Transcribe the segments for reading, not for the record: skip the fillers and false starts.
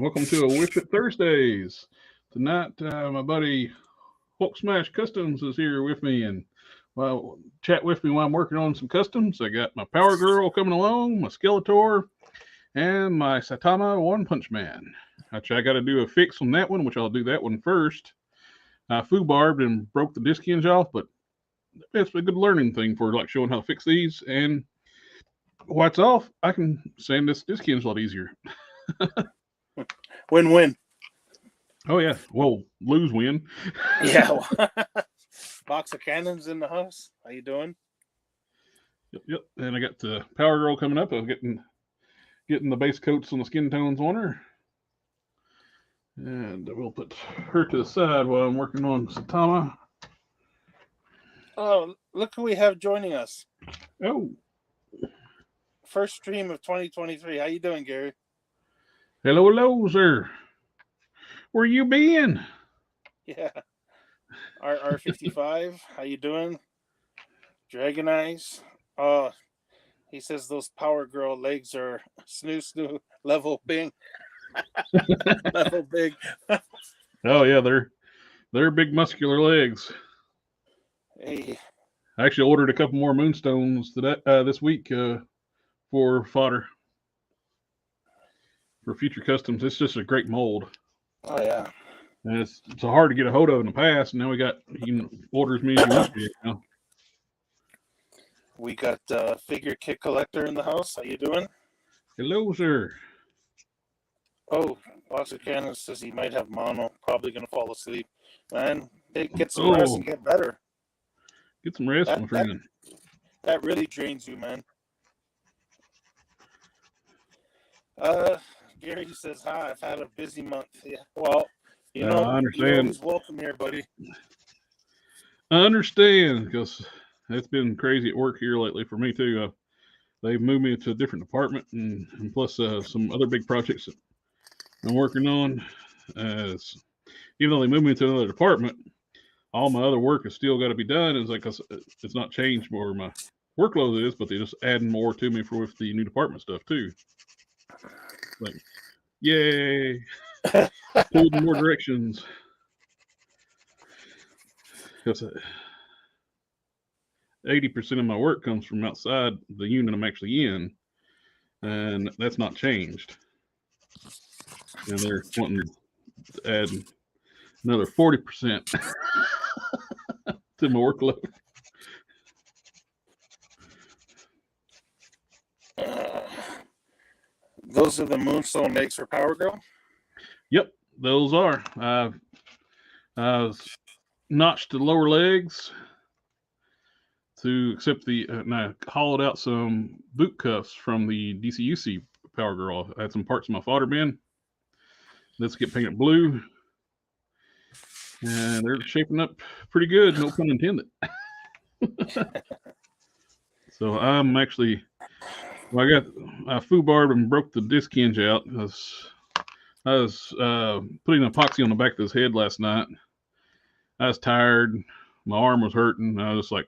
welcome to a WIP IT Thursdays. Tonight, my buddy Hulk Smash Customs is here with me, and well, chat with me while I'm working on some customs. I got my Power Girl coming along, my Skeletor, and my Saitama One Punch Man. Actually, I got to do a fix on that one, which I'll do that one first. I foo-barbed and broke the disc hinge off, but it's a good learning thing for like showing how to fix these. And while it's off, I can sand this disc hinge a lot easier. Win-win. Oh yeah, well, lose-win. Yeah. Box of cannons in the house. How you doing? Yep. And I got the Power Girl coming up. I'm getting the base coats on the skin tones on her. And we'll put her to the side while I'm working on Saitama. Oh, look who we have joining us. Oh. First stream of 2023. How you doing, Gary? Hello, sir. Where you been? Yeah. R55. How you doing? Dragon Eyes. Oh, he says those Power Girl legs are snoo level big. Level big. Oh yeah, they're big muscular legs. Hey. I actually ordered a couple more Moonstones this week for fodder for future customs. It's just a great mold. Oh yeah. And it's so hard to get a hold of in the past. And now we got orders me as you want to now. We got figure kit collector in the house. How you doing? Hello, sir. Oh, Box of Cannons says he might have mono. Probably going to fall asleep. Man, get some rest and get better. Get some rest, my friend. That really drains you, man. Gary says, hi, I've had a busy month. Yeah, well, you know, I understand. You're always welcome here, buddy. I understand, because it's been crazy at work here lately for me, too. They've moved me to a different department, and plus some other big projects that I'm working on. Even though they moved me to another department, all my other work has still got to be done. It's like it's not changed where my workload is, but they're just adding more to me with the new department stuff, too. Like, yay! Pulled in more directions. Because 80% of my work comes from outside the unit I'm actually in, and that's not changed. And they're wanting to add another 40% to my workload. Those are the Moonstone legs for Power Girl? Yep, those are. I've notched the lower legs to accept and I hollowed out some boot cuffs from the DCUC Power Girl. I had some parts in my fodder bin. Let's get painted blue. And they're shaping up pretty good, no pun intended. So I'm actually, I foo-barbed and broke the disc hinge out. I was putting epoxy on the back of his head last night. I was tired. My arm was hurting. I was just like,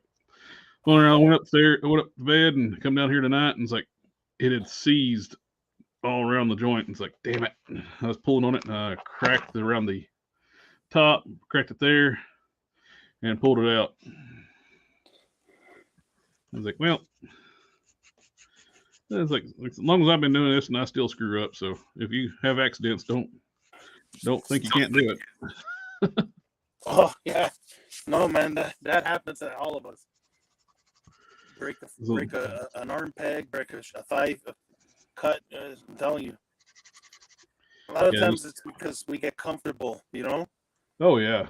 I went up to bed and come down here tonight, and it's like it had seized all around the joint. It's like, damn it. I was pulling on it, and I cracked it around the top, cracked it there, and pulled it out. I was like, well, it's like as long as I've been doing this and I still screw up. So if you have accidents, don't think you can't do it. Oh yeah, no man, that happens to all of us. Break an arm peg, break a thigh cut. I'm telling you, a lot of times it's because we get comfortable, you know. Oh yeah.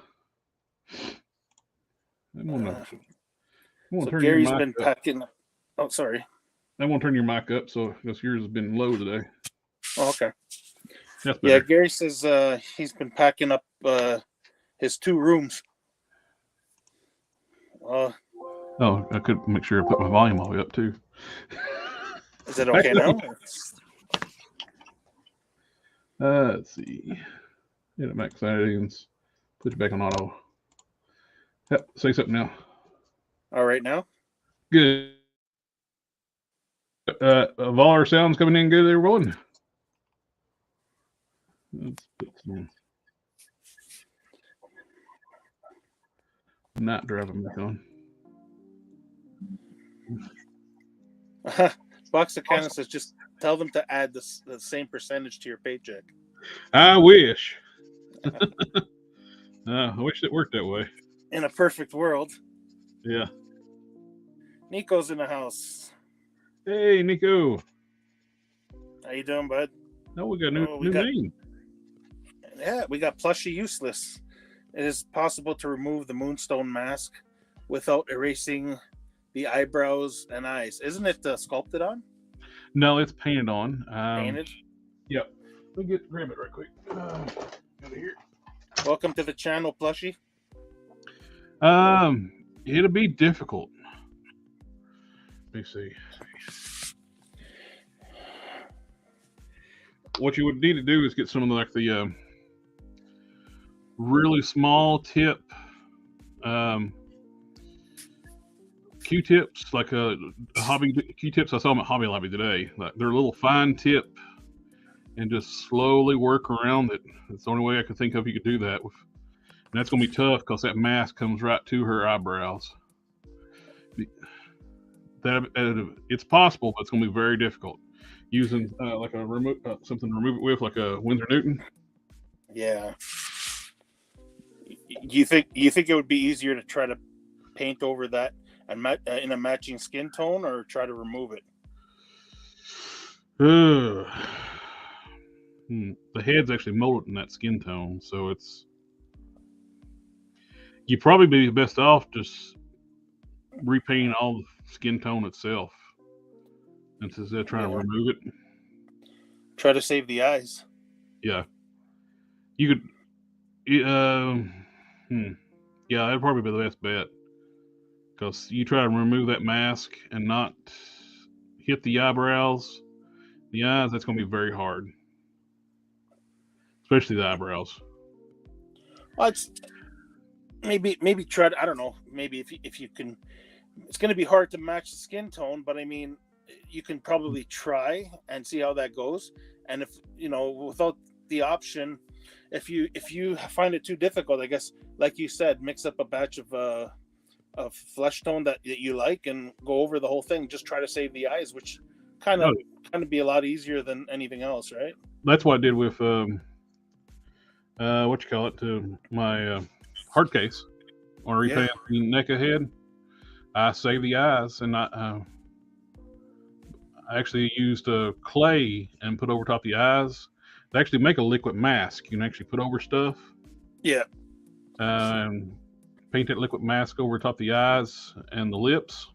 So Gary's been packing. Oh, sorry. I won't turn your mic up, so because yours has been low today. Oh, okay. That's better. Yeah, Gary says he's been packing up his 2 rooms. I could make sure I put my volume all the way up too. Is it okay now? Let's see. Hit it max settings. Put you back on auto. Yep, say something now. All right now. Good. Of all our sounds coming in good, everyone. Let's put some not driving back on. Box of Cannon says just tell them to add the same percentage to your paycheck. I wish. I wish it worked that way. In a perfect world. Yeah. Nico's in the house. Hey, Nico. How you doing, bud? No, we got a new name. Yeah, we got Plushie Useless. It is possible to remove the Moonstone mask without erasing the eyebrows and eyes. Isn't it sculpted on? No, it's painted on. Painted? Yep. Let me grab it right quick. Out of here. Welcome to the channel, Plushie. It'll be difficult. Let me see. What you would need to do is get some of the really small tip Q-tips, like a hobby Q-tips. I saw them at Hobby Lobby today. Like they're a little fine tip, and just slowly work around it. That's the only way I could think of you could do that. And that's going to be tough because that mask comes right to her eyebrows. It's possible, but it's going to be very difficult. Using like a something to remove it with, like a Winsor Newton. Yeah. You think it would be easier to try to paint over that and in a matching skin tone, or try to remove it? The head's actually molded in that skin tone, so you'd probably be best off just repainting all the skin tone itself instead of trying to remove it. Try to save the eyes. Yeah, you could. Yeah, that'd probably be the best bet, because you try to remove that mask and not hit the eyebrows, the eyes. That's going to be very hard, especially the eyebrows. Well, it's maybe try to, I don't know, maybe if you can. It's going to be hard to match the skin tone, but I mean, you can probably try and see how that goes. And if without the option, if you find it too difficult, I guess, like you said, mix up a batch of flesh tone that you like and go over the whole thing. Just try to save the eyes, which kind of be a lot easier than anything else, right? That's what I did with to my hard case on repainting the NECA head. I saved the eyes, and I actually used clay and put over top the eyes. They actually make a liquid mask you can actually put over stuff. Yeah. Paint that liquid mask over top the eyes and the lips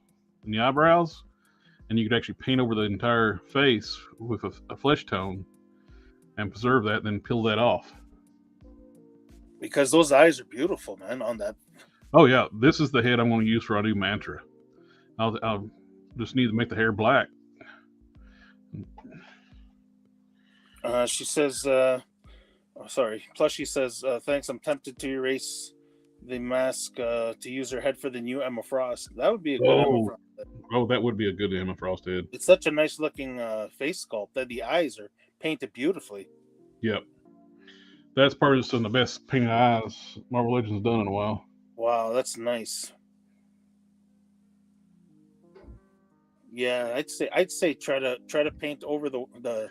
and the eyebrows, and you could actually paint over the entire face with a flesh tone and preserve that, then peel that off. Because those eyes are beautiful, man, on that. Oh yeah, this is the head I'm going to use for our new mantra. I'll just need to make the hair black. She says, Plushie says, thanks. I'm tempted to erase the mask to use her head for the new Emma Frost. That would be a good Emma Frost head. Oh, that would be a good Emma Frost head. It's such a nice looking face sculpt that the eyes are painted beautifully. Yep. That's probably some of the best painted eyes Marvel Legends done in a while. Wow, that's nice. Yeah, I'd say try to paint over the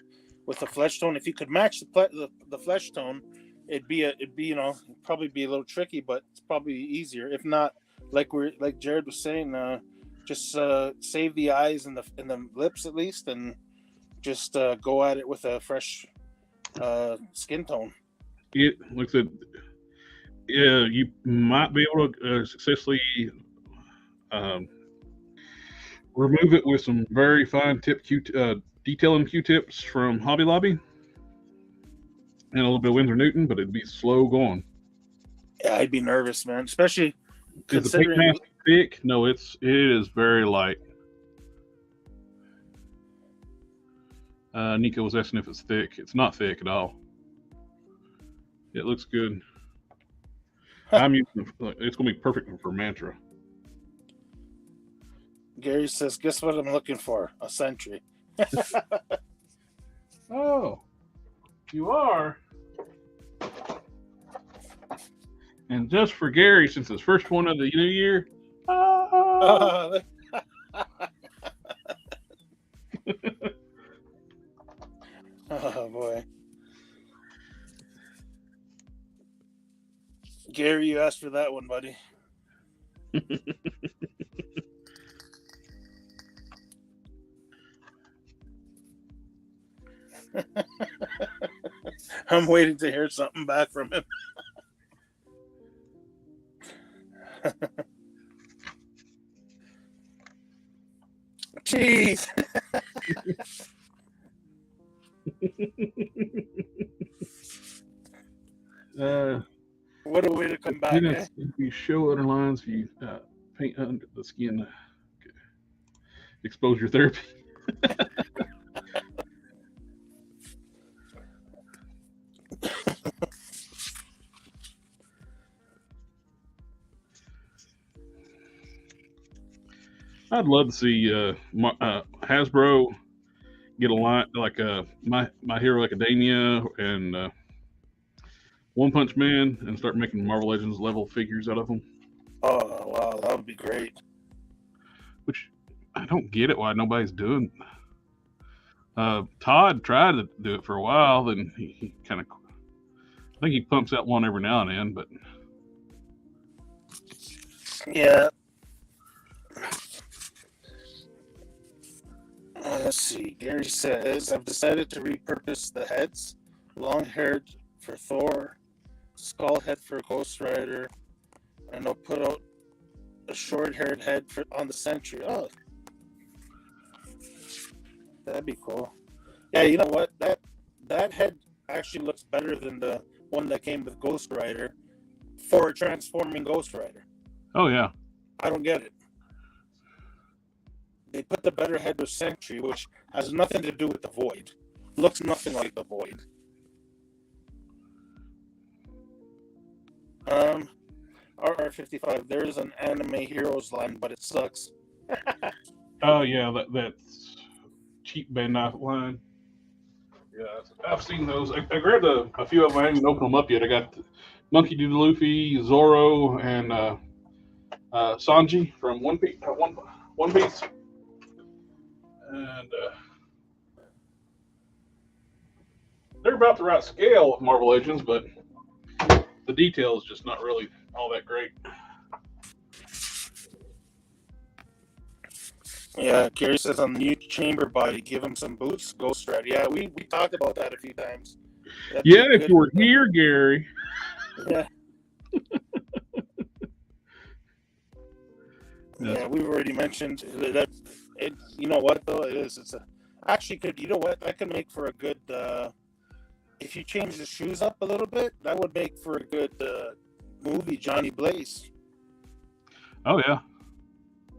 with the flesh tone. If you could match the flesh tone, it'd be probably be a little tricky, but it's probably easier. If not, like Jared was saying, just save the eyes and the lips at least, and just go at it with a fresh skin tone. It looks at. Yeah, you might be able to successfully remove it with some very fine tip detailing Q-tips from Hobby Lobby and a little bit of Winsor Newton, but it'd be slow going. Yeah, I'd be nervous, man, especially considering. Is the paint mask thick? No, it is very light. Nico was asking if it's thick. It's not thick at all. It looks good. I'm using it's going to be perfect for mantra. Gary says, guess what I'm looking for? A sentry. Oh, you are? And just for Gary, since it's first one of the new year. Oh boy. Gary, you asked for that one, buddy. I'm waiting to hear something back from him. Jeez. What a way to come back, eh? If you show underlines, you paint under the skin. Exposure therapy. I'd love to see Hasbro get a line like My Hero Academia and One Punch Man and start making Marvel Legends level figures out of them. Oh wow, that would be great. Which I don't get it why nobody's doing. Todd tried to do it for a while, then he kind of. I think he pumps out one every now and then, but yeah. Let's see. Gary says, I've decided to repurpose the heads. Long-haired for Thor, skull head for Ghost Rider, and I'll put out a short-haired head on the Sentry. Oh, that'd be cool. Yeah, you know what? That head actually looks better than the one that came with Ghost Rider for a transforming Ghost Rider. Oh yeah. I don't get it. They put the better head with Sentry, which has nothing to do with the Void. Looks nothing like the Void. RR55, there's an anime heroes line, but it sucks. Oh yeah, that's cheap Bandai line. Yeah, I've seen those. I grabbed a few of them. I haven't opened them up yet. I got Monkey D. Luffy, Zoro, and Sanji from One Piece. One Piece. And they're about the right scale of Marvel Legends, but the detail is just not really all that great. Yeah, Gary says on the new chamber body, give him some boots, Ghost Rider. Yeah, we talked about that a few times. Yeah, if you were here, Gary. Yeah. Yeah, we've already mentioned that. You know what though? Actually could. You know what? That could make for a good. If you change the shoes up a little bit, that would make for a good movie, Johnny Blaze. Oh yeah.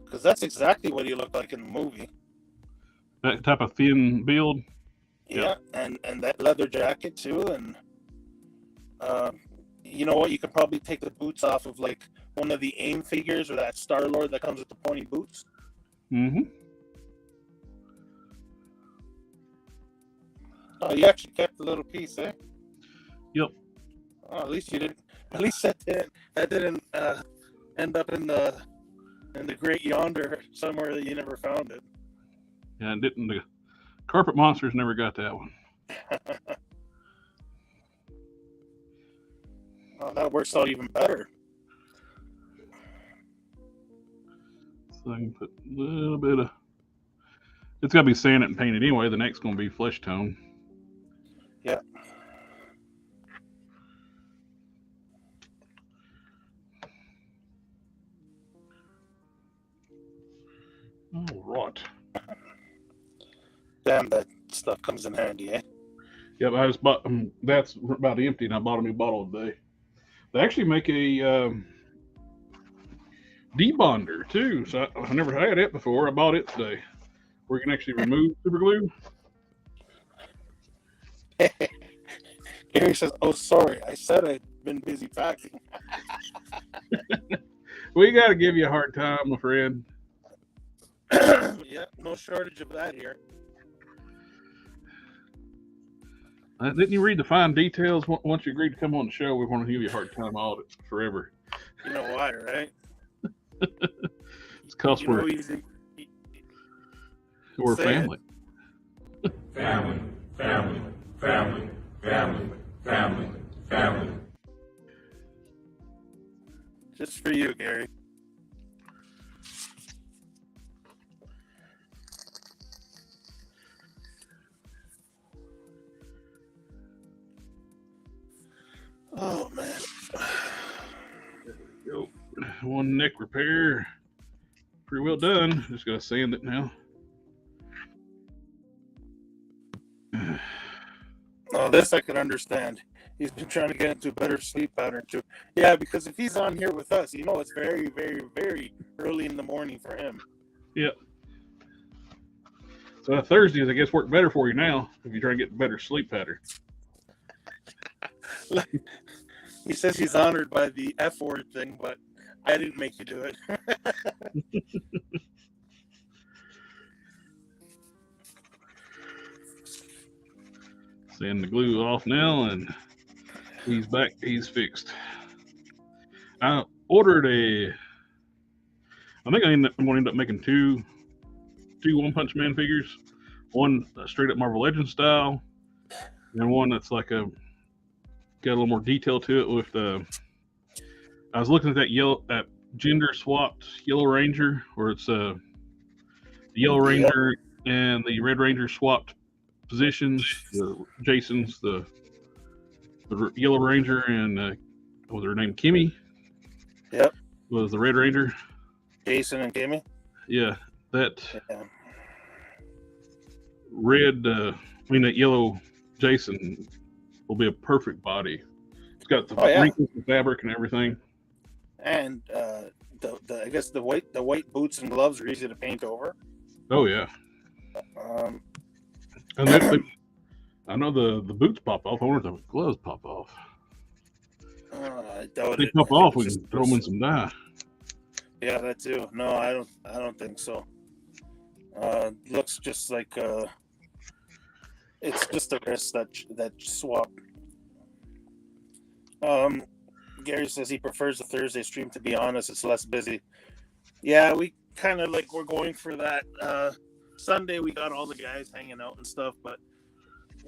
Because that's exactly what he looked like in the movie. That type of thin build. Yeah, and that leather jacket too, and you know what? You could probably take the boots off of like one of the AIM figures or that Star-Lord that comes with the pointy boots. Mm-hmm. Oh, you actually kept the little piece, eh? Yep. Oh, at least you didn't. At least that didn't end up in the Great Yonder somewhere that you never found it. Yeah, and didn't the Carpet Monsters never got that one? Oh, that works out even better. So I can put a little bit of. It's got to be sanded and painted anyway. The next going to be flesh tone. Yeah. All right. Damn, that stuff comes in handy, eh? Yep, I just bought them. That's about empty, and I bought a new bottle today. They actually make a debonder too. So I never had it before. I bought it today, where you can actually remove super glue. Gary says, "Oh, sorry, I said I'd been busy packing." We got to give you a hard time, my friend. Yeah, no shortage of that here. Didn't you read the fine details? Once you agreed to come on the show, we want to give you a hard time audit forever. You know why, right? It's because You know, we're family. Family, family, family, family, family, family. Just for you, Gary. Oh man. Go. One neck repair. Pretty well done. Just gotta sand it now. Oh, this I can understand. He's been trying to get into a better sleep pattern too. Yeah, because if he's on here with us, you know it's very, very, very early in the morning for him. Yep. So Thursdays, I guess, work better for you now if you try to get a better sleep pattern. He says he's honored by the F word thing, but I didn't make you do it. Sand the glue off now, and he's back. He's fixed. I ordered I think I'm going to end up making two One Punch Man figures. One straight up Marvel Legends style, and one that's like got a little more detail to it. With I was looking at that gender swapped Yellow Ranger, where it's the Yellow Ranger and the Red Ranger swapped positions. The Jason's the Yellow Ranger, and what was her name? Kimmy. Yep. Was the Red Ranger. Jason and Kimmy. Yeah, that Yeah. red. That yellow Jason will be a perfect body. It's got the wrinkles, the fabric, and everything. And I guess the white boots and gloves are easy to paint over. Oh yeah. And I know the boots pop off. I wonder if the gloves pop off. I doubt they pop off. We can throw them in some dye. Yeah, that too. No, I don't think so. Looks just like it's just a wrist that swap. Gary says he prefers the Thursday stream. To be honest, it's less busy. Yeah, we kind of we're going for that. Sunday we got all the guys hanging out and stuff, but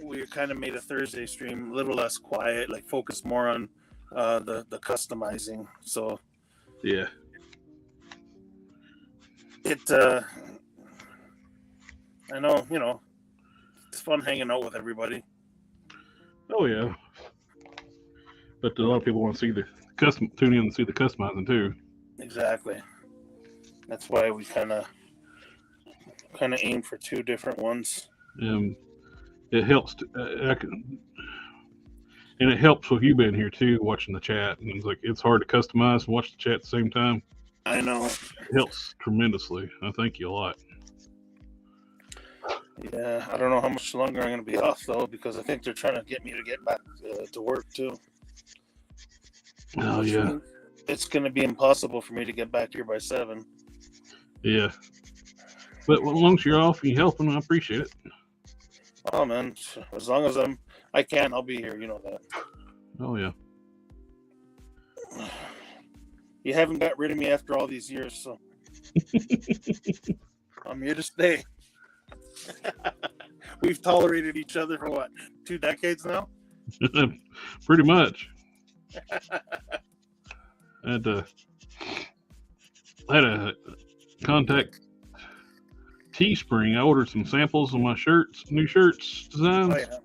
we kind of made a Thursday stream a little less quiet, focus more on the customizing. So yeah, I know, it's fun hanging out with everybody. Oh yeah, but a lot of people want to see tune in and see the customizing too. Exactly. That's why we kind of aim for two different ones. It helps, and it helps with you being here too, watching the chat. And it's hard to customize and watch the chat at the same time. I know. It helps tremendously. I thank you a lot. Yeah, I don't know how much longer I'm going to be off though, because I think they're trying to get me to get back to work too. Oh yeah. It's going to be impossible for me to get back here by 7. Yeah. But as long as you're off and you're helping, I appreciate it. Oh man, as long as I can, I'll be here. You know that. Oh yeah. You haven't got rid of me after all these years, so I'm here to stay. We've tolerated each other for what, 2 decades now? Pretty much. I had a contact Teespring. I ordered some samples of my new shirts designs. Oh, yeah.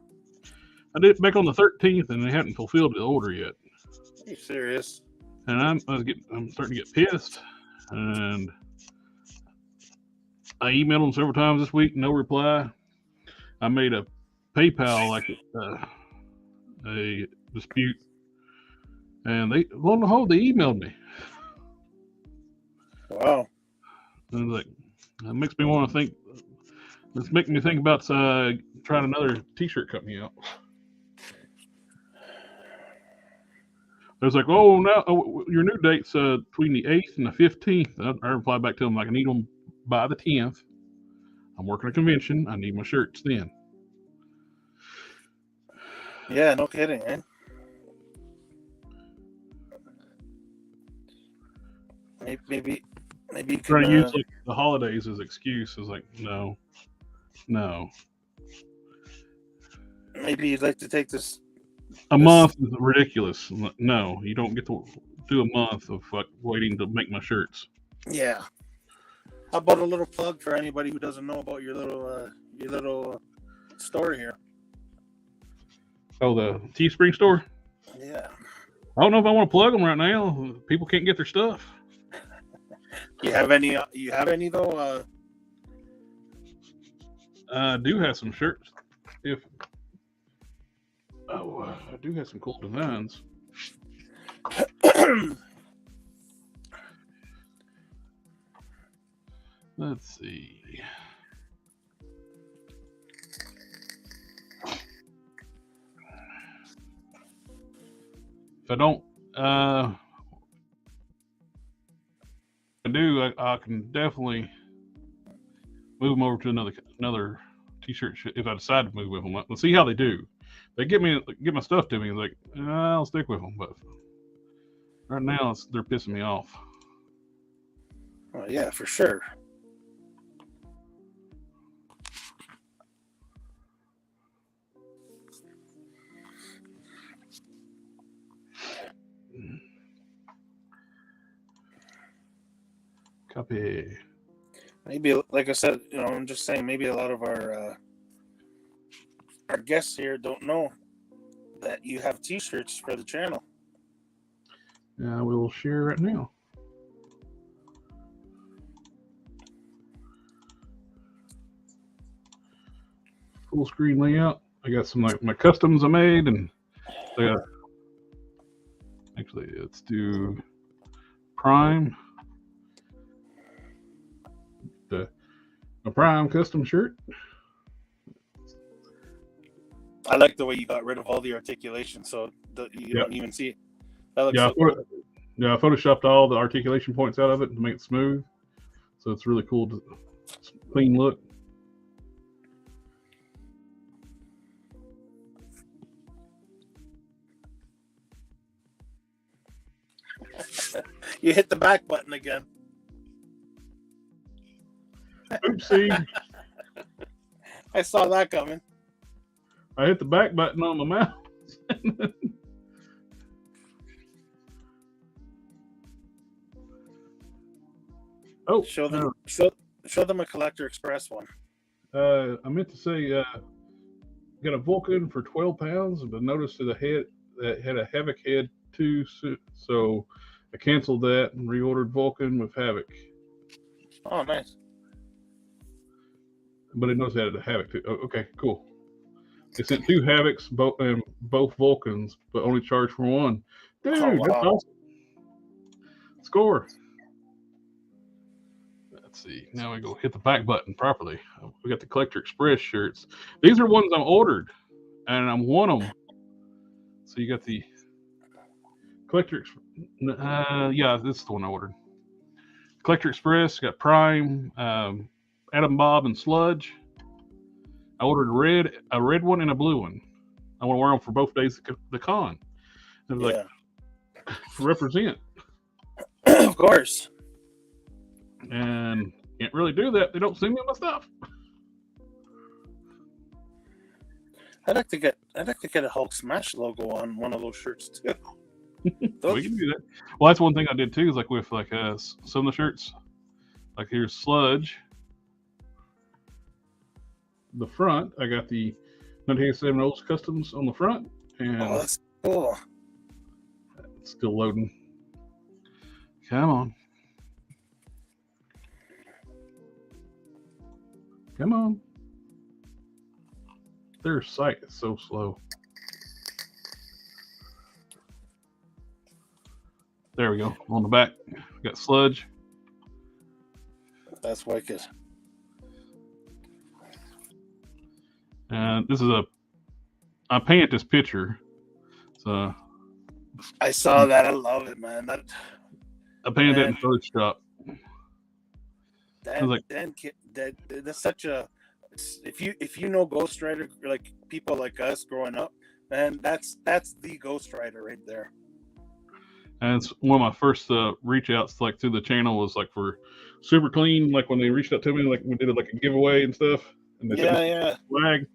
I did it back on the 13th, and they hadn't fulfilled the order yet. Are you serious? And I'm starting to get pissed. And I emailed them several times this week, no reply. I made a PayPal a dispute, and lo and behold, they emailed me. Wow. And that makes me want to think. It's making me think about trying another T-shirt company out. I was your new date's between the 8th and the 15th. I replied back to them I need them by the 10th. I'm working a convention. I need my shirts then. Yeah, no kidding, eh? Maybe you Trying can. to use like the holidays as excuse is like no. Maybe you'd like to take this. A month is ridiculous. No, you don't get to do a month of waiting to make my shirts. Yeah. How about a little plug for anybody who doesn't know about your little store here? Oh, the Teespring store? Yeah. I don't know if I want to plug them right now. People can't get their stuff. You have any? Though? I do have some shirts. I do have some cool designs. Let's see. If I don't, I can definitely move them over to another t-shirt if I decide to move with them. Let's see how they do. They get my stuff to me. Like I'll stick with them, but right now they're pissing me off. Oh, yeah, for sure. Copy. Maybe, like I said, I'm just saying, maybe a lot of our guests here don't know that you have T-shirts for the channel. I will share right now. Full screen layout. I got some like my customs I made, and actually let's do Prime. A Prime custom shirt. I like the way you got rid of all the articulation, so you don't even see it. That looks I photoshopped all the articulation points out of it to make it smooth, so it's really cool, clean look. You hit the back button again. Oopsie. I saw that coming. I hit the back button on my mouse. Oh, show them a Collector Express one. I meant to say, got a Vulcan for 12 pounds, but noticed that had a Havoc head too, so I canceled that and reordered Vulcan with Havoc. Oh, nice. But it knows it had a Havoc too. Oh, okay, cool. They sent 2 Havocs, both Vulcans, but only charged for one. Dude, wow. That's awesome. Score. Let's see. Now we go hit the back button properly. We got the Collector Express shirts. These are ones I ordered, and I want them. So you got the Collector. Yeah, this is the one I ordered. Collector Express. Got Prime, Adam Bob, and Sludge. I ordered a red one and a blue one. I want to wear them for both days of the con. And I was like, represent. Of course. And can't really do that. They don't send me my stuff. I'd like to get a Hulk Smash logo on one of those shirts too. We can do that. Well, that's one thing I did too. Is like with some of the shirts. Like here's Sludge. The front, I got the 1987 Olds Customs on the front, and that's cool. It's still loading. Come on. Come on. Their site is so slow. There we go. On the back, we got Sludge. That's wicked. And this is I painted this picture. So I saw that. I love it, man. I painted that in Photoshop. That's such a. If you know Ghost Rider, like people like us growing up, And that's the Ghost Rider right there. And it's one of my first reach outs like to the channel was like for Super Clean, like when they reached out to me, like we did like a giveaway and stuff, and they sent me a flag.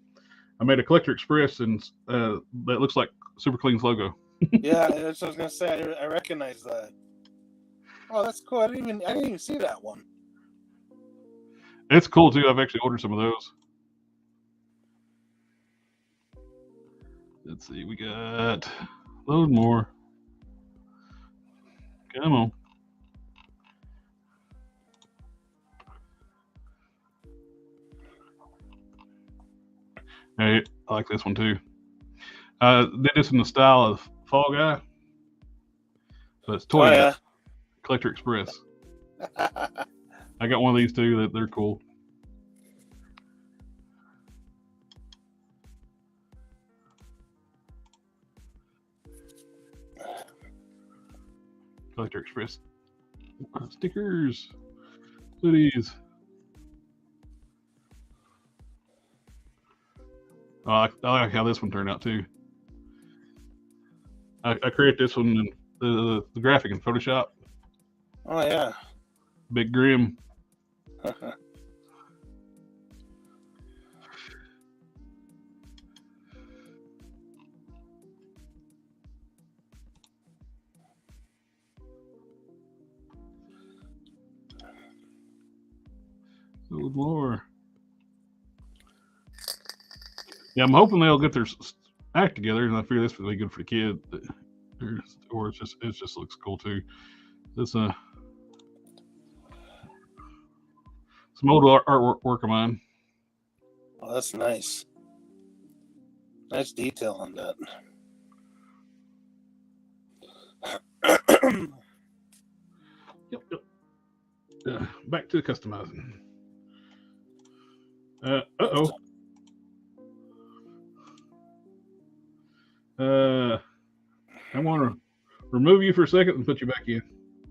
I made a Collector Express, and that looks like Super Clean's logo. Yeah, that's what I was gonna say. I recognize that. Oh, that's cool. I didn't even see that one. It's cool too. I've actually ordered some of those. Let's see, we got load more. Come on. Hey, I like this one too. Did this in the style of Fall Guy. So it's Toy Guy, Collector Express. I got one of these too. They're cool. Collector Express stickers, hoodies. I like how this one turned out too. I created this one in the graphic in Photoshop. Oh yeah. Big Grim. Load more. Yeah, I'm hoping they'll get their act together, and I figure this would be good for the kid, or it just looks cool too. This some old artwork of mine. Oh, that's nice. Nice detail on that. Yep. Back to the customizing. Uh-oh. I want to remove you for a second and put you back in.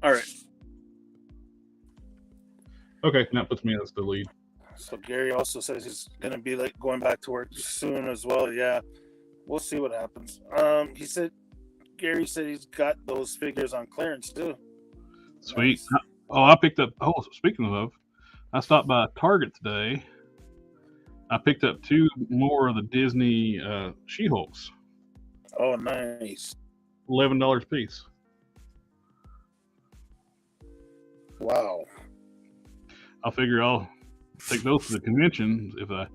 All right. Okay, now it puts me as the lead. So Gary also says he's going to be like going back to work soon as well. Yeah, we'll see what happens. Gary said he's got those figures on clearance too. Sweet. Nice. Oh, I picked up. Oh, speaking of, I stopped by Target today. I picked up 2 more of the Disney She-Hulks. Oh, nice. $11 a piece. Wow. I figure I'll take those to the convention if I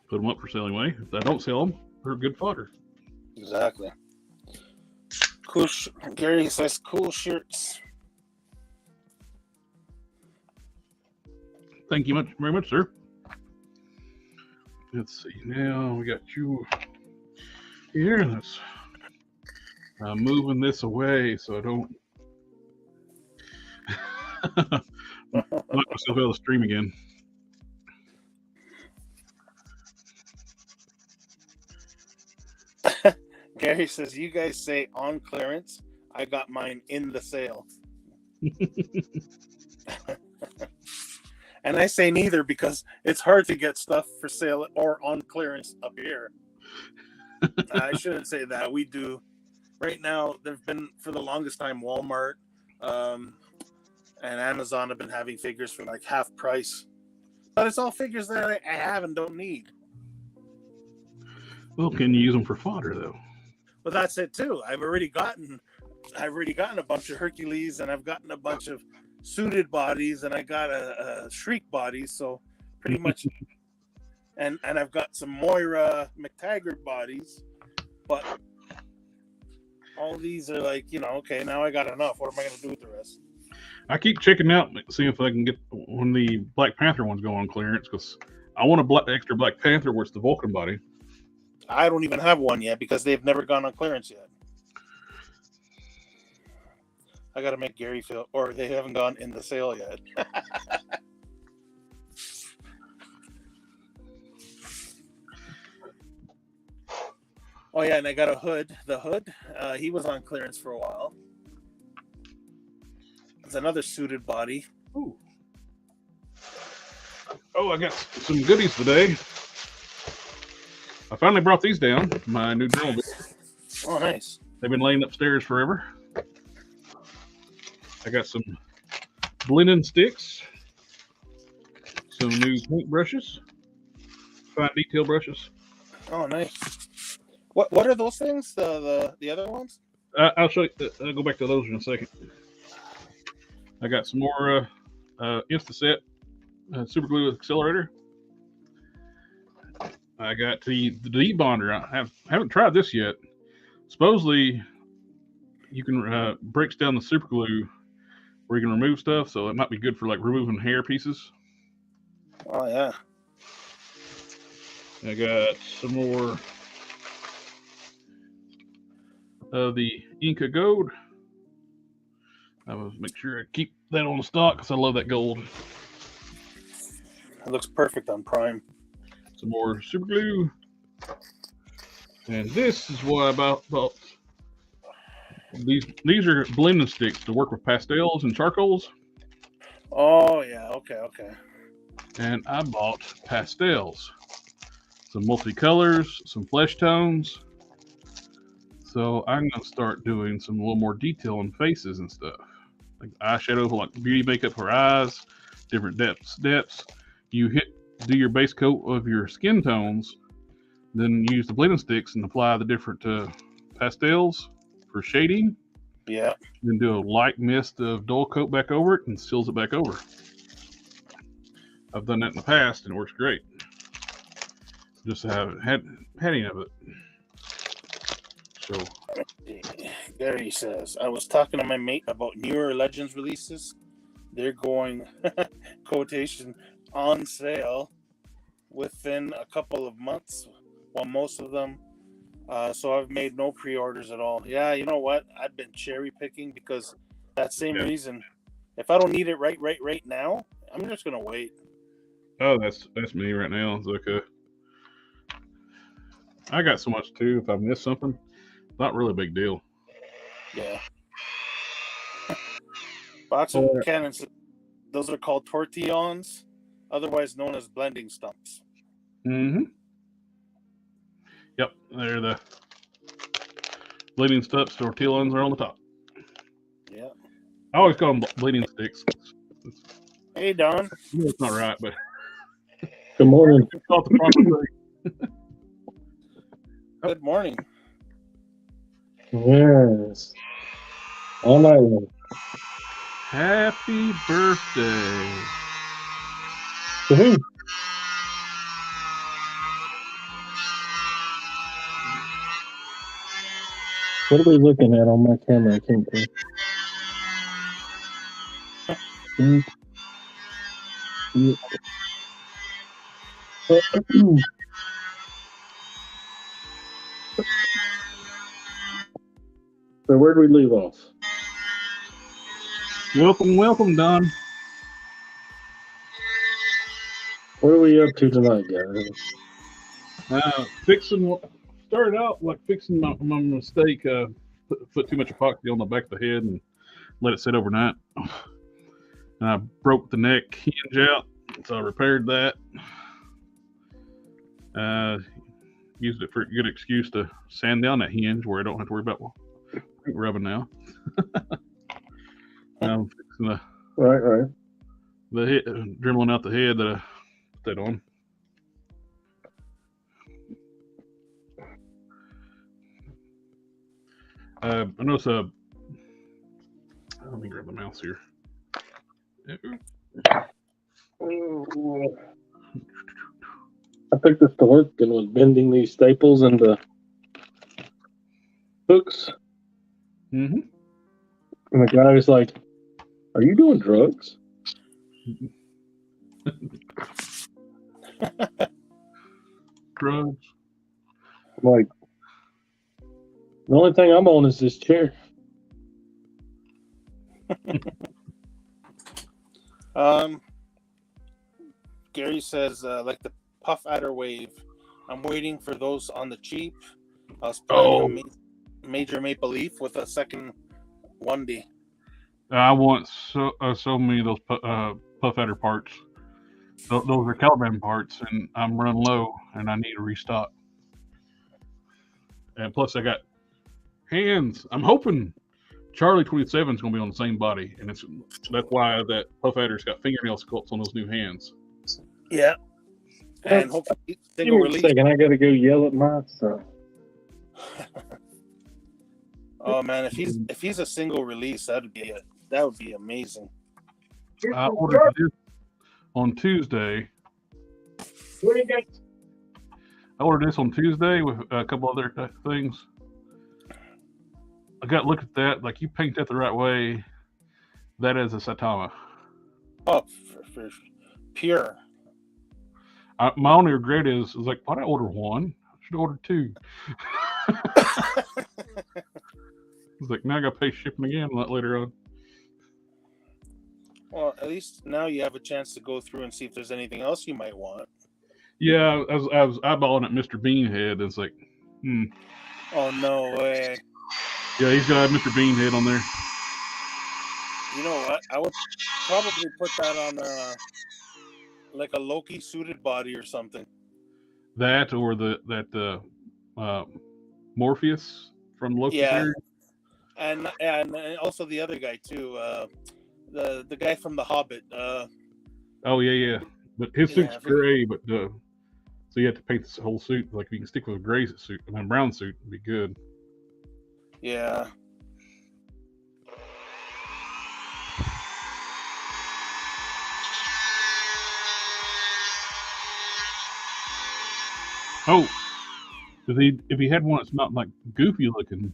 put them up for selling away. If I don't sell them, they're good fodder. Exactly. Cool. Gary says cool shirts. Thank you very much, sir. Let's see. Now we got you here. Let's moving this away so I don't knock myself out of the stream again. Gary says, you guys say on clearance. I got mine in the sale. And I say neither because it's hard to get stuff for sale or on clearance up here. I shouldn't say that. We do. Right now, there've been, for the longest time, Walmart and Amazon have been having figures for like half price. But it's all figures that I have and don't need. Well, can you use them for fodder, though? Well, that's it, too. I've already gotten a bunch of Hercules, and I've gotten a bunch of suited bodies, and I got a Shriek body, so pretty much, and I've got some Moira McTaggart bodies, but all these are like, okay, now I got enough. What am I going to do with the rest? I keep checking out, see if I can get one of the Black Panther ones going on clearance, because I want a extra Black Panther where it's the Vulcan body. I don't even have one yet because they've never gone on clearance yet. I got to make Gary feel, or they haven't gone in the sale yet. Oh, yeah, and I got a hood. The hood, he was on clearance for a while. It's another suited body. Ooh. Oh, I got some goodies today. I finally brought these down. My new drill bit. Oh, nice. They've been laying upstairs forever. I got some blending sticks, some new paint brushes, fine detail brushes. Oh, nice. What are those things? The other ones? I'll show you. I'll go back to those in a second. I got some more Instaset super glue accelerator. I got the debonder. I haven't tried this yet. Supposedly, you can breaks down the super glue where you can remove stuff, so it might be good for like removing hair pieces. Oh yeah. I got some more of the Inca Gold. I will make sure I keep that on the stock because I love that gold. It looks perfect on Prime. Some more super glue. And this is what I bought. These are blending sticks to work with pastels and charcoals. Oh yeah, okay. And I bought pastels. Some multicolors, some flesh tones. So I'm gonna start doing some a little more detail on faces and stuff. Like eyeshadow for like beauty makeup for eyes, different depths. You do your base coat of your skin tones, then use the blending sticks and apply the different pastels for shading. Yeah. Then do a light mist of dull coat back over it and seals it back over. I've done that in the past and it works great. Just haven't had any of it. So Gary says, I was talking to my mate about newer Legends releases. They're going quotation on sale within a couple of months, while most of them. So I've made no pre-orders at all. Yeah, you know what? I've been cherry picking because that same reason. If I don't need it right now, I'm just gonna wait. oh, that's me right now. It's like I got so much too. If I miss something, not really a big deal. Yeah. Boxer Cannon says those are called tortillons, otherwise known as blending stumps. Mm-hmm. Yep, they're the bleeding stumps. Tortillons are on the top. Yeah. I always call them bleeding sticks. Hey, Don. It's not right, but Good morning. it's not the proper thing. Good morning. Yes. All night long. Happy birthday. Woohoo. What are we looking at on my camera? I can't tell. So where'd we leave off? Welcome, Don. What are we up to tonight, guys? Started out like fixing my mistake. Put too much epoxy on the back of the head and let it sit overnight. And I broke the neck hinge out, so I repaired that. Used it for a good excuse to sand down that hinge where I don't have to worry about rubbing now. I'm fixing Right. the head, dribbling out the head that I put that on. I noticed let me grab the mouse here. I took this to work and was bending these staples into hooks. Mm-hmm. And the guy was like, "Are you doing drugs?" Drugs. I'm like, the only thing I'm on is this chair. Gary says, like the Puff Adder Wave. I'm waiting for those on the cheap. I was planning a major Maple Leaf with a second 1D. I want so many of those Puff Adder parts. Those are Caliban parts, and I'm running low, and I need to restock. And plus, I got hands. I'm hoping Charlie 27 is going to be on the same body, and that's why that Puff Adder's got fingernail sculpts on those new hands. Yeah. And hopefully Give single me a release. second. I got to go yell at my son. Oh man, if he's a single release, that would be amazing. I ordered this on Tuesday. I ordered this on Tuesday with a couple other things. I got to look at that. Like, you paint that the right way, that is a Saitama. Oh, for pure. My only regret is like, why did I order one? I should have ordered two. It's like, now I got to pay shipping again later on. Well, at least now you have a chance to go through and see if there's anything else you might want. Yeah, I was eyeballing at Mr. Beanhead. It's like, Oh, no way. Yeah, he's got Mr. Beanhead on there. You know what? I would probably put that on like a Loki suited body or something. That or that Morpheus from Loki series. And also the other guy too, the guy from The Hobbit. Oh yeah. But his suit's gray, but so you have to paint this whole suit. Like, if you can stick with a gray suit and a brown suit, would be good. Yeah. Oh, if he had one that's not like goofy looking,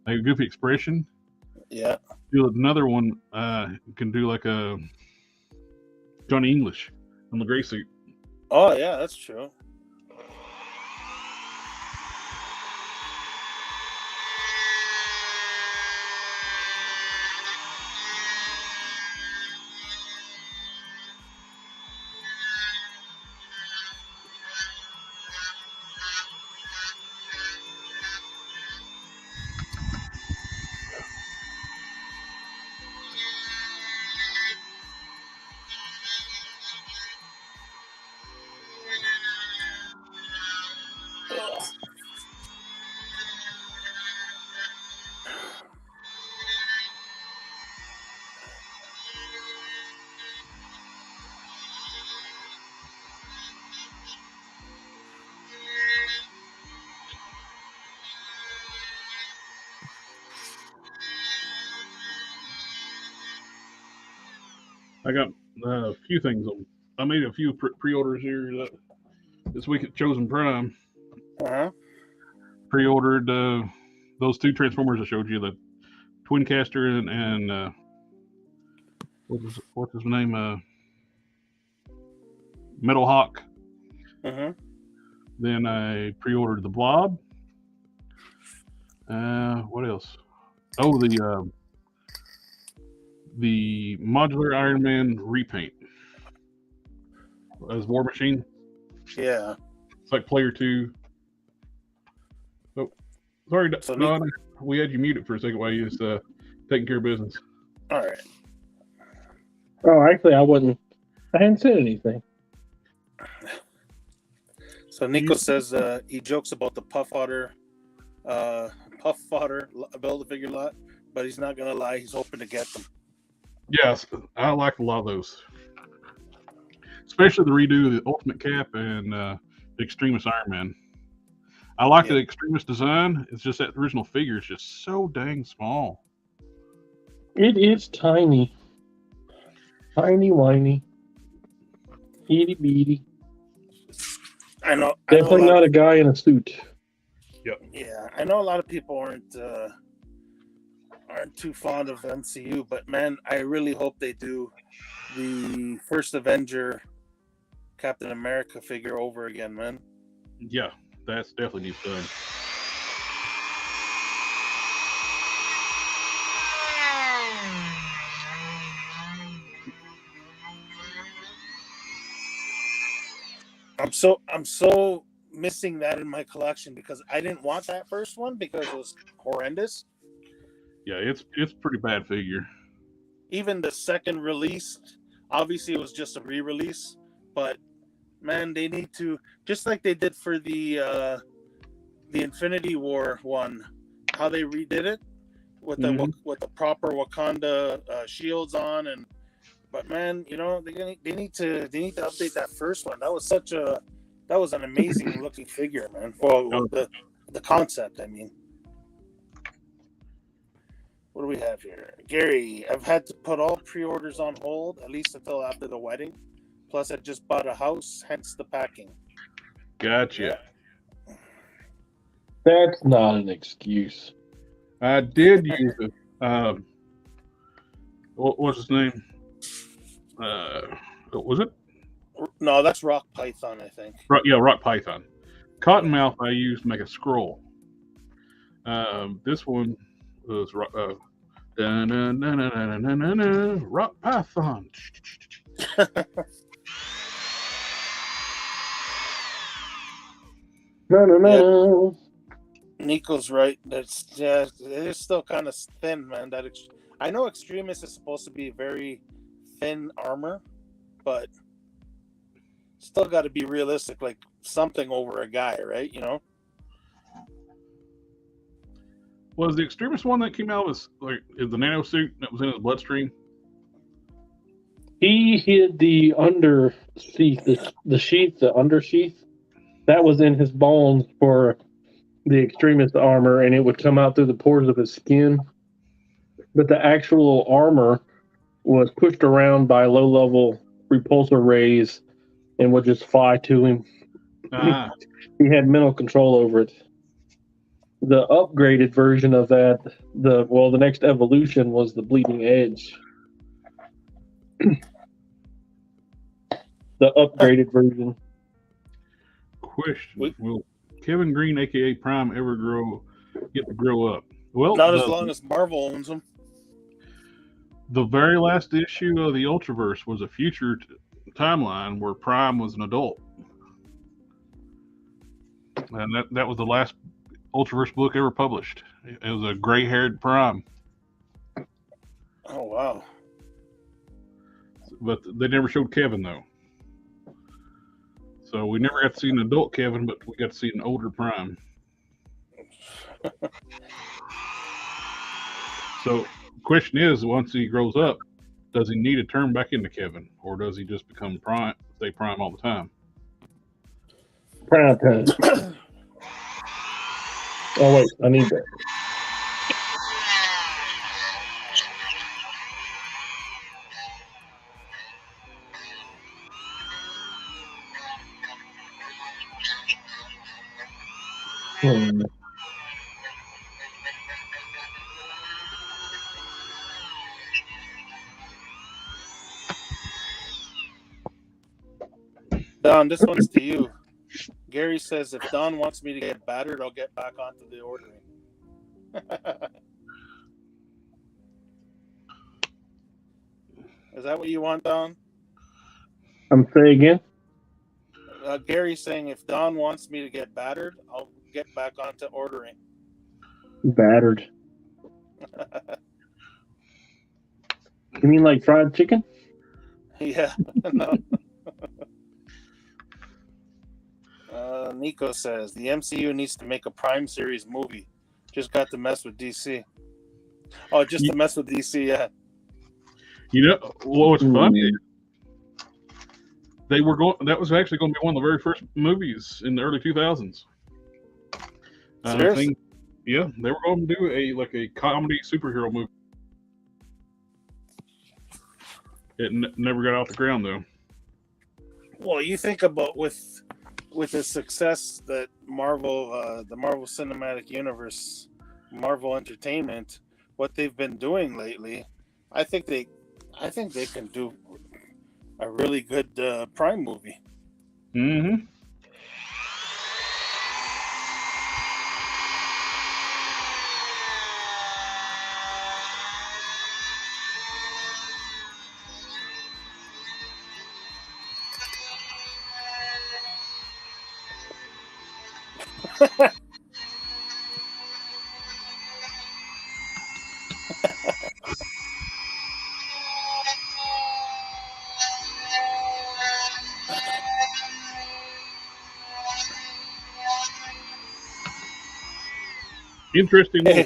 like a goofy expression, yeah, do another one. Can do like a Johnny English on the gray suit. Oh yeah, that's true. I got a few things on. I made a few pre-orders here this week at Chosen Prime. Pre-ordered those two Transformers I showed you, the Twin Caster and what's his name? Metal Hawk. Then I pre-ordered the Blob. What else? Oh, the modular Iron Man repaint as War Machine. Yeah, it's like Player 2. Oh, sorry, Don. We had you muted for a second while you was taking care of business. All right. Oh, actually, I hadn't said anything. So Nico says he jokes about the Puff Fodder Build-A-Figure lot, but he's not gonna lie, he's hoping to get them. Yes, I like a lot of those, especially the redo of the Ultimate Cap and the Extremis Iron Man. I like the Extremis design. It's just that original figure is just so dang small. It is tiny. Tiny whiny. Itty bitty. I know. Definitely not a guy in a suit. Yep. Yeah, I know a lot of people aren't too fond of MCU, but man, I really hope they do the first Avenger Captain America figure over again, man. Yeah, that's definitely needs done. I'm so missing that in my collection because I didn't want that first one because it was horrendous. Yeah, it's pretty bad figure. Even the second release, obviously it was just a re-release, but man, they need to, just like they did for the Infinity War one, how they redid it with the proper Wakanda shields on, and but man, you know, they need to update that first one. That was an amazing looking figure, man. Well, the concept, I mean. What do we have here? Gary, I've had to put all pre-orders on hold, at least until after the wedding. Plus, I just bought a house, hence the packing. Gotcha. Yeah. That's not an excuse. I did use it. What was his name? Was it? No, that's Rock Python, I think. Rock Python. Cottonmouth I used to make a scroll. This one was Rock Python. No. Nico's right. They're still kind of thin, man. I know Extremis is supposed to be very thin armor, but still got to be realistic, like something over a guy, right? You know. Was the Extremis one that came out was like the nano suit that was in his bloodstream? He hid the under sheath, the sheath, the under sheath. That was in his bones for the Extremist armor, and it would come out through the pores of his skin. But the actual armor was pushed around by low-level repulsor rays and would just fly to him. He had mental control over it. The upgraded version of that, the next evolution was the Bleeding Edge. The upgraded version. Question: will Kevin Green, aka Prime, ever get to grow up? Well, not as long as Marvel owns him. The very last issue of the Ultraverse was a future timeline where Prime was an adult, and that was the last Ultraverse book ever published. It was a gray-haired Prime. Oh wow! But they never showed Kevin though. So we never got to see an adult Kevin, but we got to see an older Prime. So the question is, once he grows up, does he need to turn back into Kevin, or does he just become Prime, stay Prime all the time? Prime time. Oh wait, I need that. Don, this one's to you. Gary says if Don wants me to get battered, I'll get back onto the ordering. Is that what you want, Don? Say again. Gary's saying if Don wants me to get battered, I'll get back onto ordering. Battered. You mean like fried chicken? Yeah. No. Nico says the MCU needs to make a Prime series movie. Just got to mess with DC. Oh, just to mess with DC, yeah. You know what was funny? They were going. That was actually going to be one of the very first movies in the early 2000s. Seriously? Yeah, they were going to do a comedy superhero movie. It never got off the ground though. Well, you think about with the success that Marvel, the Marvel Cinematic Universe, Marvel Entertainment, what they've been doing lately, I think they can do a really good Prime movie. Mm-hmm. Interesting little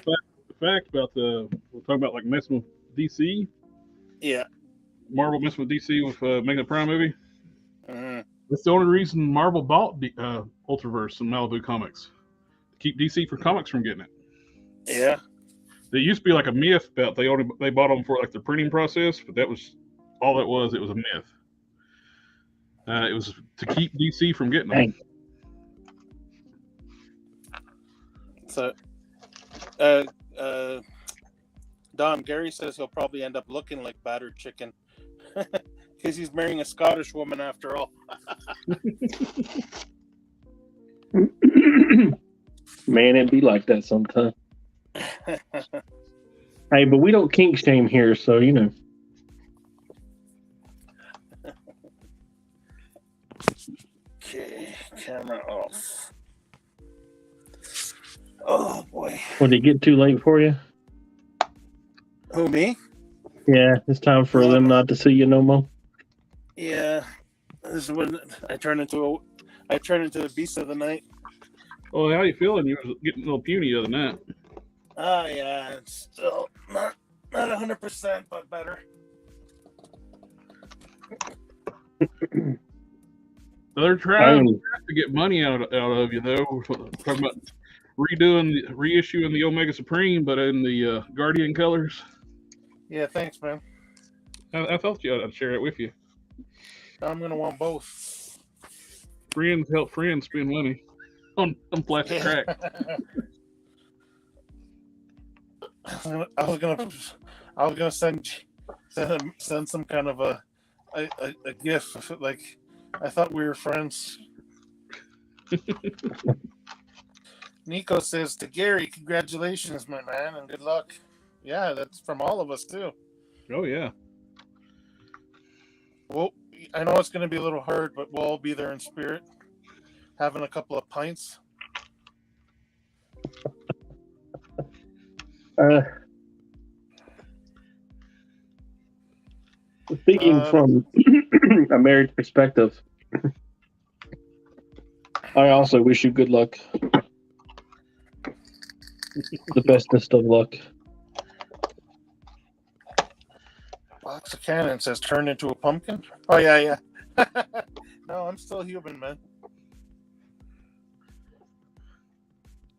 fact about we're talking about like messing with DC. Yeah. Marvel messing with DC with making a Prime movie. Mm-hmm. That's the only reason Marvel bought Ultraverse and Malibu Comics. To keep DC for comics from getting it. Yeah. There used to be like a myth about they bought them for like the printing process, but that was all it was. It was a myth. It was to keep DC from getting them. So, Don, Gary says he'll probably end up looking like battered chicken because he's marrying a Scottish woman after all. Man, it'd be like that sometimes. Hey, but we don't kink shame here, so you know. Okay, camera off. Oh boy. Would it get too late for you? Who, me? Yeah, it's time for them not to see you no more. Yeah, this is when I turn into the beast of the night. Oh, how you feeling? You were getting a little puny the other night. Yeah, it's still not 100%, but better. They're trying to get money out of you, though. We're talking about reissuing the Omega Supreme, but in the Guardian colors. Yeah, thanks, man. I thought I'd share it with you. I'm gonna want both. Friends help friends spend money on plastic crack. I was gonna send some kind of a gift. Like, I thought we were friends. Nico says to Gary, "Congratulations, my man, and good luck." Yeah, that's from all of us too. Oh yeah. Well, I know it's going to be a little hard, but we'll all be there in spirit, having a couple of pints. Speaking from a married perspective, I also wish you good luck. The bestest of luck. Box of Cannon says turn into a pumpkin. Oh yeah. No, I'm still human, man.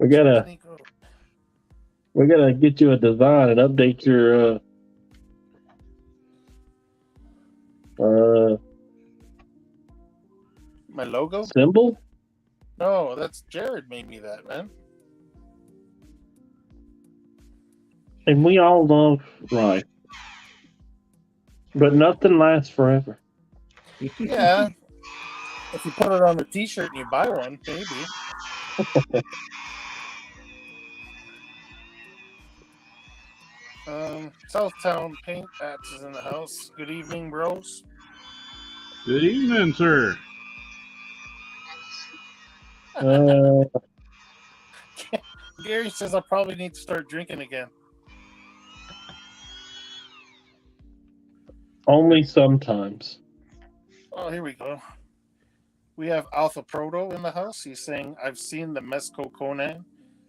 We gotta get you a design and update your my logo symbol. No, that's Jared made me that, man. And we all love Rye. But nothing lasts forever. Yeah. If you put it on a t-shirt and you buy one, maybe. Southtown Paint Apps is in the house. Good evening, bros. Good evening, sir. Gary says I probably need to start drinking again. Only sometimes. Oh, here we go. We have Alpha Proto in the house. He's saying, I've seen the Mezco Conan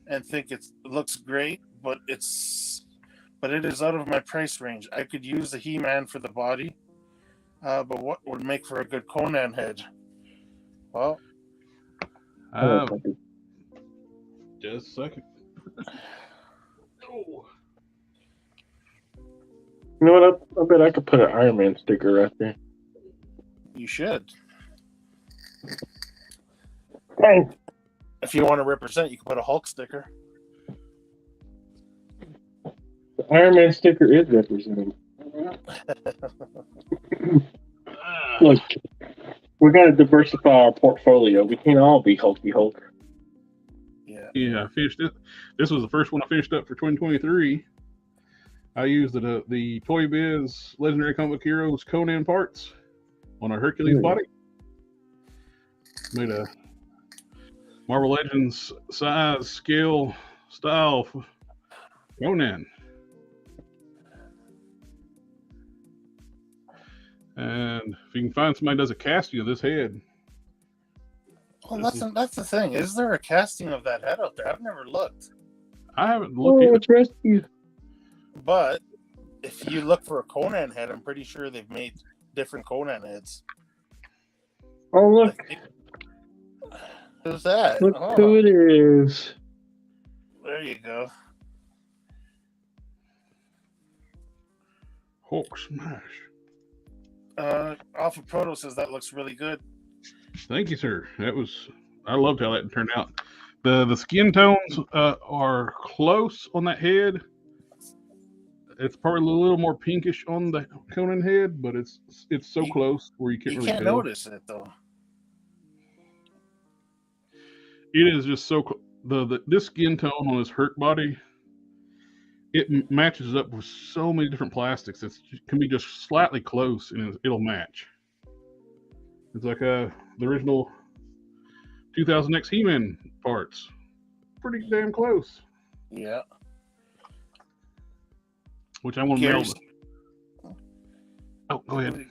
and think it looks great, but it is out of my price range. I could use the He-Man for the body, but what would make for a good Conan head? Well, just a second. Oh. You know what? I bet I could put an Iron Man sticker right there. you should. Thanks. If you want to represent, you can put a Hulk sticker. The Iron Man sticker is represented. Look, we got to diversify our portfolio. We can't all be Hulky Hulk. Yeah, I finished it. This was the first one I finished up for 2023. I used the Toy Biz Legendary Comic Heroes Conan parts on a Hercules body. Made a Marvel Legends size, scale, style Conan. And if you can find somebody who does a casting of this head. Well, that's the thing. Is there a casting of that head out there? I've never looked. I haven't Oh, looked yet. it's rescue. But if you look for a Conan head, I'm pretty sure they've made different Conan heads. Oh, look. Who's that? Look Oh, who it is. there you go. Hulk smash. Alpha Proto says that looks really good. Thank you, sir. I loved how that turned out. The skin tones are close on that head. It's probably a little more pinkish on the Conan head, but it's so close where you can't really tell. Notice it though. It is just so this skin tone on his hurt body. It matches up with so many different plastics. It can be just slightly close, and it'll match. It's like the original 2000X He-Man parts. Pretty damn close. Yeah. Which I want to mail. Oh, go ahead.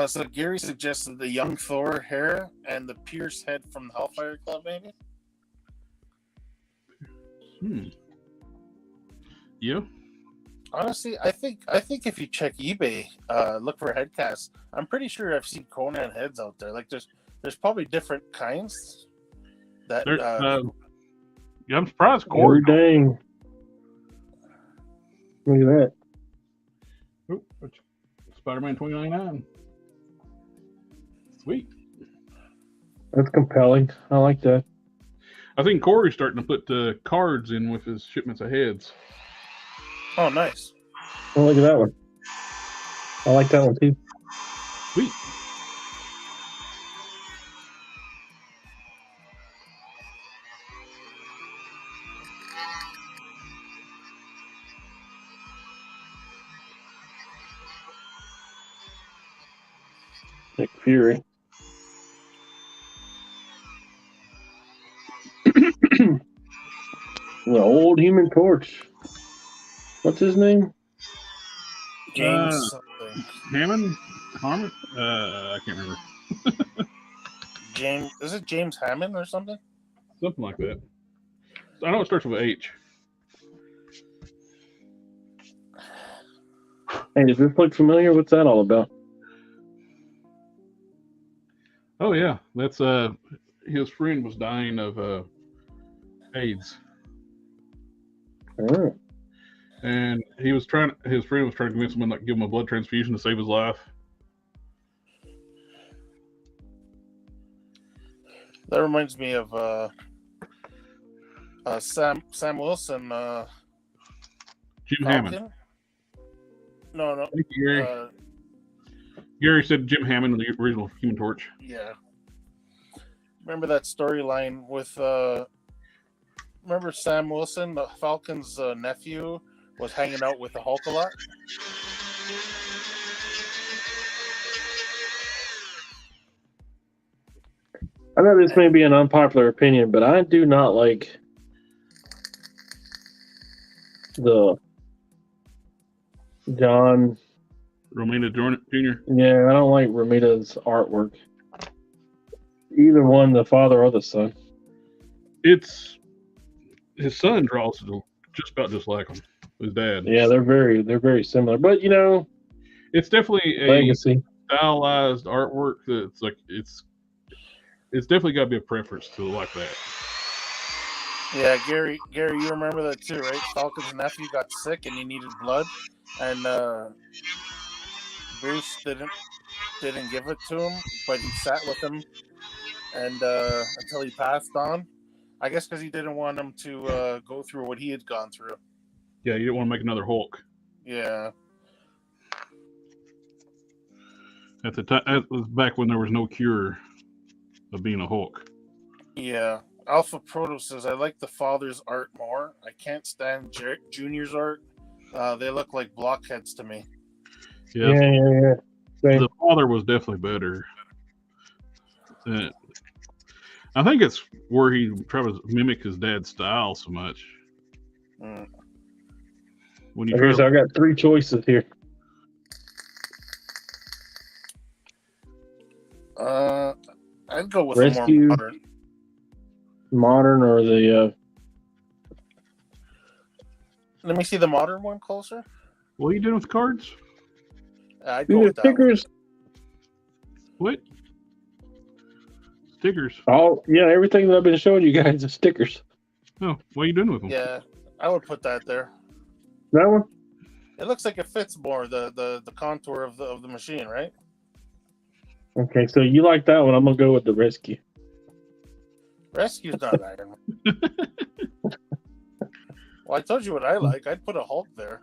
So Gary suggested the young Thor hair and the Pierce head from the Hellfire Club, maybe? Yeah. Honestly, I think if you check eBay, look for head casts, I'm pretty sure I've seen Conan heads out there. Like there's probably different kinds. That yeah, I'm surprised Corey. Oh, dang. Look at that. Oh, Spider-Man 2099. Sweet. That's compelling. I like that. I think Corey's starting to put cards in with his shipments of heads. Oh, nice. Oh, look at that one. I like that one too. Sweet. Nick Fury. The old Human Torch. What's his name? James Hammond? Harmon? I can't remember. James, is it James Hammond or something? Something like that. I know it starts with an H. Hey, does this look familiar? What's that all about? Oh yeah, that's his friend was dying of AIDS, Oh. and his friend was trying to convince him to give him a blood transfusion to save his life. That reminds me of Sam Wilson. Jim Hammond. No. Thank you, Gary. Gary said Jim Hammond, the original Human Torch. Yeah. Remember that storyline with remember Sam Wilson, the Falcon's nephew, was hanging out with the Hulk a lot? I know this may be an unpopular opinion, but I do not like the John Romita Jr. Yeah, I don't like Romita's artwork. Either one, the father or the son. It's his son draws just about just like him, his dad. Yeah, they're very similar. But you know, it's definitely a legacy. Stylized artwork that's like it's definitely got to be a preference to like that. Yeah, Gary, you remember that too, right? Falcon's nephew got sick and he needed blood, and Bruce didn't give it to him, but he sat with him and until he passed on. I guess because he didn't want him to go through what he had gone through. Yeah, you didn't want to make another Hulk. Yeah. At the time, that was back when there was no cure of being a Hulk. Yeah. Alpha Proto says, I like the father's art more. I can't stand Junior's art. They look like blockheads to me. Yeah. Same. The father was definitely better. I think it's where he tried to mimic his dad's style so much. When you Okay, so I got three choices here. I'd go with Rescue, a more modern. or the Let me see the modern one closer. What are you doing with cards? I'd go These are with that one. stickers. What? Stickers. Oh, yeah, everything that I've been showing you guys is stickers. Oh, what are you doing with them? Yeah, I would put that there. That one? It looks like it fits more the contour of the machine, right? Okay, so you like that one. I'm going to go with the Rescue. Rescue's not Iron Man. Well, I told you what I like. I'd put a Hulk there.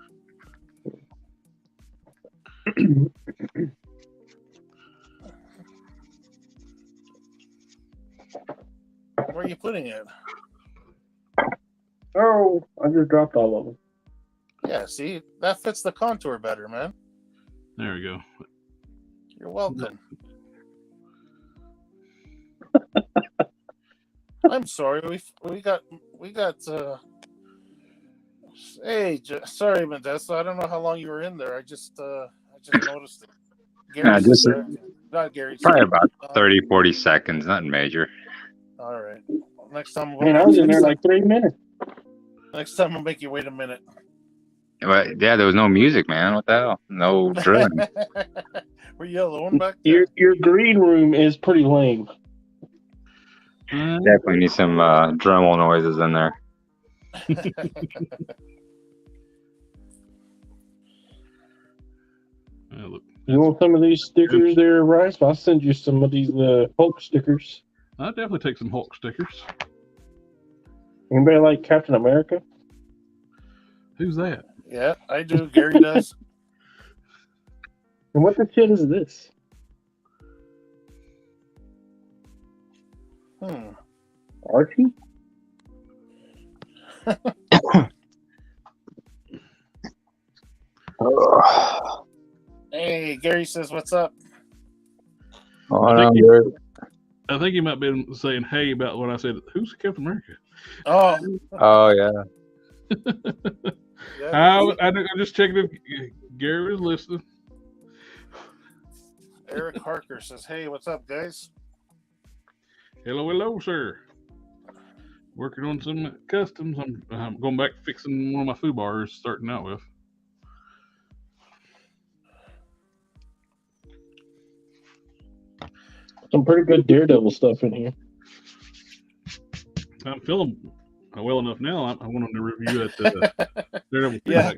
Where are you putting it? Oh, I just dropped all of them. Yeah, see, that fits the contour better, man. There we go. You're welcome. I'm sorry, we got. Hey, sorry, Modesto. I don't know how long you were in there. I just noticed it. Gary's just not Gary's. probably about 30, 40 seconds, nothing major. All right. Next time, Man, I was in there like 3 minutes. next time I'll make you wait a minute. But yeah, there was no music, man. What the hell? No drilling. Were you alone back there? Your green room is pretty lame. Definitely need some Dremel noises in there. Look, You want some of these stickers there, Rice? I'll send you some of these Hulk stickers. I'll definitely take some Hulk stickers. Anybody like Captain America? Who's that? Yeah, I do. Gary does. And what the shit is this? Archie? Hey, Gary says, "What's up?" I think he might have been saying hey about when I said, "Who's Captain America?" Oh, yeah. yeah. I'm just checking if Gary was listening. Eric Harker says, "Hey, what's up, guys?" Hello, sir. Working on some customs. I'm going back fixing one of my foo bars, starting out with. Some pretty good Daredevil stuff in here. I'm feeling well enough now. I want to review it. Daredevil. Yeah,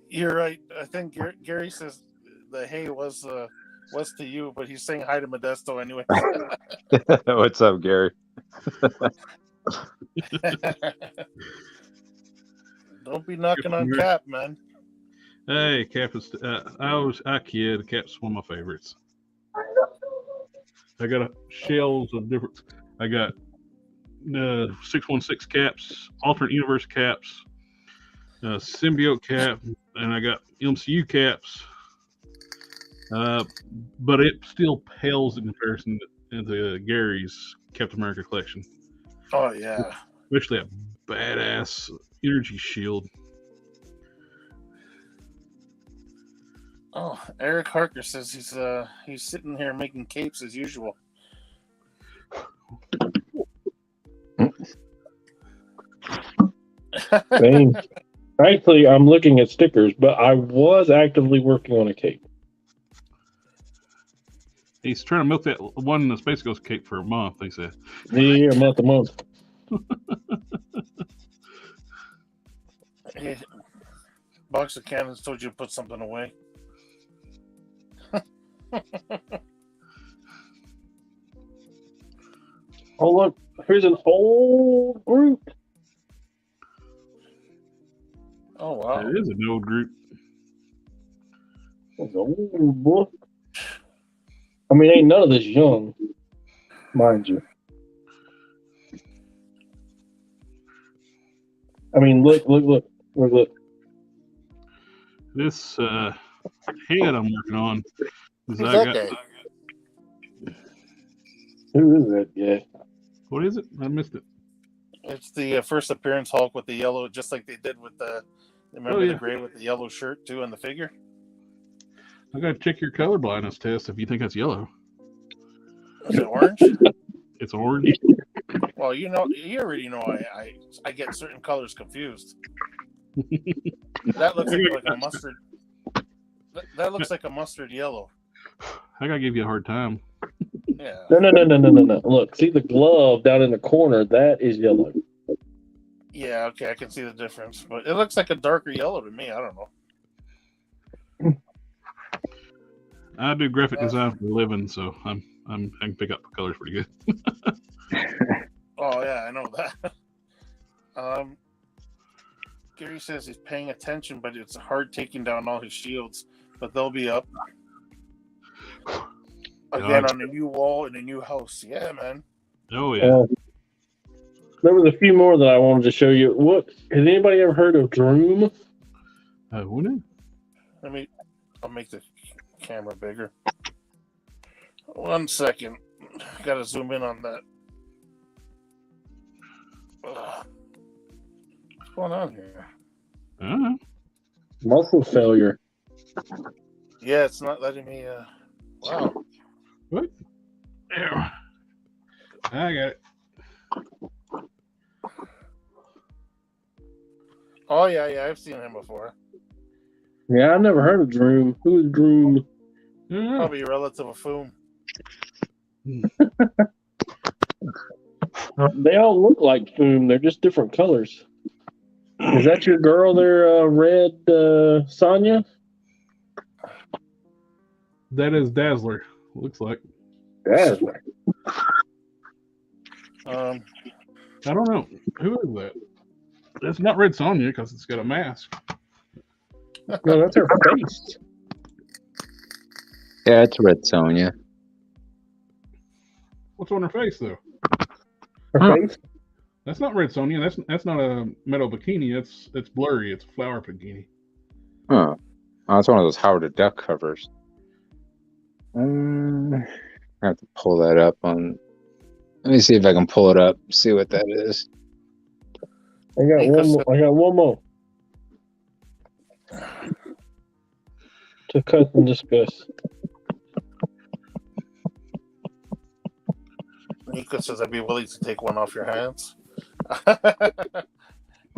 you're right. I think Gary says the hey was to you, but he's saying hi to Modesto anyway. What's up, Gary? Don't be knocking on Cap, man. Hey, Cap is. I kid. Cap's one of my favorites. I got shells of different. I got 616 caps, alternate universe caps, symbiote cap, and I got MCU caps. But it still pales in comparison to Gary's Captain America collection. Oh yeah, Especially a badass energy shield. Oh, Eric Harker says he's sitting here making capes as usual. Dang. Actually, I'm looking at stickers, but I was actively working on a cape. He's trying to milk that one in the Space Ghost cape for a month, they said. Yeah, month to month. Hey, Box of Cannons told you to put something away. Oh, look, here's an old group. Oh wow, It is an old group. That's an old book. I mean, ain't none of this young, mind you. I mean, look. This head I'm working on is who's that guy? Who is that guy? What is it? I missed it. It's the first appearance Hulk with the yellow, just like they did with the. Remember the gray with the yellow shirt too on the figure? I gotta check your color blindness test if you think that's yellow. Is it orange? It's orange. Well, you already know I get certain colors confused. That looks like a mustard. That looks like a mustard yellow. I gotta give you a hard time. Yeah. No. Look, see the glove down in the corner? That is yellow. Yeah, okay, I can see the difference, but it looks like a darker yellow to me. I don't know. I do graphic design for a living, so I can pick up the colors pretty good. Oh yeah, I know that. Gary says he's paying attention, but it's hard taking down all his shields. But they'll be up again on a new wall in a new house. Yeah, man. Oh yeah. There was a few more that I wanted to show you. What has anybody ever heard of Droom? Wouldn't I'll make the camera bigger. 1 second. Gotta zoom in on that. What's going on here? Muscle failure. Yeah, it's not letting me. Wow. What? There. I got it. Oh yeah, I've seen him before. Yeah, I've never heard of Droom. Who is Droom? Probably a relative of Foom. They all look like Foom. They're just different colors. Is that your girl there, Red Sonya? That is Dazzler. Looks like. Dazzler. I don't know. Who is that? It's not Red Sonja because it's got a mask. No, that's her face. Yeah, it's Red Sonja. What's on her face though? Her face? That's not Red Sonja. That's not a metal bikini. It's blurry. It's a flower bikini. Huh. Oh, it's one of those Howard the Duck covers. I have to pull that up on. Let me see if I can pull it up. See what that is. I got one more. To cut and discuss. Nico says I'd be willing to take one off your hands.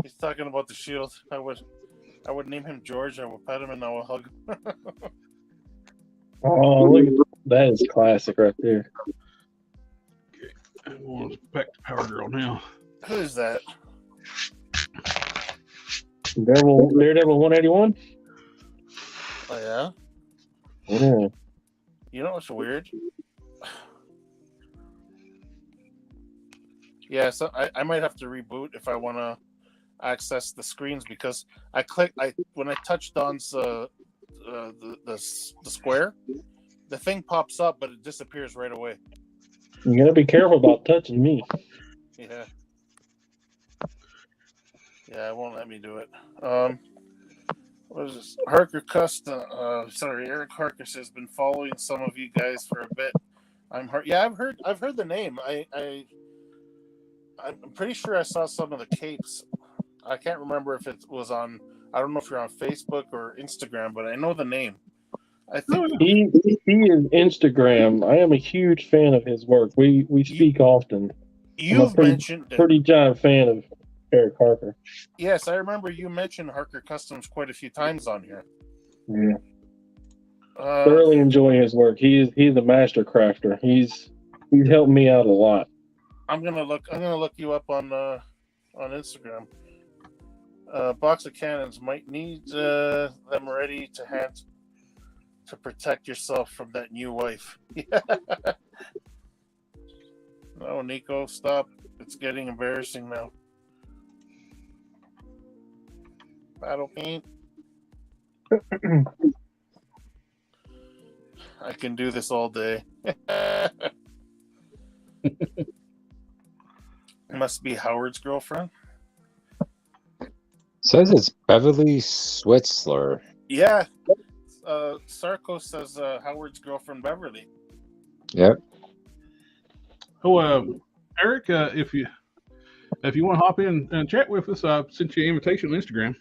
He's talking about the shield. I would name him George. I would pet him and I would hug him. Oh, look at that! Is classic right there. Okay, we'll back to Power Girl now. Who is that? Daredevil 181. Oh yeah. Yeah. You know what's weird? Yeah, so I might have to reboot if I want to access the screens because when I touch Don's the square, the thing pops up but it disappears right away. You gotta be careful about touching me. Yeah. Yeah, it won't let me do it. What is this? Harker Customs. Eric Harker says been following some of you guys for a bit. I've heard the name. I'm pretty sure I saw some of the capes. I can't remember if it was on. I don't know if you're on Facebook or Instagram, but I know the name. I think he is Instagram. I am a huge fan of his work. We speak often. You've mentioned pretty giant fan of Eric Harker. Yes, I remember you mentioned Harker Customs quite a few times on here. Yeah. Thoroughly enjoying his work. He's a master crafter. He's helped me out a lot. I'm gonna look you up on Instagram. Box of cannons might need them ready to hand to protect yourself from that new wife. No, Nico, stop. It's getting embarrassing now. Battle paint. I can do this all day. Must be Howard's girlfriend. Says it's Beverly Switzler. Yeah. Sarko says Howard's girlfriend Beverly. Yep. Oh, Eric, if you want to hop in and chat with us, I sent you an invitation on Instagram.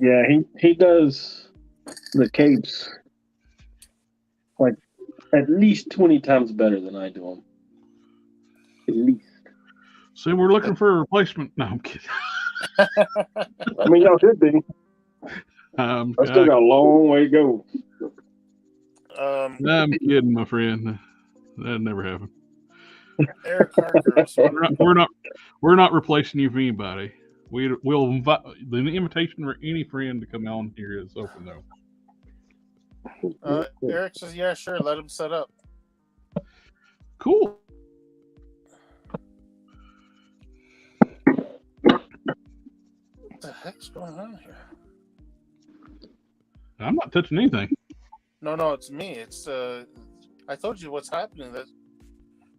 Yeah, he does the capes like at least 20 times better than I do them. At least. So we're looking for a replacement. No, I'm kidding. I mean, y'all should be. I still got a long way to go. I'm kidding, my friend. That never happened. Eric Harker. We're not replacing you for anybody. We'll invite the invitation for any friend to come on here is open though. Eric says, "Yeah, sure. Let him set up." Cool. What the heck's going on here? I'm not touching anything. No, it's me. It's I told you what's happening. That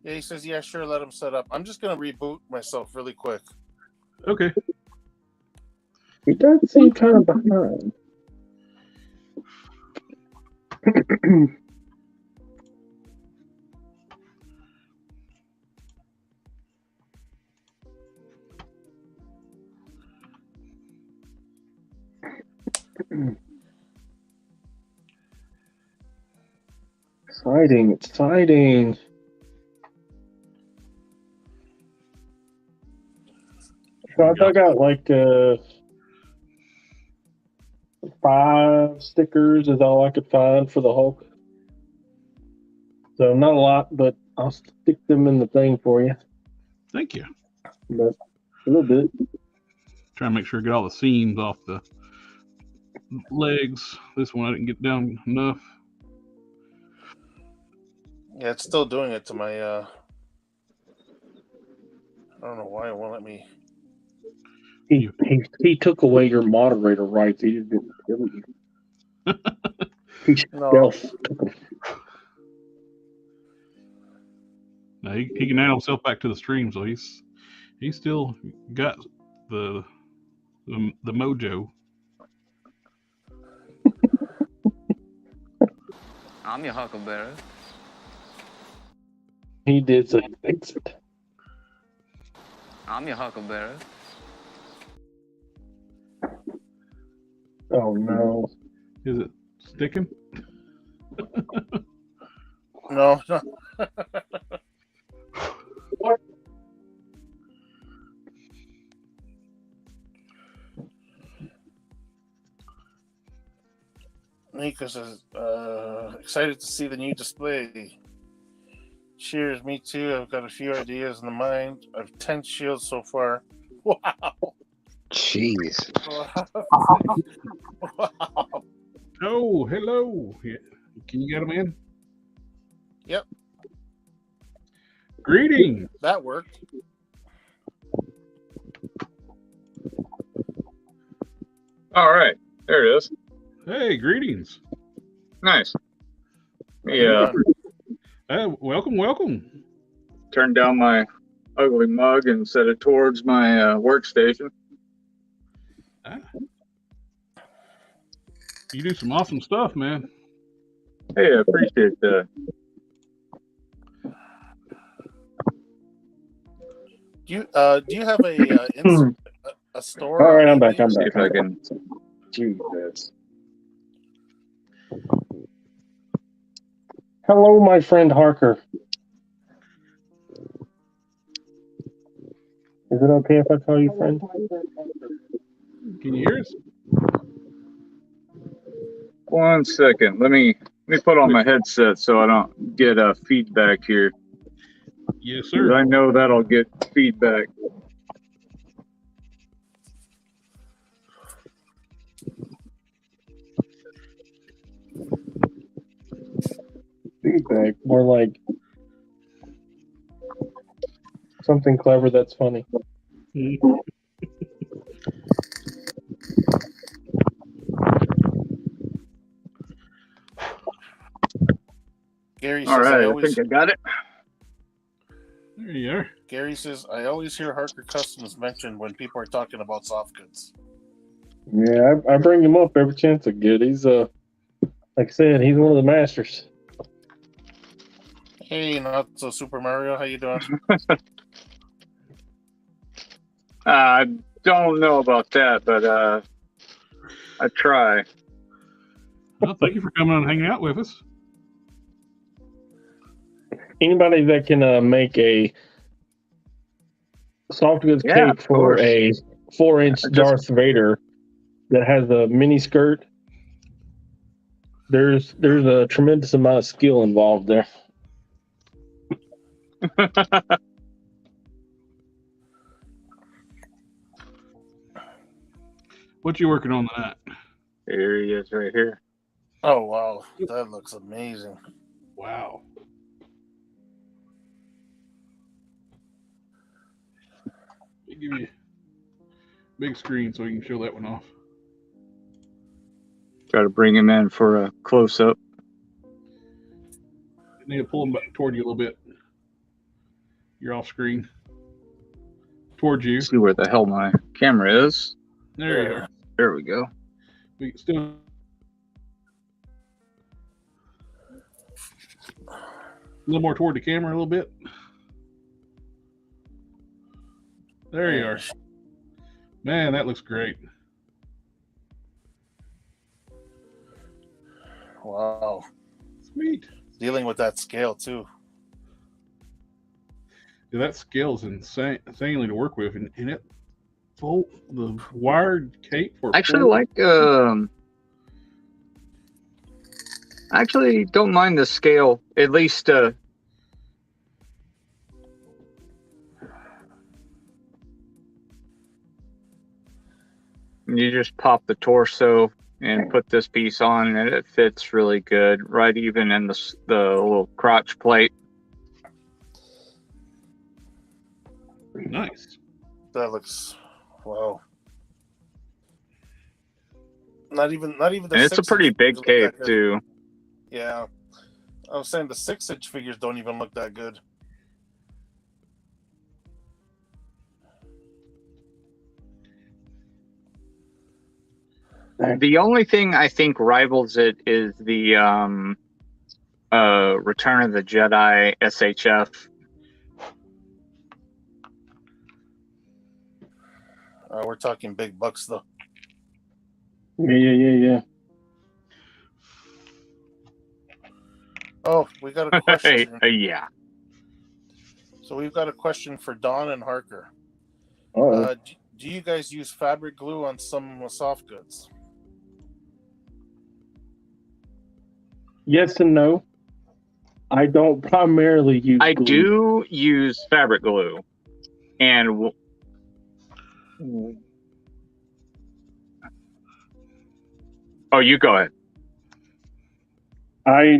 he says, "Yeah, sure. Let him set up." I'm just gonna reboot myself really quick. Okay. He does seem kind of behind. Exciting. So I dug out like 5 stickers is all I could find for the Hulk. So not a lot, but I'll stick them in the thing for you. Thank you. But a little bit. Trying to make sure I get all the seams off the legs. This one I didn't get down enough. Yeah, it's still doing it to my. I don't know why it won't let me. He took away your moderator rights. He just didn't kill you. He took them. Now he can add himself back to the stream, so he's still got the mojo. I'm your huckleberry. He did say fix it. I'm your huckleberry. Oh no. Is it sticking? No. What? Nika says, excited to see the new display. Cheers, me too. I've got a few ideas in the mind. I've 10 shields so far. Wow. Jeez. Wow. Oh, hello. Yeah. Can you get him in? Yep. Greetings. That worked. All right. There it is. Hey, greetings. Nice. Yeah. Welcome. Turn down my ugly mug and set it towards my workstation. You do some awesome stuff, man. Hey, I appreciate that. Do you have a store? All right, I'm back. See if I can. Jesus. Hello, my friend Harker. Is it okay if I call you friend? Can you hear us? 1 second. Let me put on my headset so I don't get feedback here. Yes, 'Cause sir. I know that'll get feedback. Feedback, more like something clever that's funny. Gary All says, right, I think I got it. There you are. Gary says, I always hear Harker Customs mentioned when people are talking about soft goods. Yeah, I bring him up every chance I get. He's like I said, he's one of the masters. Hey, not so Super Mario, how you doing? I don't know about that, but I try. Well, thank you for coming and hanging out with us. Anybody that can make a soft goods Yeah, cape of for course. a 4-inch Just- Darth Vader that has a mini skirt, there's a tremendous amount of skill involved there. What you working on tonight? Here he is, right here. Oh wow, that looks amazing. Wow. Let me give you a big screen so you can show that one off. Try to bring him in for a close up. You need to pull them back toward you a little bit. You're off screen. Towards you. See where the hell my camera is. There you are. There we go. We can still. A little more toward the camera, a little bit. There you are. Man, that looks great. Wow. Sweet. Dealing with that scale too. Yeah, that scale's insanely to work with, and it the wired cape for I actually I actually don't mind the scale. At least you just pop the torso and put this piece on, and it fits really good, right even in the little crotch plate. nice. That looks wow. Not even the. And it's a pretty big cape too. Yeah, I was saying the 6-inch figures don't even look that good. The only thing I think rivals it is the Return of the Jedi SHF. We're talking big bucks though. Yeah. Oh, we got a question. Yeah. So we've got a question for Don and Harker. Oh, Do you guys use fabric glue on some soft goods? yes and no. I don't primarily use I glue. do use fabric glue, and oh, you go ahead.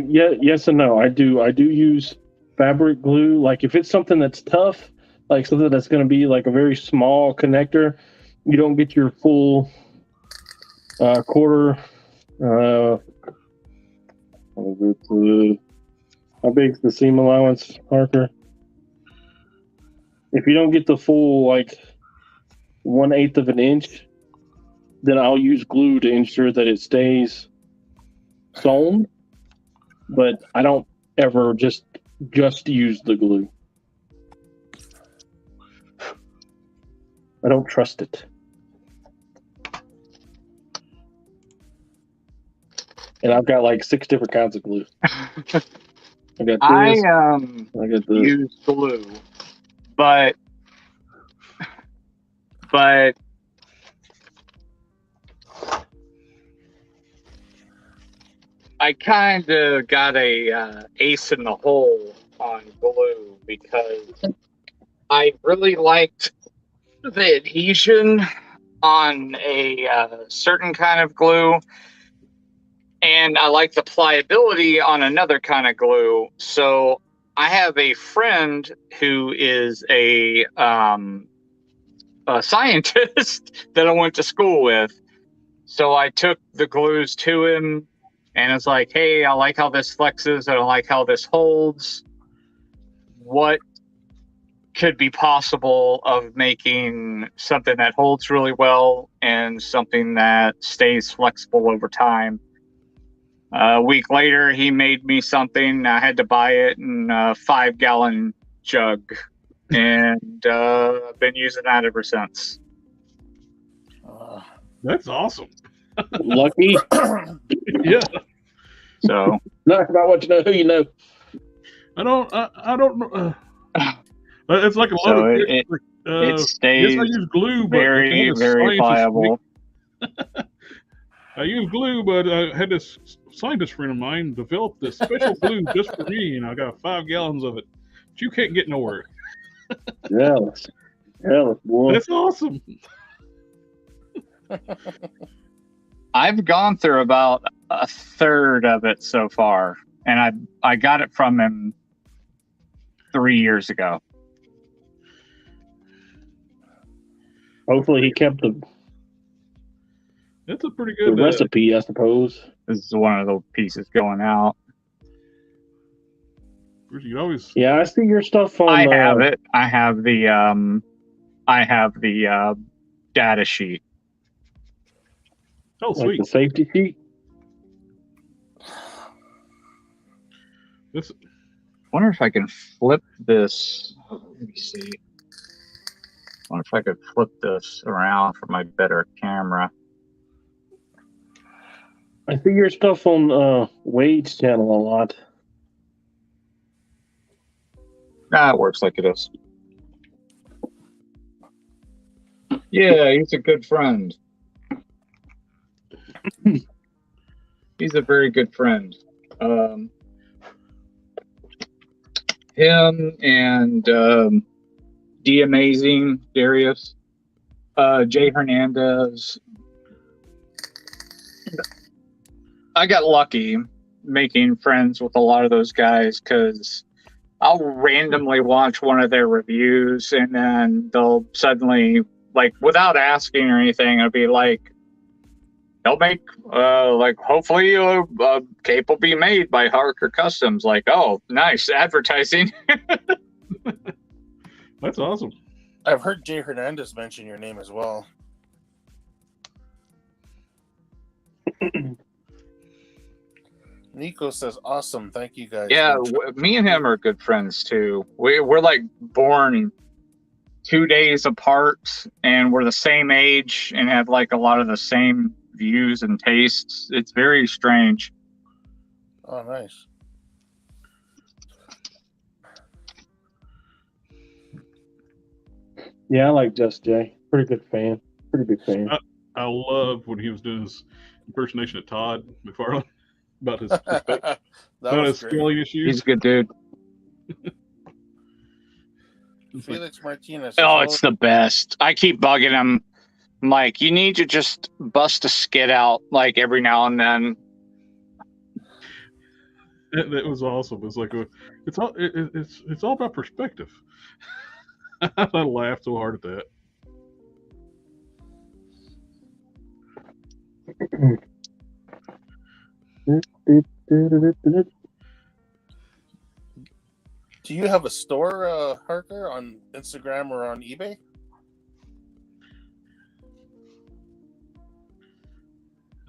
Yes and no. I do use fabric glue. Like if it's something that's tough, like something that's going to be like a very small connector, you don't get your full quarter. How big's the seam allowance, Harker? If you don't get the full like 1/8 of an inch, then I'll use glue to ensure that it stays sewn. But I don't ever just use the glue. I don't trust it. And I've got like 6 different kinds of glue. I got this. I got this. Use glue, but I kind of got a ace in the hole on glue because I really liked the adhesion on a certain kind of glue, and I like the pliability on another kind of glue. So I have a friend who is a scientist that I went to school with. So I took the glues to him, and it's like, hey, I like how this flexes, and I like how this holds. What could be possible of making something that holds really well and something that stays flexible over time? A week later, he made me something. I had to buy it in a 5-gallon jug, and I've been using that ever since. That's awesome. Lucky. Yeah. So Not about what you know, who you know. I don't know. It's like a lot So of it yes, I stays use glue, but I very, had a very scientist pliable. I use glue, but I had this scientist friend of mine develop this special glue just for me, and I got 5 gallons of it. But you can't get nowhere. Jealous, boy. That's awesome. I've gone through about a third of it so far, and I got it from him 3 years ago. Hopefully, he kept the That's a pretty good recipe, I suppose. This is one of the pieces going out. You always. Yeah, I see your stuff on. I have it. I have the data sheet. Oh, like sweet. the safety sheet. This. Wonder if I can flip this. Let me see. Wonder if I could flip this around for my better camera. I see your stuff on Wade's channel a lot. It works like it is. Yeah, he's a good friend. He's a very good friend. Him and D Amazing, Darius, Jay Hernandez. I got lucky making friends with a lot of those guys because I'll randomly watch one of their reviews and then they'll suddenly, like, without asking or anything, it'll be like, they'll make, hopefully a cape will be made by Harker Customs. Like, oh, nice advertising. That's awesome. I've heard Jay Hernandez mention your name as well. Nico says, awesome. Thank you, guys. Yeah, me and him are good friends, too. We're like born 2 days apart, and we're the same age and have like a lot of the same views and tastes. It's very strange. Oh, nice. Yeah, I like Just Jay. Pretty good fan. Pretty big fan. I love when he was doing his impersonation of Todd McFarlane about his spelling issues. He's a good dude. Felix Martinez. Oh, it's the best. I keep bugging him. Mike, you need to just bust a skit out like every now and then. That was awesome. It's like it's all about perspective. I laughed so hard at that. Do you have a store, Harker, on Instagram or on eBay?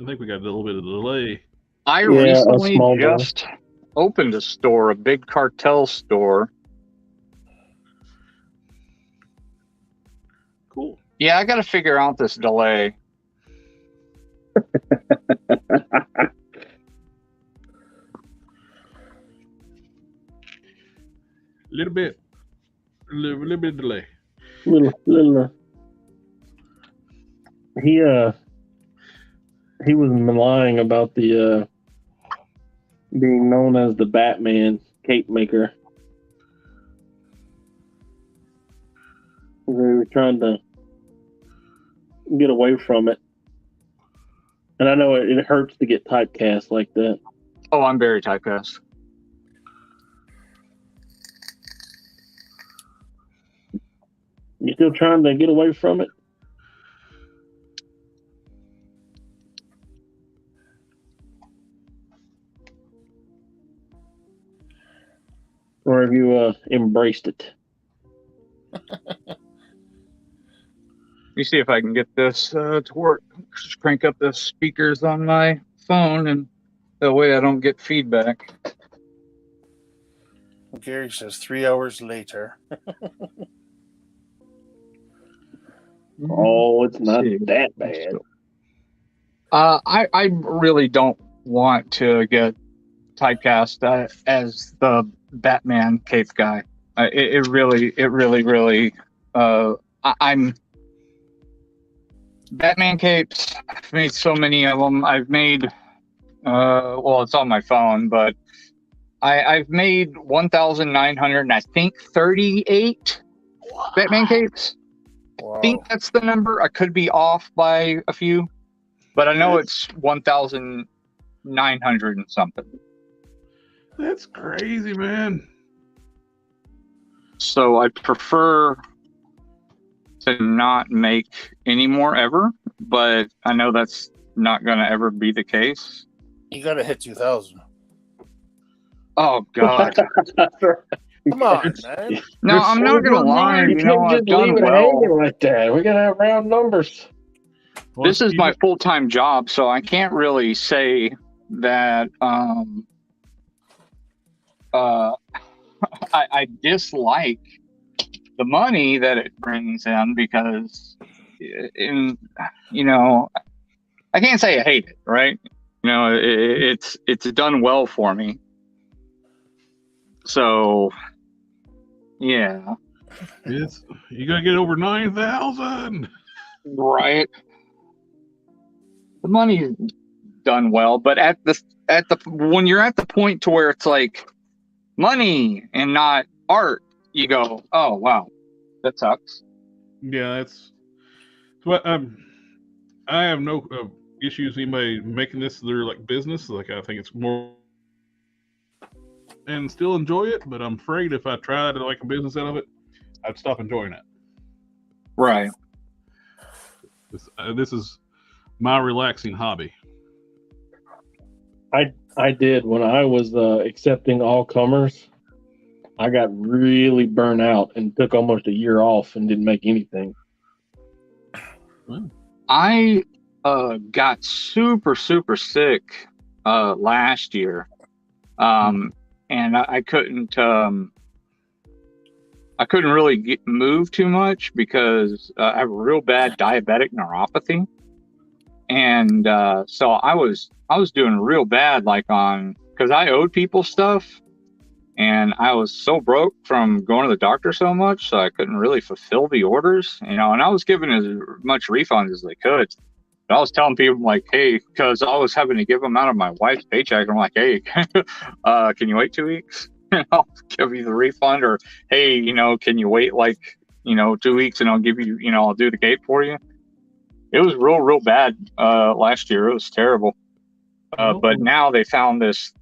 I think we got a little bit of delay. I Yeah, recently a just opened a store, a big cartel store. Cool. Yeah, I got to figure out this delay. Little bit of delay. Little. He was lying about the being known as the Batman cape maker. They were trying to get away from it, and I know it hurts to get typecast like that. Oh, I'm very typecast. You still trying to get away from it? Or have you embraced it? Let me see if I can get this to work. Just crank up the speakers on my phone, and that way I don't get feedback. Gary says 3 hours later. Oh, it's not that bad. I really don't want to get typecast as the Batman cape guy. It really. I'm Batman capes. I've made so many of them. I've made, well, it's on my phone, but I've made 1,900, I think 38 Batman capes. Wow. I think that's the number. I could be off by a few, but I know it's 1,900 and something. That's crazy, man. So I prefer to not make any more ever, but I know that's not going to ever be the case. You gotta hit 2,000. Oh God! Come on, man. No, I'm not going to lie. You You know, can't I've just leave done it well. hanging like that. We gotta have round numbers. Well, This is my full-time job, so I can't really say that I dislike the money that it brings in, because I can't say I hate it, right? You know, it's done well for me. So yeah, you gotta get over 9,000. right. The money's done well, but at the when you're at the point to where it's like money and not art, you go, oh wow, that sucks. Yeah, that's what I have no issues anybody making this their like business. Like, I think it's more and still enjoy it, but I'm afraid if I try to like a business out of it, I'd stop enjoying it. Right. This is my relaxing hobby. I did when I was accepting all comers. I got really burnt out and took almost a year off and didn't make anything. I got super sick last year, and I couldn't really move too much because I have real bad diabetic neuropathy, and so I was doing real bad, like because I owed people stuff, and I was so broke from going to the doctor so much, so I couldn't really fulfill the orders, and I was giving as much refunds as they could. But I was telling people, like, hey, because I was having to give them out of my wife's paycheck. I'm like, hey, can you wait 2 weeks? I'll give you the refund. Or, hey, can you wait 2 weeks and I'll give you, I'll do the gate for you. It was real bad last year. It was terrible. But now they found this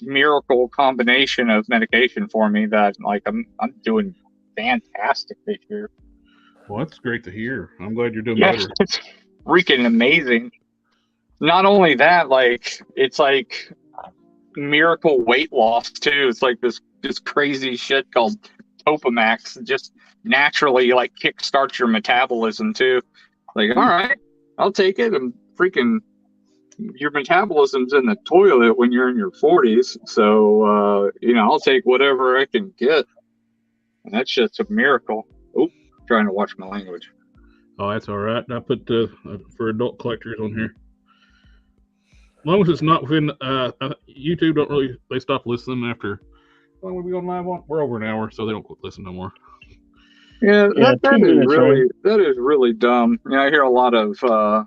miracle combination of medication for me that, like, I'm doing fantastic this year. Well, that's great to hear. I'm glad you're doing Yes, better. it's freaking amazing. Not only that, like, it's like miracle weight loss too. It's like this crazy shit called Topamax, just naturally like kickstarts your metabolism too. Like, all right, I'll take it. And freaking, your metabolism's in the toilet when you're in your 40s, so I'll take whatever I can get, and that shit's a miracle. Oh, trying to watch my language. Oh, that's all right. I put for adult collectors on here. As long as it's not within YouTube, they stop listening after. When we go live on, we're over an hour, so they don't listen no more. Yeah, that 2 is minutes, really right? that is really dumb. I hear a lot of the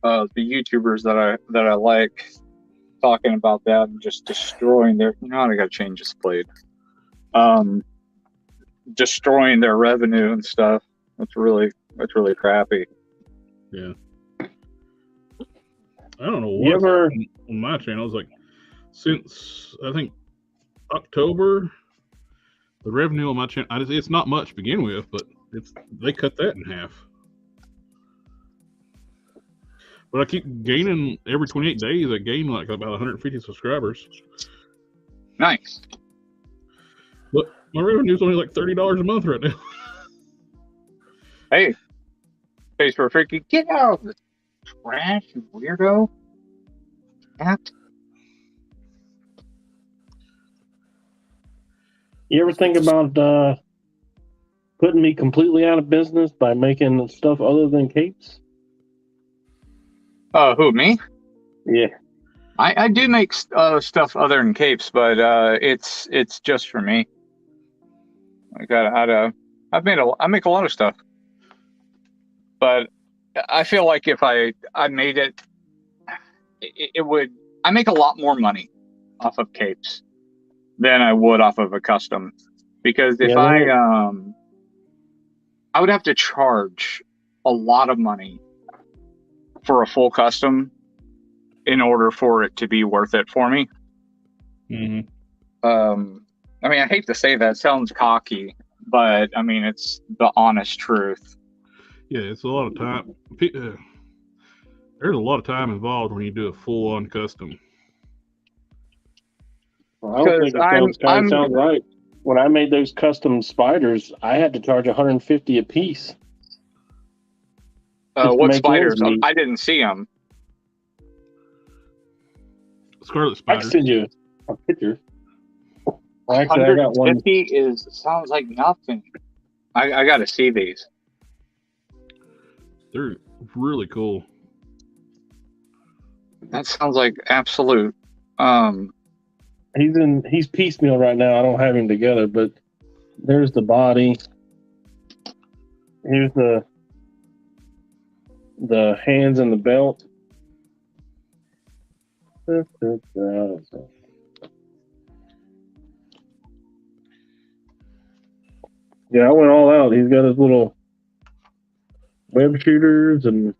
YouTubers that I like talking about that and just destroying their. I gotta change this blade. Destroying their revenue and stuff. That's really crappy. Yeah. I don't know You what ever on my channel is like since I think October. The revenue on my channel, it's not much to begin with, but they cut that in half. But I keep gaining every 28 days. I gain like about 150 subscribers. Nice. But my revenue is only like $30 a month right now. Hey, face for a freaky, get out of the trash, you weirdo. Cat. You ever think about putting me completely out of business by making stuff other than capes? Who, me? Yeah. I do make stuff other than capes, but it's just for me. I make a lot of stuff, but I feel like if I made it would. I make a lot more money off of capes than I would off of a custom, because if I would have to charge a lot of money for a full custom in order for it to be worth it for me. Mm-hmm. I mean, I hate to say that, it sounds cocky, but I mean, it's the honest truth. Yeah, it's a lot of time. There's a lot of time involved when you do a full-on custom. Well, I don't think it sounds right. When I made those custom spiders, I had to charge $150 a piece. What spiders? I didn't see them. Scarlet I spiders. can send you a picture. Actually, I got one. 150 sounds like nothing. I got to see these. They're really cool. That sounds like absolute. He's piecemeal right now. I don't have him together, but there's the body. Here's the hands and the belt. Yeah, I went all out. He's got his little web shooters and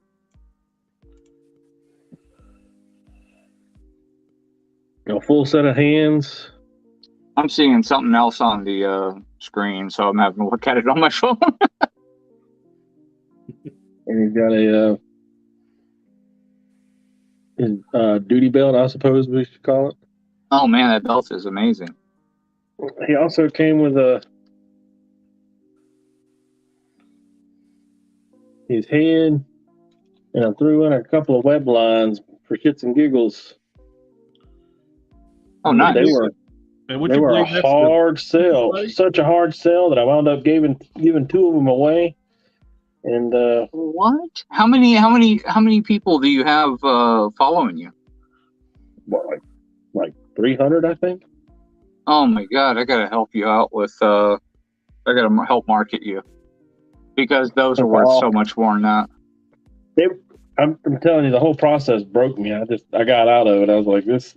a full set of hands. I'm seeing something else on the screen, so I'm having to look at it on my phone. And he's got his duty belt, I suppose we should call it. Oh man, that belt is amazing. He also came with his head, and I threw in a couple of web lines for shits and giggles. Oh, nice. They were a hard sell. Such a hard sell that I wound up giving 2 of them away. And what? How many people do you have following you? What, like 300, I think. Oh my God! I gotta help you out with. I gotta help market you, because those are worth so much more than that. I'm telling you, the whole process broke me. I got out of it. I was like, this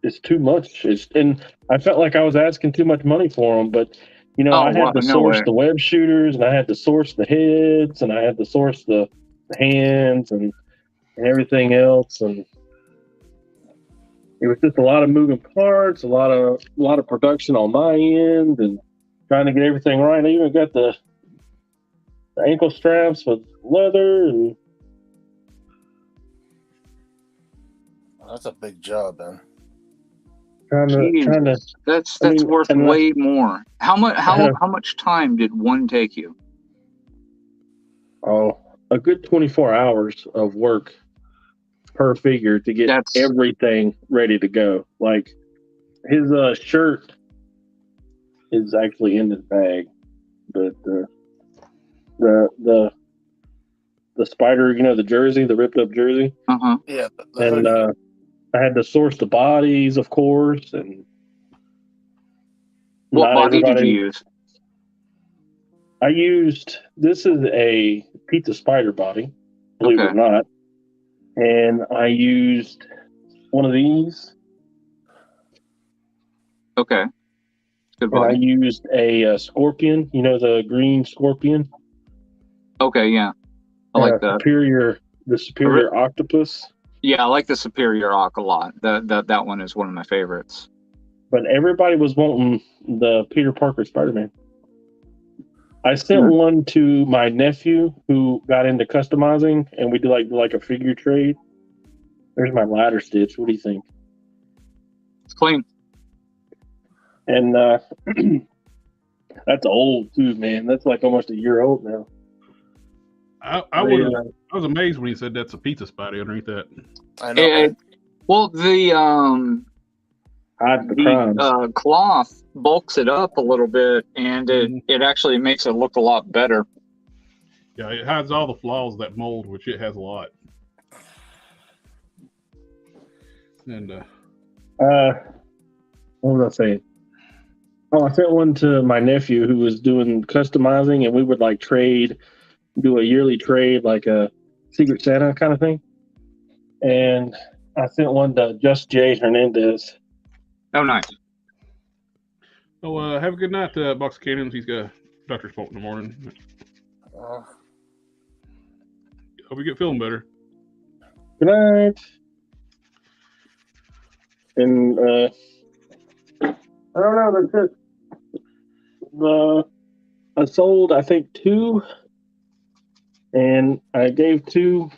is too much. And I felt like I was asking too much money for them. But I had to source the web shooters, and I had to source the heads, and I had to source the hands and everything else, and it was just a lot of moving parts, a lot of production on my end, and trying to get everything right. I even got the ankle straps with leather, and that's a big job, man. Trying to. That's worth way more. How much time did one take you? Oh, a good 24 hours of work per figure to get everything ready to go. Like his shirt is actually in his bag, but the spider, the jersey, the ripped up jersey. Yeah. And I had to source the bodies, of course, and what body did you use? This is a pizza spider body, believe it or not. And I used one of these. Okay. Good body. And I used a scorpion, the green scorpion. Okay, yeah. I like that. The superior octopus. Yeah, I like the superior oc a lot. That one is one of my favorites. But everybody was wanting the Peter Parker Spider-Man. I sent one to my nephew who got into customizing, and we did like a figure trade. There's my ladder stitch. What do you think? It's clean. And that's old too, man. That's like almost a year old now. I was amazed when he said that's a pizza spider underneath that. I know. Well, the cloth bulks it up a little bit, and it actually makes it look a lot better. Yeah, it hides all the flaws of that mold, which it has a lot. And What was I saying? Oh, I sent one to my nephew who was doing customizing, and we would like do a yearly trade, like a Secret Santa kind of thing. And I sent one to Just Jay Hernandez. Oh, nice. have a good night, Box of Cannons. He's got a doctor's appointment in the morning. Hope you get feeling better. Good night. And I don't know. That's it. I sold, I think, 2, and I gave 2,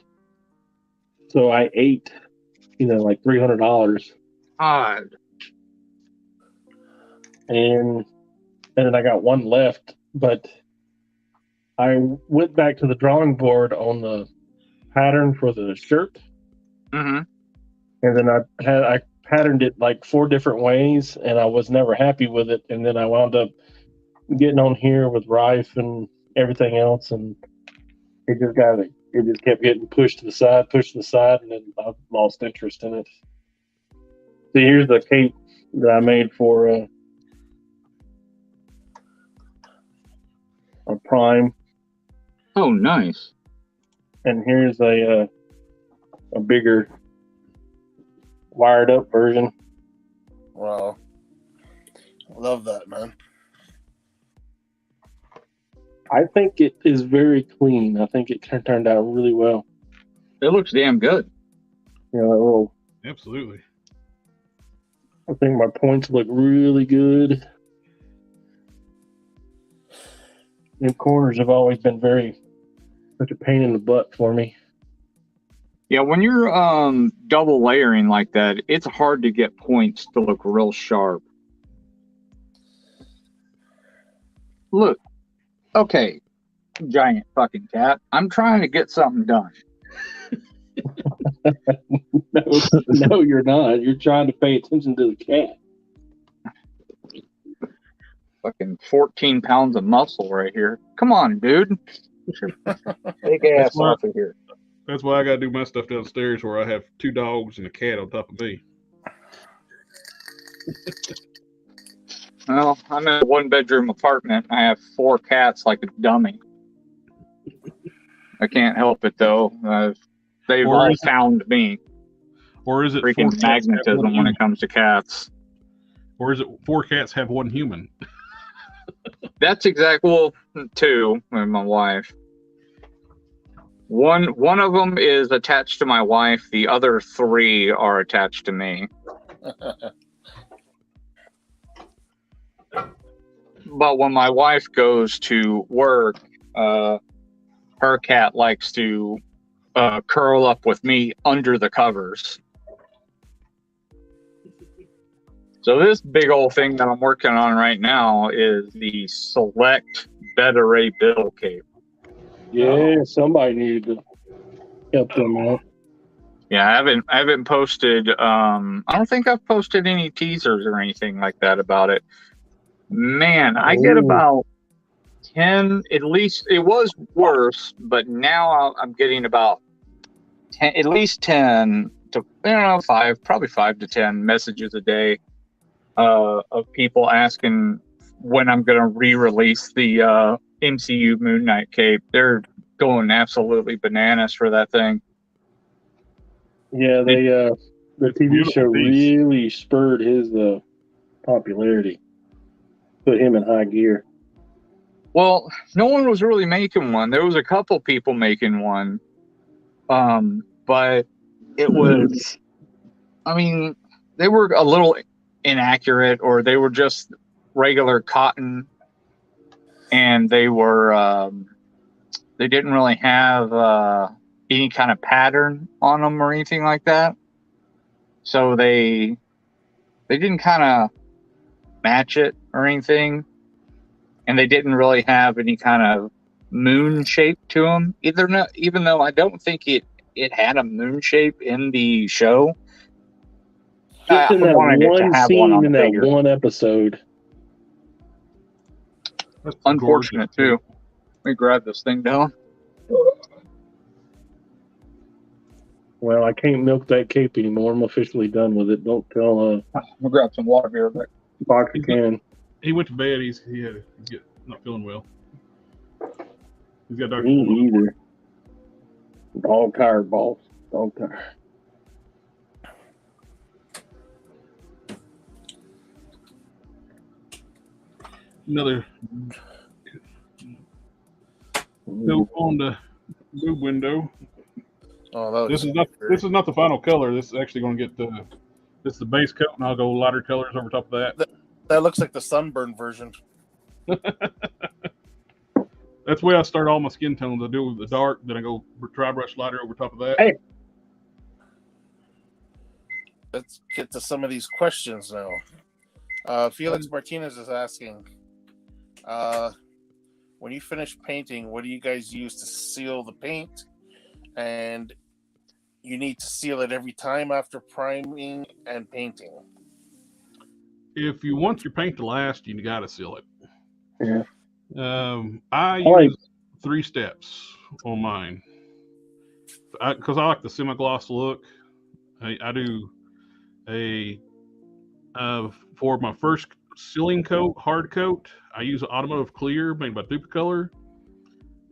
so I ate, like $300. God. And then I got 1 left, but I went back to the drawing board on the pattern for the shirt, Mm-hmm. and then I patterned it like 4 different ways, and I was never happy with it, and then I wound up getting on here with Rife and everything else, and it just kept getting pushed to the side, and then I lost interest in it. See, here's the cape that I made for a Prime, Oh, nice. and here's a bigger wired up version. Wow. Love that, man. I think it is very clean. I think it turned out really well. It looks damn good. That little. Absolutely. I think my points look really good. The corners have always been such a pain in the butt for me. Yeah, when you're double layering like that, it's hard to get points to look real sharp. Look. Okay, giant fucking cat. I'm trying to get something done. No, you're not. You're trying to pay attention to the cat. Fucking 14 pounds of muscle right here. Come on, dude. Get your big ass off of here. That's why I got to do my stuff downstairs where I have 2 dogs and a cat on top of me. Well, I'm in a 1-bedroom apartment. I have 4 cats like a dummy. I can't help it, though. They've all found me. Or is it freaking magnetism when it comes to cats? Or is it 4 cats have 1 human? That's well, 2 and my wife. One of them is attached to my wife. The other 3 are attached to me. But when my wife goes to work, her cat likes to curl up with me under the covers. So this big old thing that I'm working on right now is the Select Bed Array Bill Cape. Yeah, somebody needed to help them out. Yeah, I haven't posted. I don't think I've posted any teasers or anything like that about it. Man, I get about 10. At least it was worse, but now I'm getting about 10, at least 10 to 5, probably 5 to 10 messages a day of people asking when I'm going to re-release the MCU Moon Knight cape. They're going absolutely bananas for that thing. Yeah, the TV show really spurred his popularity. Put him in high gear. Well, no one was really making one. There was a couple people making one, but it was, I mean, they were a little inaccurate, or they were just regular cotton, and they didn't really have any kind of pattern on them or anything like that. So they didn't kind of match it or anything, and they didn't really have any kind of moon shape to them either. Even though I don't think it had a moon shape in the show. Just in that one scene in that one episode. That's unfortunate too. Let me grab this thing down. Well, I can't milk that cape anymore. I'm officially done with it. Don't tell I'm gonna grab some water here, but Fox can. He went to bed. He's not feeling well. He's got Dr. Me either. Dog tired, boss. Dog tired. Another note on the boob window. Oh, This is not the final color. This is actually going to get this is the base coat, and I'll go lighter colors over top of that. That looks like the sunburn version. That's the way I start all my skin tones. I do the dark, then I go dry brush lighter over top of that. Hey. Let's get to some of these questions now. Felix Martinez is asking, when you finish painting, what do you guys use to seal the paint? And you need to seal it every time after priming and painting. If you want your paint to last, you got to seal it. Yeah. I use 3 steps on mine because I like the semi-gloss look. I do for my first sealing coat, hard coat, I use an automotive clear made by Duplicolor.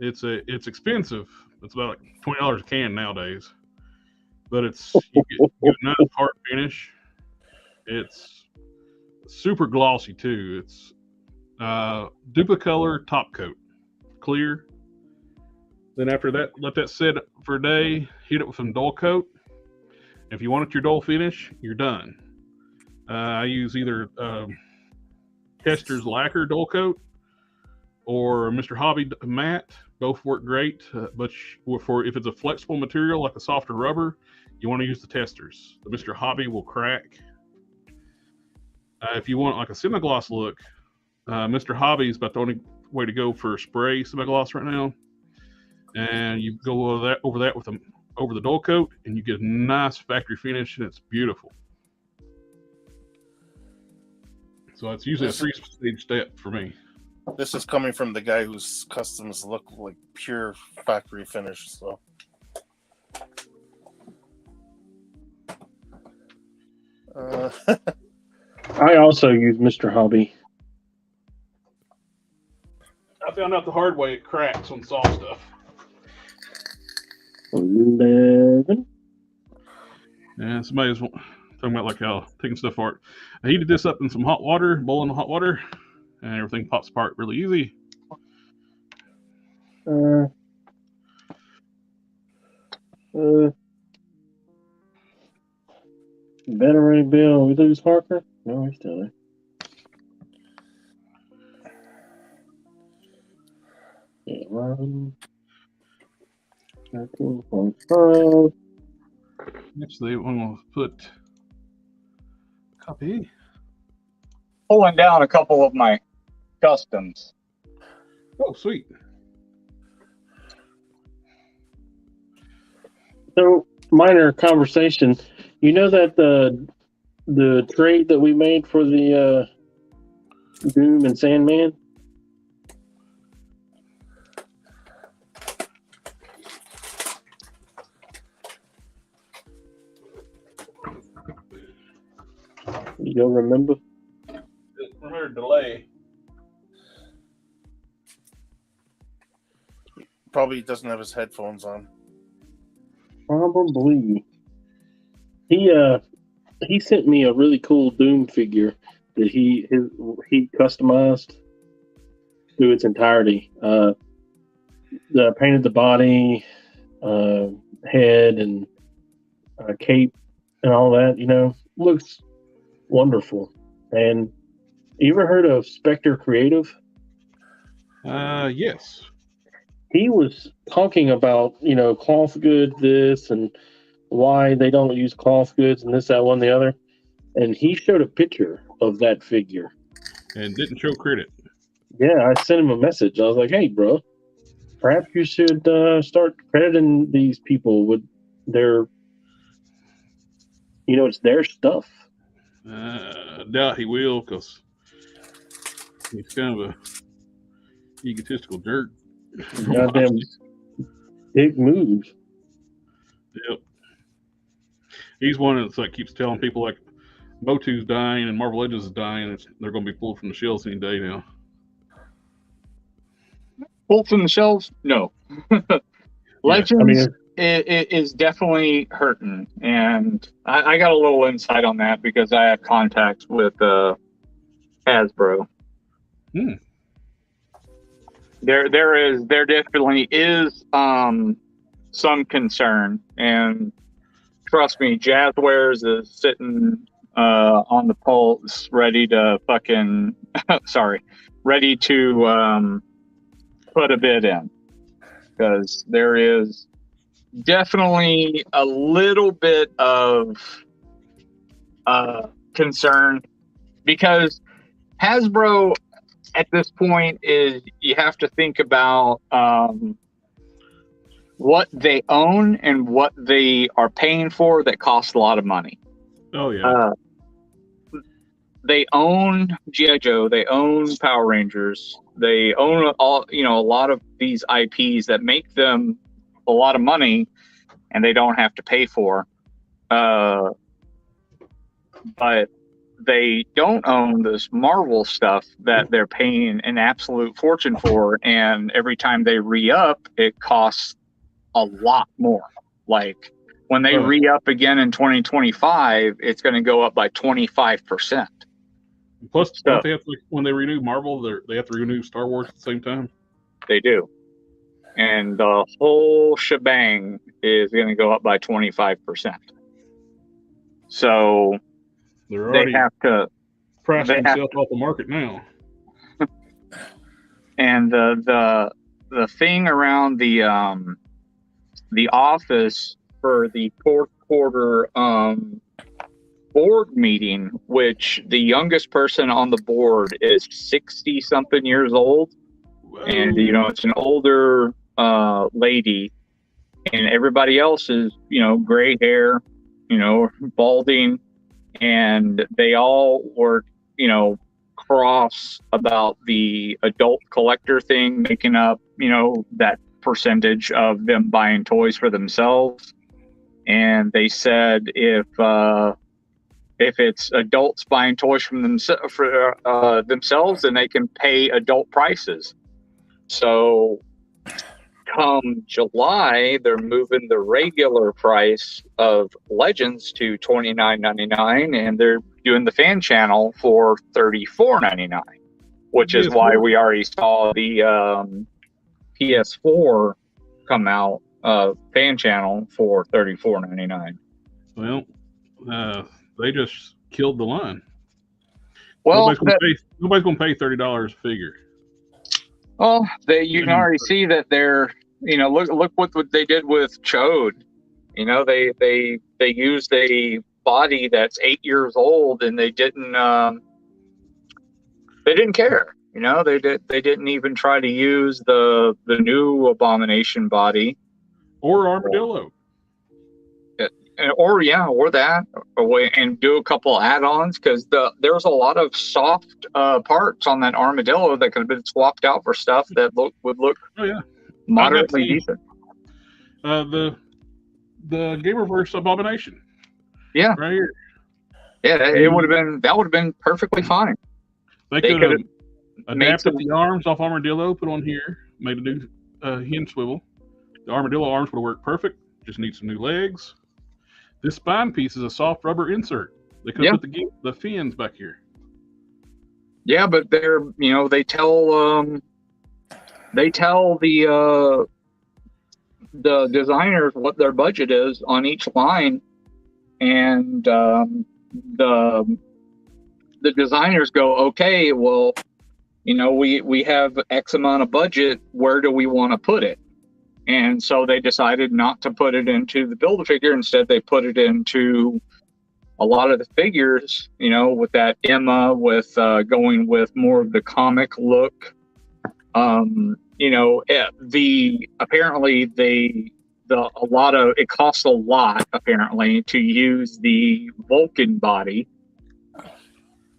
It's expensive. It's about like $20 a can nowadays, but you get a nice hard finish. It's super glossy too. It's Duplicolor top coat, clear. Then after that, let that sit for a day. Hit it with some dull coat. If you want it your dull finish, you're done. I use either Kester's lacquer dull coat or Mr. Hobby matte. Both work great, but if it's a flexible material like a softer rubber, you want to use the Testers. The Mr. Hobby will crack. If you want like a semi-gloss look, Mr. Hobby is about the only way to go for spray semi-gloss right now. And you go over that with over the dull coat, and you get a nice factory finish, and it's beautiful. So it's usually a 3-stage step for me. This is coming from the guy whose customs look like pure factory finish. So, I also use Mr. Hobby. I found out the hard way it cracks on soft stuff. 11. Yeah, somebody was talking about like how taking stuff apart. I heated this up in some hot water, boiling hot water, and everything pops apart really easy. Veteran Bill, we lose Harker? No, he's still there. Yeah, 13.5. Actually, I'm going to put copy. pulling down a couple of my customs. Oh, sweet. So, minor conversation. You know that the trade that we made for the Doom and Sandman? You'll remember? Remember delay. Probably doesn't have his headphones on. Probably. He sent me a really cool Doom figure that he customized through its entirety. Painted the body, head, and cape, and all that. You know, looks wonderful. And you ever heard of Spectre Creative? Yes. He was talking about, cloth good this and why they don't use cloth goods and this, that, one, the other. And he showed a picture of that figure. And didn't show credit. Yeah, I sent him a message. I was like, hey, bro, perhaps you should start crediting these people with their, it's their stuff. I doubt he will, because he's kind of a egotistical jerk. Goddamn big move. Yep. He's one that's like keeps telling people like Motu's dying and Marvel Legends is dying. They're going to be pulled from the shelves any day now. Pulled from the shelves? No. Legends I mean, is definitely hurting, and I got a little insight on that because I have contacts with Hasbro. There definitely is some concern, and trust me, Jazzwares is sitting on the pulse, ready to fucking ready to put a bid in, because there is definitely a little bit of concern, because Hasbro at this point is, you have to think about what they own and what they are paying for that costs a lot of money. Oh yeah. They own G.I. Joe, they own Power Rangers, they own a lot of these IPs that make them a lot of money and they don't have to pay for. But they don't own this Marvel stuff that they're paying an absolute fortune for, and every time they re-up, it costs a lot more. Like when they re-up again in 2025, it's going to go up by 25%. Plus, don't they have to, when they renew Marvel, they have to renew Star Wars at the same time? They do. And the whole shebang is going to go up by 25%. So they're already they have to price themselves off the market now. And the thing around the office for the fourth quarter board meeting, which the youngest person on the board is 60 something years old. Whoa. And it's an older lady, and everybody else is gray hair, balding, and they all were cross about the adult collector thing, making up that percentage of them buying toys for themselves. And they said if it's adults buying toys from themselves, then they can pay adult prices. So come July, they're moving the regular price of Legends to $29.99, and they're doing the fan channel for $34.99, which is why we already saw the PS4 come out fan channel for $34.99. Well, they just killed the line. Well, nobody's going to pay $30 a figure. Well, you can already see that they're, look what they did with Chode. They used a body that's 8 years old, and they didn't care. They didn't even try to use the new Abomination body or Armadillo. Or that, and do a couple add-ons, because there's a lot of soft parts on that Armadillo that could have been swapped out for stuff that would look moderately decent. The Gamerverse Abomination. Yeah, right here. Yeah, that would have been perfectly fine. They could have adapted the arms off Armadillo, put on here, made a new hinge swivel. The Armadillo arms would have worked perfect. Just need some new legs. This spine piece is a soft rubber insert. They could have put the fins back here. Yeah, but they're they tell the designers what their budget is on each line, and the designers go, okay, well, we have X amount of budget. Where do we want to put it? And so they decided not to put it into the Build-A-Figure. Instead, they put it into a lot of the figures, with that Emma, with going with more of the comic look. It costs a lot, apparently, to use the Vulcan body,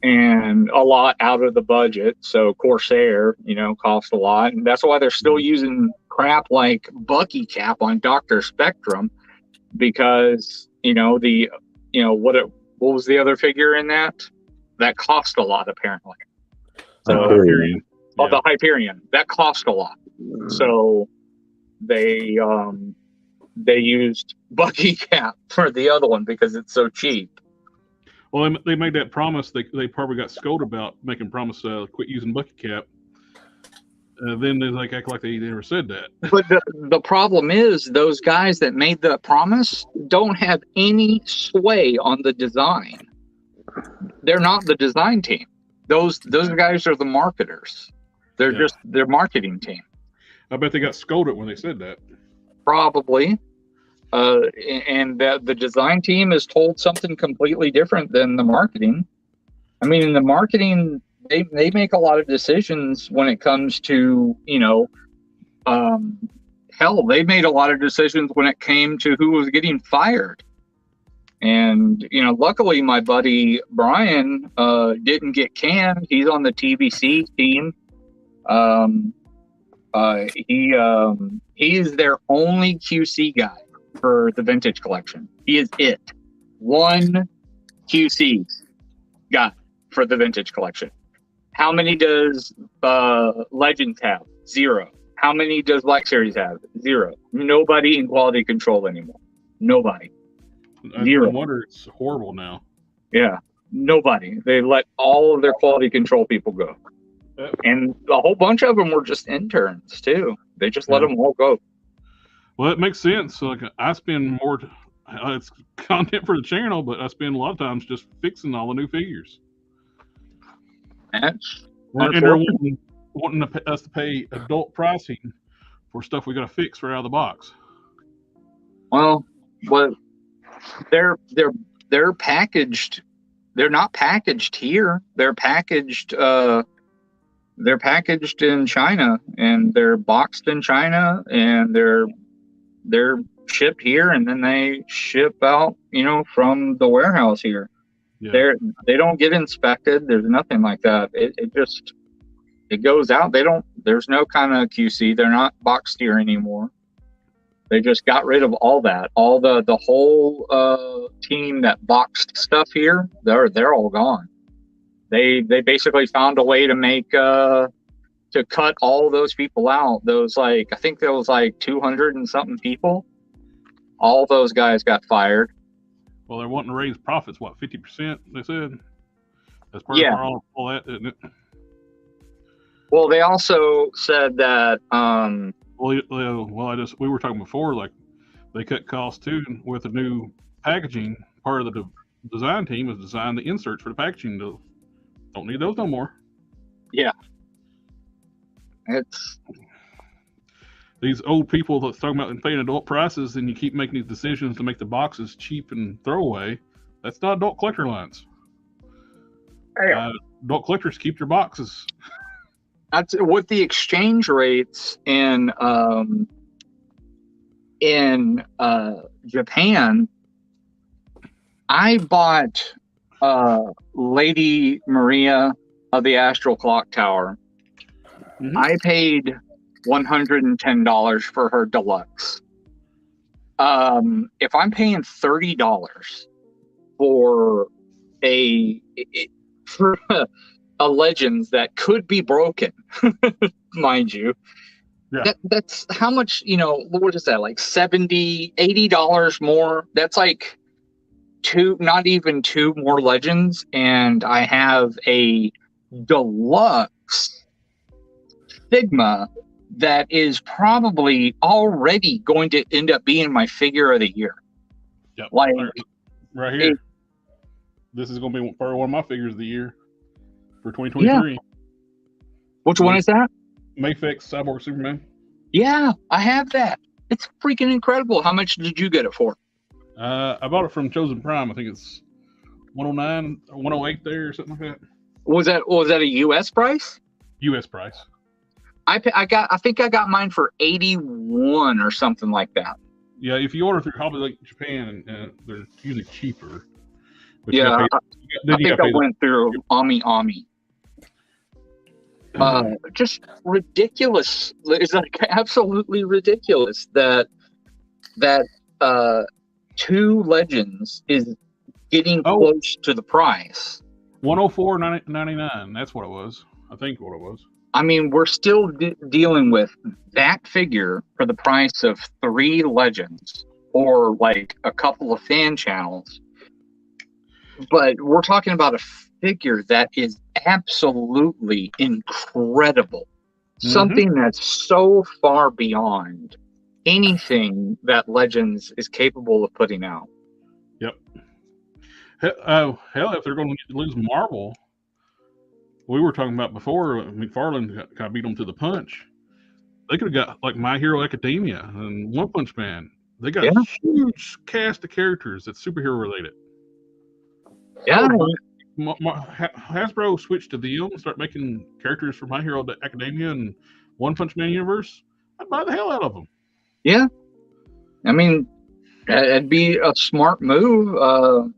and a lot out of the budget. So Corsair, costs a lot, and that's why they're still using crap like Bucky Cap on Dr. Spectrum, because the what was the other figure in that? That cost a lot, apparently. So, Hyperion. the Hyperion, that cost a lot. So they used Bucky Cap for the other one because it's so cheap. Well, they made that promise. They probably got scolded about making promise quit using Bucky Cap. Then they act like they never said that. But the problem is those guys that made the promise don't have any sway on the design. They're not the design team. Those guys are the marketers. They're just their marketing team. I bet they got scolded when they said that. Probably. And the design team is told something completely different than the marketing. I mean, in the marketing, they make a lot of decisions when it comes to, hell, they made a lot of decisions when it came to who was getting fired. And, luckily my buddy Brian didn't get canned. He's on the TBC team. He's their only QC guy for the vintage collection. He is it. One QC guy for the vintage collection. How many does Legends have? 0. How many does Black Series have? 0. Nobody in quality control anymore. Nobody. 0. I wonder, it's horrible now. Yeah, nobody. They let all of their quality control people go. And a whole bunch of them were just interns too. They just let them all go. Well, it makes sense. I spend more. It's content for the channel, but I spend a lot of times just fixing all the new figures. And they're wanting us to pay adult pricing for stuff we got to fix right out of the box. Well, they're packaged. They're not packaged here. They're packaged. They're packaged in China, and they're boxed in China, and they're shipped here, and then they ship out, from the warehouse here. Yeah. They don't get inspected. There's nothing like that. It goes out. There's no kind of QC. They're not boxed here anymore. They just got rid of all that. All the whole team that boxed stuff here, they're all gone. They basically found a way to make to cut all those people out. Those I think there was 200 and something people. All those guys got fired. Well, they're wanting to raise profits. What, 50%? They said. That's part of all that, isn't it? Well, they also said that. We were talking before. They cut costs too with the new packaging. Part of the design team is design the inserts for the packaging. Don't need those no more. Yeah. It's these old people that's talking about paying adult prices, and you keep making these decisions to make the boxes cheap and throwaway. That's not adult collector lines. Adult collectors keep their boxes. That's with the exchange rates in Japan. I bought Lady Maria of the Astral Clock Tower. Mm-hmm. I paid $110 for her deluxe. If I'm paying $30 for a Legends that could be broken, mind you, that's how much, what is that, $70, $80 more? That's not even 2 more Legends, and I have a deluxe Sigma that is probably already going to end up being my figure of the year. Yep. Right here. This is going to be probably one of my figures of the year for 2023. Yeah. Which one is that? Mayfix Cyborg Superman. Yeah, I have that. It's freaking incredible. How much did you get it for? I bought it from Chosen Prime. I think it's 109 or 108 there or something like that. Was that a US price? US price. I think I got mine for 81 or something like that. Yeah, if you order through Hobby Japan, they're usually cheaper. But yeah, I think I went through Ami. Just ridiculous. It's absolutely ridiculous that 2 Legends is getting Oh. close to the price. $104.99. That's what it was. I think what it was. I mean, we're still dealing with that figure for the price of 3 legends or like a couple of fan channels. But we're talking about a figure that is absolutely incredible. Something that's so far beyond anything that Legends is capable of putting out. Yep. Hell, if they're going to lose Marvel, we were talking about before, McFarlane got beat them to the punch. They could have got like My Hero Academia and One Punch Man. They got a huge cast of characters that's superhero related. Yeah. Hasbro switched to them and start making characters for My Hero Academia and One Punch Man universe. I'd buy the hell out of them. Yeah. I mean, it'd be a smart move.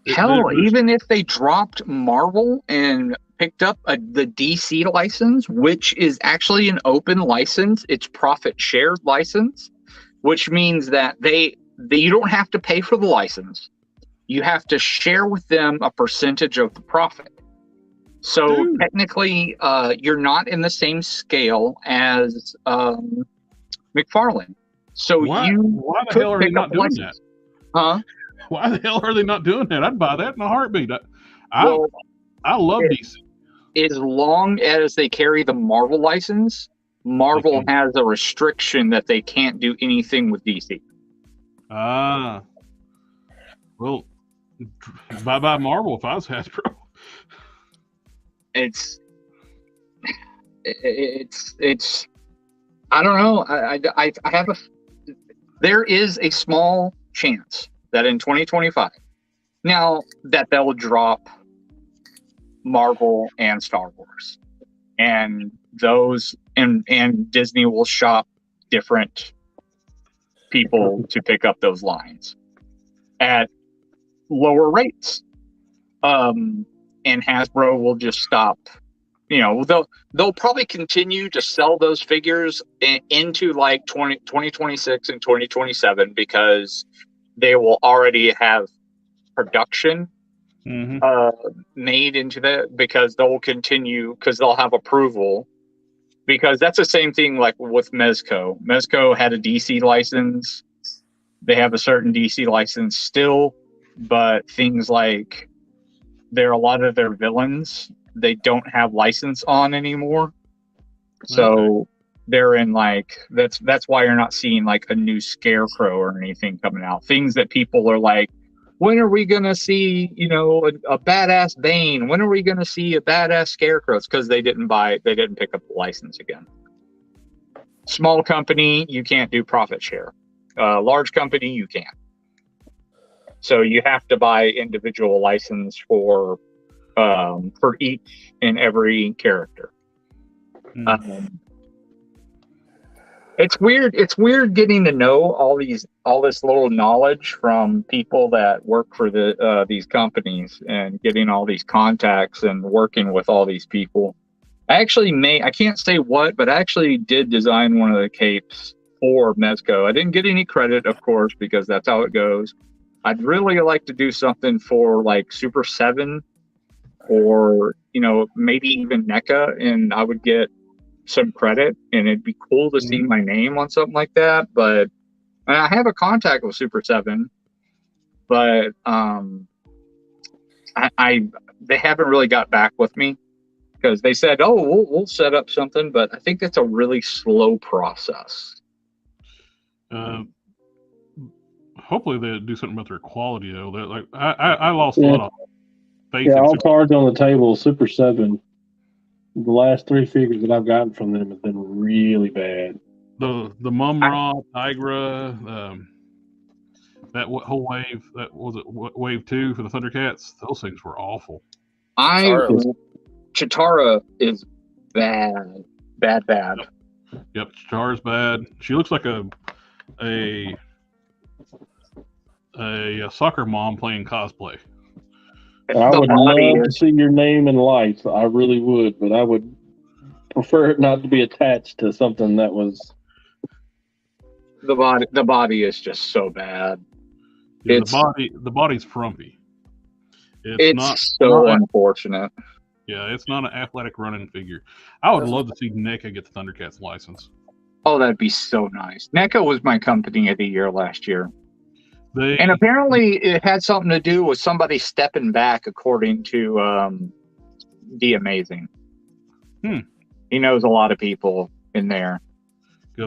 Hell, even if they dropped Marvel and picked up the DC license, which is actually an open license, it's profit shared license, which means that you don't have to pay for the license. You have to share with them a percentage of the profit. So technically, you're not in the same scale as McFarlane. So why the hell are they not doing that? Huh? Why the hell are they not doing that? I'd buy that in a heartbeat. I love DC. As long as they carry the Marvel license, Marvel has a restriction that they can't do anything with DC. Ah. Well, bye-bye Marvel if I was Hasbro. It's I don't know. I have there is a small chance that in 2025, now that they'll drop Marvel and Star Wars, and those and Disney will shop different people to pick up those lines at lower rates. And Hasbro will just stop. You know, they'll probably continue to sell those figures into like 2026 and 2027 because they will already have production made into that, because they'll continue, because they'll have approval, because that's the same thing like with Mezco. Mezco had a DC license. They have a certain DC license still, but things like a lot of their villains they don't have license on anymore. So they're in like that's why you're not seeing like a new Scarecrow or anything coming out. Things that people are like, when are we gonna see, you know, a badass Bane? When are we gonna see a badass Scarecrow? It's because they didn't pick up the license again. Small company, you can't do profit share. Large company, you can. So you have to buy individual license for each and every character. It's weird. It's weird getting to know all this little knowledge from people that work for these companies and getting all these contacts and working with all these people. I can't say what, but I actually did design one of the capes for Mezco. I didn't get any credit, of course, because that's how it goes. I'd really like to do something for like Super 7 or, you know, maybe even NECA, and I would get some credit, and it'd be cool to see my name on something like that. But I have a contact with Super 7, but they haven't really got back with me, because they said, oh, we'll set up something, but I think that's a really slow process. Hopefully they do something about their quality though. Like I lost a lot of faith. Yeah, all cards on the table. Super 7. The last 3 figures that I've gotten from them have been really bad. The Mumra, Tigra, that whole wave, that was it wave 2 for the Thundercats. Those things were awful. Chitara is bad. Yep, Chitara's bad. She looks like a soccer mom playing cosplay. I would love to see your name in lights. I really would, but I would prefer it not to be attached to something that was. The body is just so bad. Yeah, It's the body's frumpy. it's so unfortunate. Yeah, it's not an athletic running figure. I would love to see NECA get the Thundercats license. Oh, that'd be so nice. NECA was my company of the year last year. They And apparently it had something to do with somebody stepping back, according to The Amazing. He knows a lot of people in there.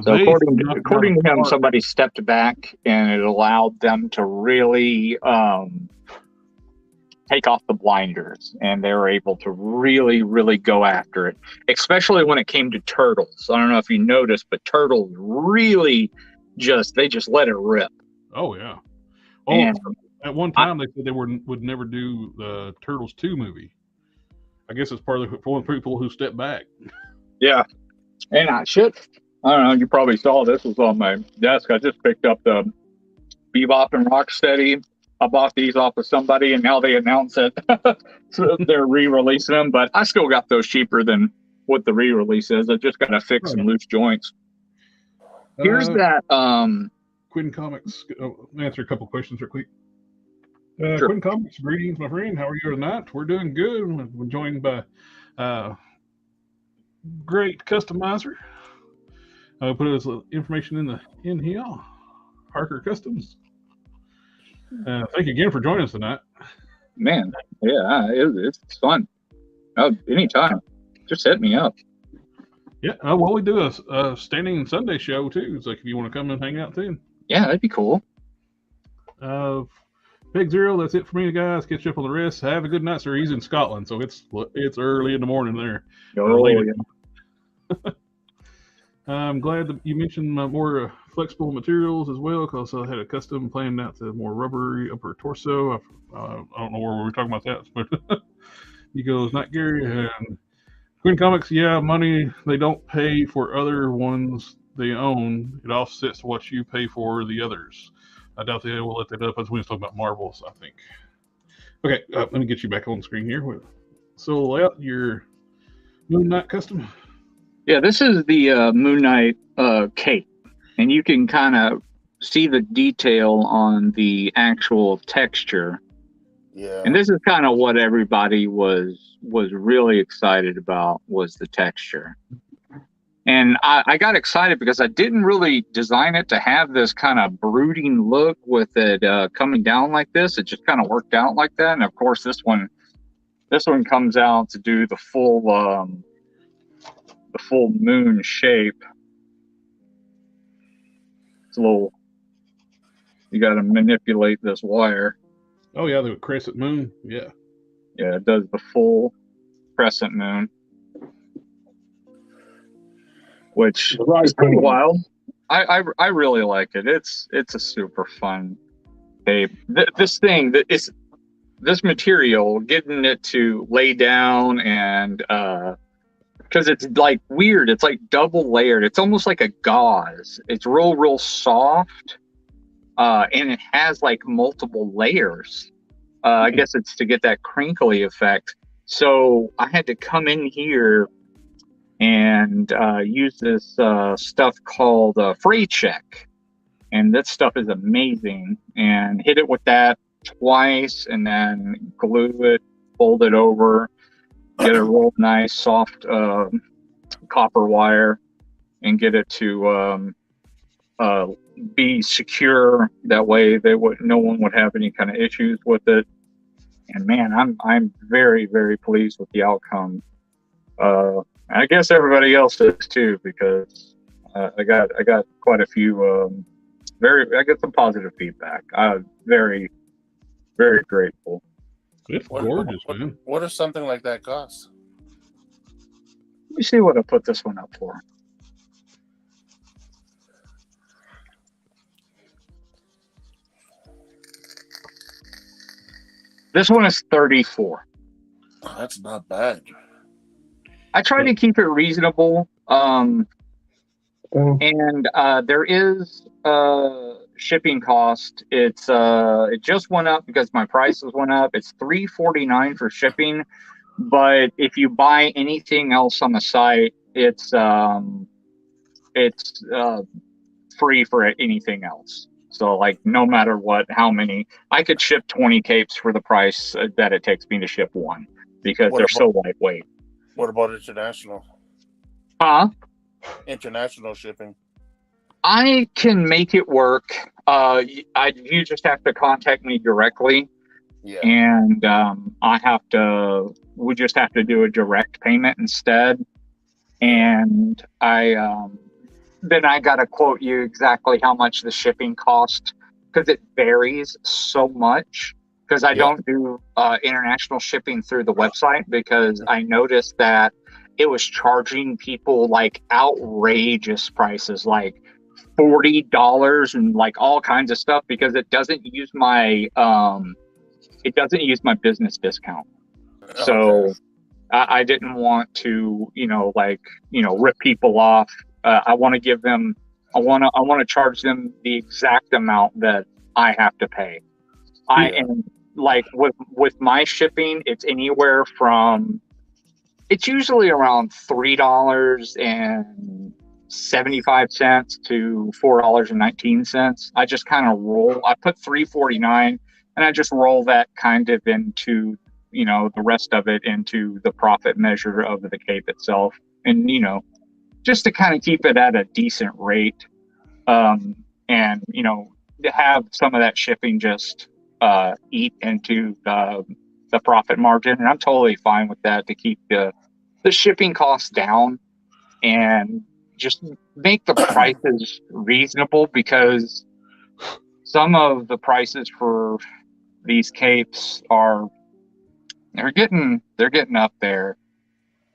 So according to him, somebody stepped back and it allowed them to really take off the blinders, and they were able to really, really go after it, especially when it came to turtles. I don't know if you noticed, but turtles really just let it rip. Oh yeah. Oh, And at one time they said they would never do the Turtles 2 movie. I guess it's part of the people who stepped back. Yeah. And I don't know, you probably saw this was on my desk. I just picked up the Bebop and Rocksteady. I bought these off of somebody, and now they announce it. So they're re-releasing them, but I still got those cheaper than what the re-release is. I just got to fix some loose joints. Here's that. Quinn Comics. Answer a couple questions real quick. Sure. Quinn Comics, greetings, my friend. How are you tonight? We're doing good. We're joined by great customizer. Put his information in here. Harker Customs. Thank you again for joining us tonight. Man, yeah, it's fun. Oh, anytime. Just hit me up. Yeah, well, we do a standing Sunday show too. It's like if you want to come and hang out too. Yeah, that'd be cool. Big Zero, that's it for me, guys. Catch up on the rest. Have a good night, sir. He's in Scotland, so it's early in the morning there. Oh, yeah. I'm glad that you mentioned more flexible materials as well, because I had a custom planned out to more rubbery upper torso. I don't know where we were talking about that, but he goes, not Gary. And Quinn Comics, yeah, money they don't pay for other ones they own. It offsets what you pay for the others. I doubt they will let that up. That's when he's talking about marbles, I think. Okay, let me get you back on the screen here. So lay out your Moon Knight custom. Yeah, this is the Moon Knight cape, and you can kind of see the detail on the actual texture. Yeah. And this is kind of what everybody was really excited about, was the texture. And I got excited because I didn't really design it to have this kind of brooding look with it coming down like this. It just kind of worked out like that. And of course, this one comes out to do the full moon shape. It's a little, you got to manipulate this wire. Oh yeah, the crescent moon. Yeah. Yeah, it does the full crescent moon, which is pretty wild. I really like it. It's a super fun tape. This material, getting it to lay down and because it's like weird. It's like double layered. It's almost like a gauze. It's real soft, and it has like multiple layers. I guess it's to get that crinkly effect. So I had to come in here and use this stuff called Fray Check, and that stuff is amazing. And hit it with that twice, and then glue it, fold it over, get a real nice soft copper wire, and get it to be secure. That way, no one would have any kind of issues with it. And man, I'm very, very pleased with the outcome. I guess everybody else is too, because I got quite a few I got some positive feedback. I'm very, very grateful. It's gorgeous, man. What does something like that cost? Let me see what I put this one up for. This one is $34. Oh, that's not bad. I try to keep it reasonable. And there is shipping cost. It just went up because my prices went up. It's $3.49 for shipping, but if you buy anything else on the site, it's free for anything else. So like no matter what, how many, I could ship 20 capes for the price that it takes me to ship one because they're so lightweight. What about international? Huh? International shipping. I can make it work. You just have to contact me directly, Yeah. and we just have to do a direct payment instead. And then I got to quote you exactly how much the shipping cost, because it varies so much. Because I don't do international shipping through the website, because I noticed that it was charging people like outrageous prices, like $40 and like all kinds of stuff, because it doesn't use my business discount. So I didn't want to, rip people off. I want to give them, I want to charge them the exact amount that I have to pay. I am like with my shipping, it's anywhere from, it's usually around $3.75 to $4.19. I just kind of roll. I put $3.49 and I just roll that kind of into, the rest of it into the profit measure of the cape itself, and just to kind of keep it at a decent rate, and to have some of that shipping just eat into the profit margin, and I'm totally fine with that, to keep the shipping costs down and just make the prices reasonable, because some of the prices for these capes they're getting up there,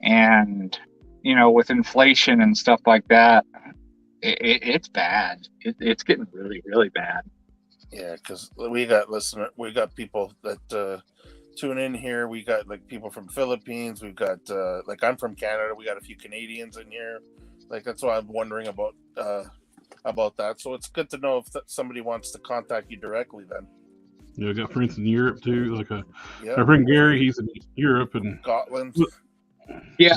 and with inflation and stuff like that, it's bad. It's getting really, really bad. Yeah, because we got people that tune in here. We got like people from Philippines. We've got like, I'm from Canada. We got a few Canadians in here. Like, that's why I'm wondering about that. So it's good to know if somebody wants to contact you directly then. Yeah, I got friends in Europe too. Like our friend Gary, he's in Europe and Scotland. Yeah,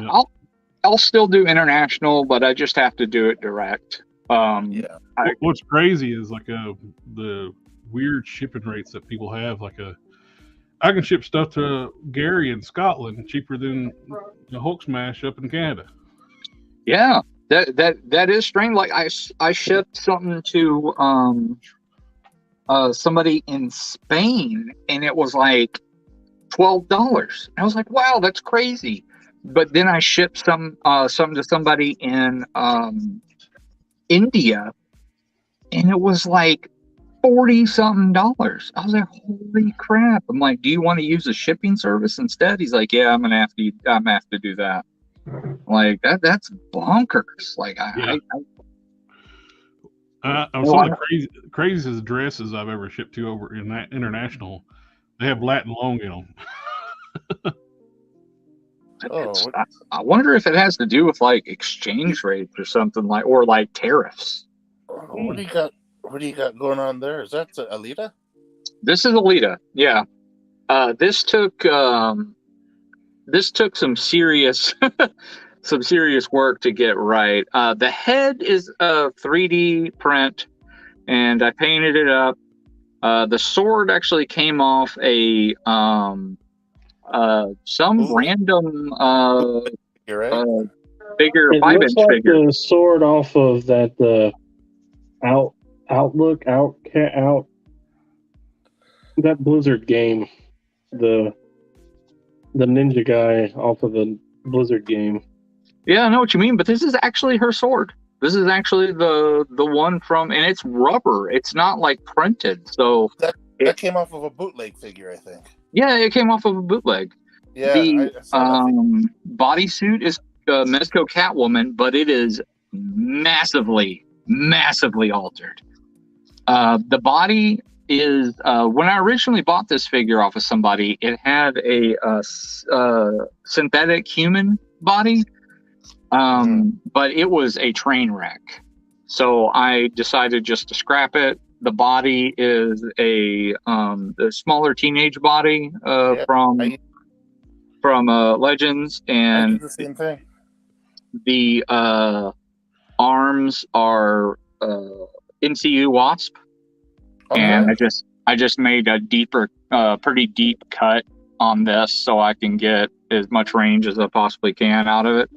I'll still do international, but I just have to do it direct. What's crazy is like the weird shipping rates that people have. Like I can ship stuff to Gary in Scotland cheaper than the Hulk Smash up in Canada. Yeah, that is strange. Like I shipped something to somebody in Spain, and it was like $12. I was like, wow, that's crazy. But then I shipped some to somebody in India, and it was like $40-something. I was like, holy crap. I'm like, do you want to use a shipping service instead? He's like, yeah, I'm gonna have to do that. Like that's bonkers. Like some of the craziest dresses I've ever shipped to over in that international, they have Latin long in them. I wonder if it has to do with like exchange rates or something, or like tariffs. What do you got? What do you got going on there? Is that Alita? This is Alita. Yeah. This took some serious work to get right. The head is a 3D print, and I painted it up. The sword actually came off a random bigger 5-inch figure. The sword off of that Outlook that Blizzard game, the ninja guy off of the Blizzard game. Yeah, I know what you mean, but this is actually her sword. This is actually the one from, and it's rubber. It's not like printed. So that came off of a bootleg figure, I think. Yeah, it came off of a bootleg. Yeah, the bodysuit is Mezco Catwoman, but it is massively altered. The body is when I originally bought this figure off of somebody, it had a synthetic human body, but it was a train wreck. So I decided just to scrap it. The body is a smaller teenage body from Legends, and the same thing. The arms are MCU Wasp. and I just made a deeper, pretty deep cut on this so I can get as much range as I possibly can out of it.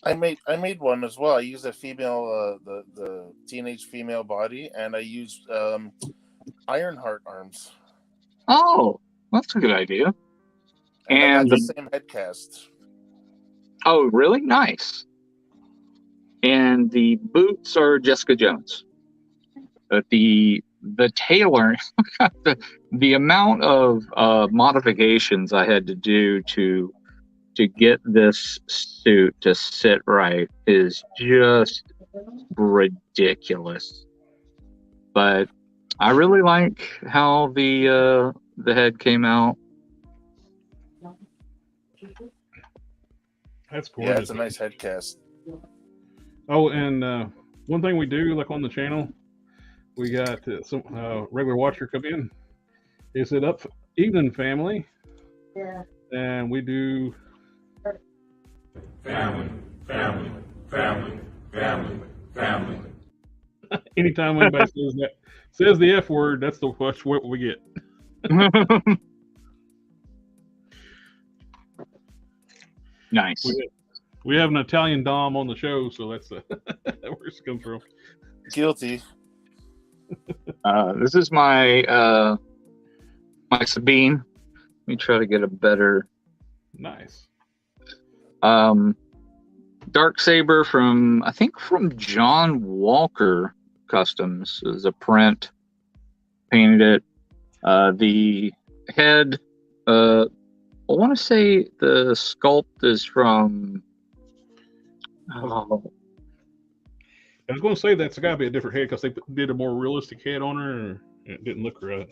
I made one as well. I used a female, the teenage female body, and I used Ironheart arms. Oh, that's a good idea. And I And got the same head cast. Oh, really? Nice. And the boots are Jessica Jones. But the tailor, the amount of modifications I had to do to get this suit to sit right is just ridiculous. But I really like how the head came out. That's gorgeous. Yeah, it's a nice head cast. Oh, and one thing we do, like on the channel, we got some regular watcher come in. Is it up evening family? Yeah. And we do family, family, family, family, family. anytime anybody says the F word, that's what we get. Nice. We have an Italian Dom on the show, so that's where it comes from. Guilty. This is my my Sabine. Let me try to get a better. Nice. Dark Saber from John Walker Customs is a print. Painted it. The head. I want to say the sculpt is from. Oh, I was going to say that's got to be a different head because they did a more realistic head on her, and it didn't look right.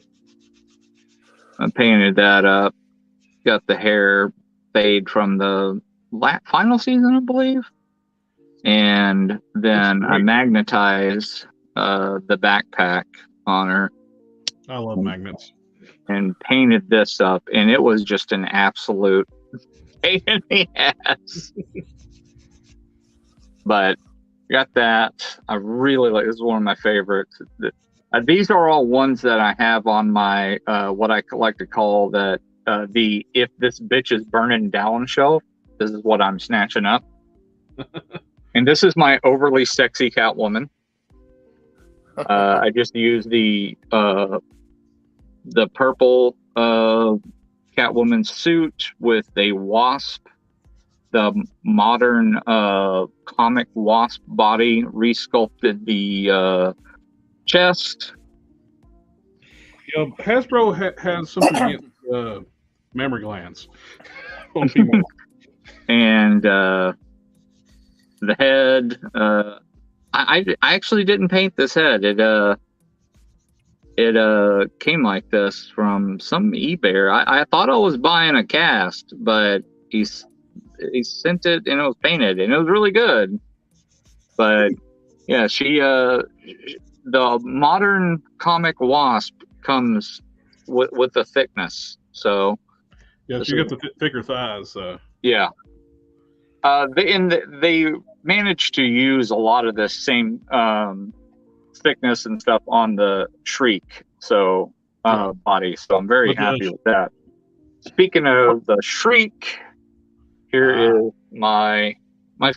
I painted that up. Got the hair fade from the final season, I believe. And then I magnetized the backpack on her. I love magnets. And painted this up, and it was just an absolute pain in the ass. But got that. I really like. This is one of my favorites. These are all ones that I have on my what I like to call the if this bitch is burning down shelf. This is what I'm snatching up. And this is my overly sexy Catwoman. I just used the purple Catwoman suit with a wasp, the modern comic wasp body, resculpted the chest. Yeah, Hasbro has something against memory glands on female. And the head, I actually didn't paint this head. It came like this from some eBay. I thought I was buying a cast, but he sent it and it was painted and it was really good. But yeah, the modern comic wasp comes with the thickness. So yeah, she got the thicker thighs. Yeah. They managed to use a lot of the same thickness and stuff on the Shriek body, so I'm very happy with that. Speaking of the Shriek, here is my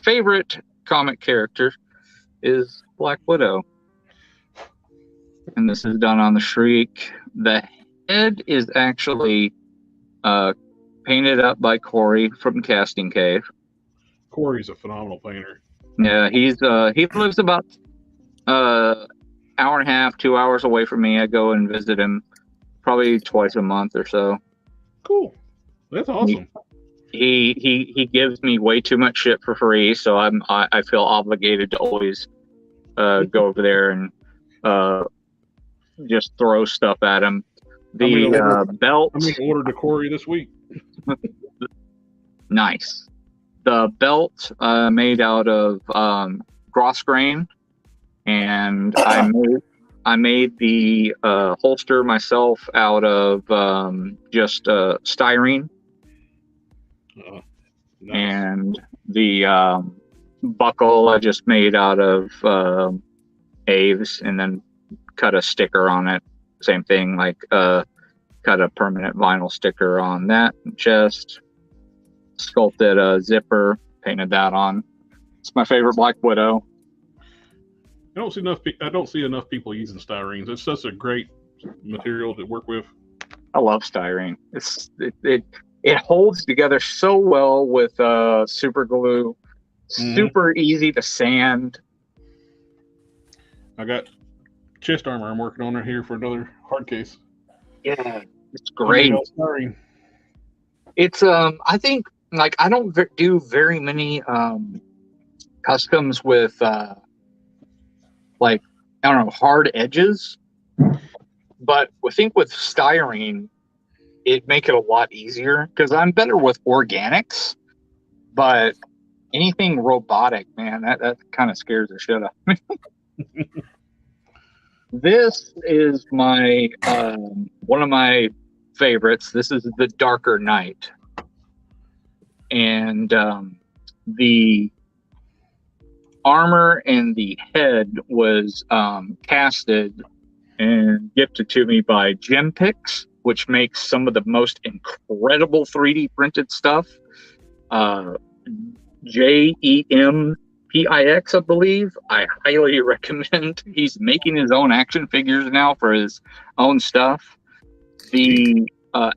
favorite comic character is Black Widow, and this is done on the Shriek. The head is actually painted up by Corey from Casting Cave. Corey's a phenomenal painter. Yeah, he lives about hour and a half, 2 hours away from me. I go and visit him probably twice a month or so. Cool. That's awesome. He gives me way too much shit for free, so I feel obligated to always go over there and just throw stuff at him. The belt. I'm going to order to Corey this week. Nice. The belt made out of gross grain, and I made the holster myself out of just styrene. Nice. And the buckle I just made out of Aves, and then cut a sticker on it same thing, like cut a permanent vinyl sticker on that chest, sculpted a zipper, painted that on. It's my favorite Black Widow. I don't see enough people using styrenes. It's such a great material to work with. I love styrene. It holds together so well with super glue. Super easy to sand. I got chest armor I'm working on right here for another hard case. Yeah, it's great. Styrene. It's I think like I don't do very many customs with like I don't know, hard edges, but I think with styrene it make it a lot easier because I'm better with organics, but anything robotic, man, that kind of scares the shit out of me. This is my one of my favorites. This is the Darker Knight, and the armor and the head was casted and gifted to me by Gempix, which makes some of the most incredible 3D printed stuff. JEMPIX, I believe. I highly recommend. He's making his own action figures now for his own stuff. The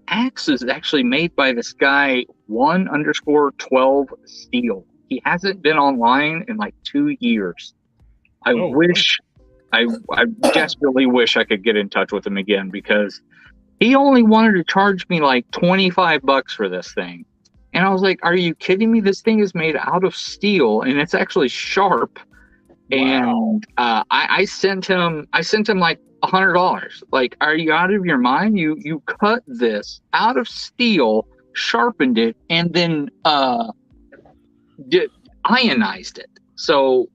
axe is actually made by this guy 1_12 Steel. He hasn't been online in like 2 years. I desperately wish I could get in touch with him again because he only wanted to charge me like $25 for this thing. And I was like, are you kidding me? This thing is made out of steel and it's actually sharp. Wow. And I sent him like $100. Like, are you out of your mind? You cut this out of steel, sharpened it, and then ionized it. So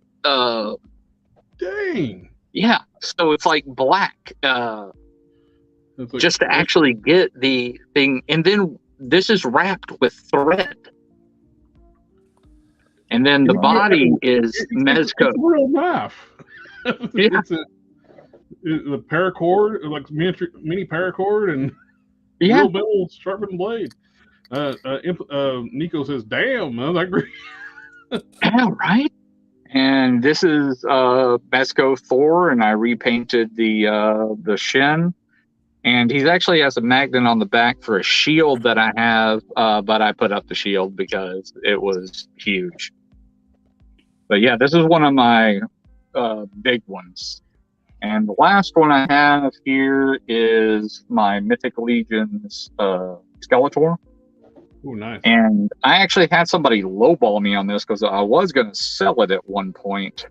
dang. Yeah. So it's like black. Just to actually get the thing, and then this is wrapped with thread. And then the body is mezco. It's a real knife. Yeah. The paracord, like mini paracord, and real metal sharpened blade. Nico says, "Damn, man, I agree." Yeah, right. And this is Mezco Thor, and I repainted the shin. And he actually has a magnet on the back for a shield that I have, but I put up the shield because it was huge. But yeah, this is one of my big ones. And the last one I have here is my Mythic Legions Skeletor. Oh, nice. And I actually had somebody lowball me on this because I was going to sell it at one point.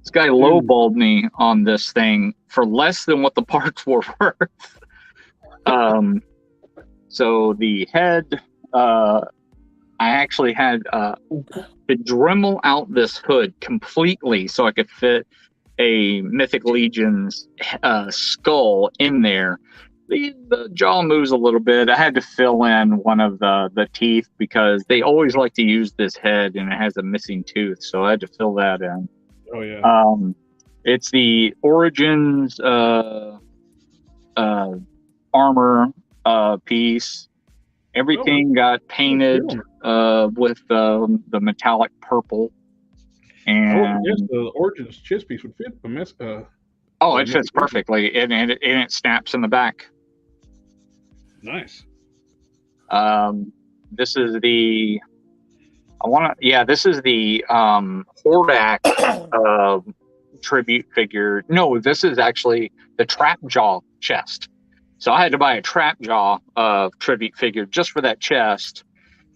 This guy lowballed me on this thing for less than what the parts were worth. So the head, I actually had to Dremel out this hood completely so I could fit a Mythic Legion's skull in there. The jaw moves a little bit. I had to fill in one of the teeth because they always like to use this head and it has a missing tooth, so I had to fill that in. Oh yeah. It's the Origins armor piece. Everything got painted with the metallic purple. And yes, the Origins chest piece would fit. It fits perfectly, and it snaps in the back. Nice. This is the this is the Hordak tribute figure. No, this is actually the Trap Jaw chest. So I had to buy a Trap Jaw tribute figure just for that chest.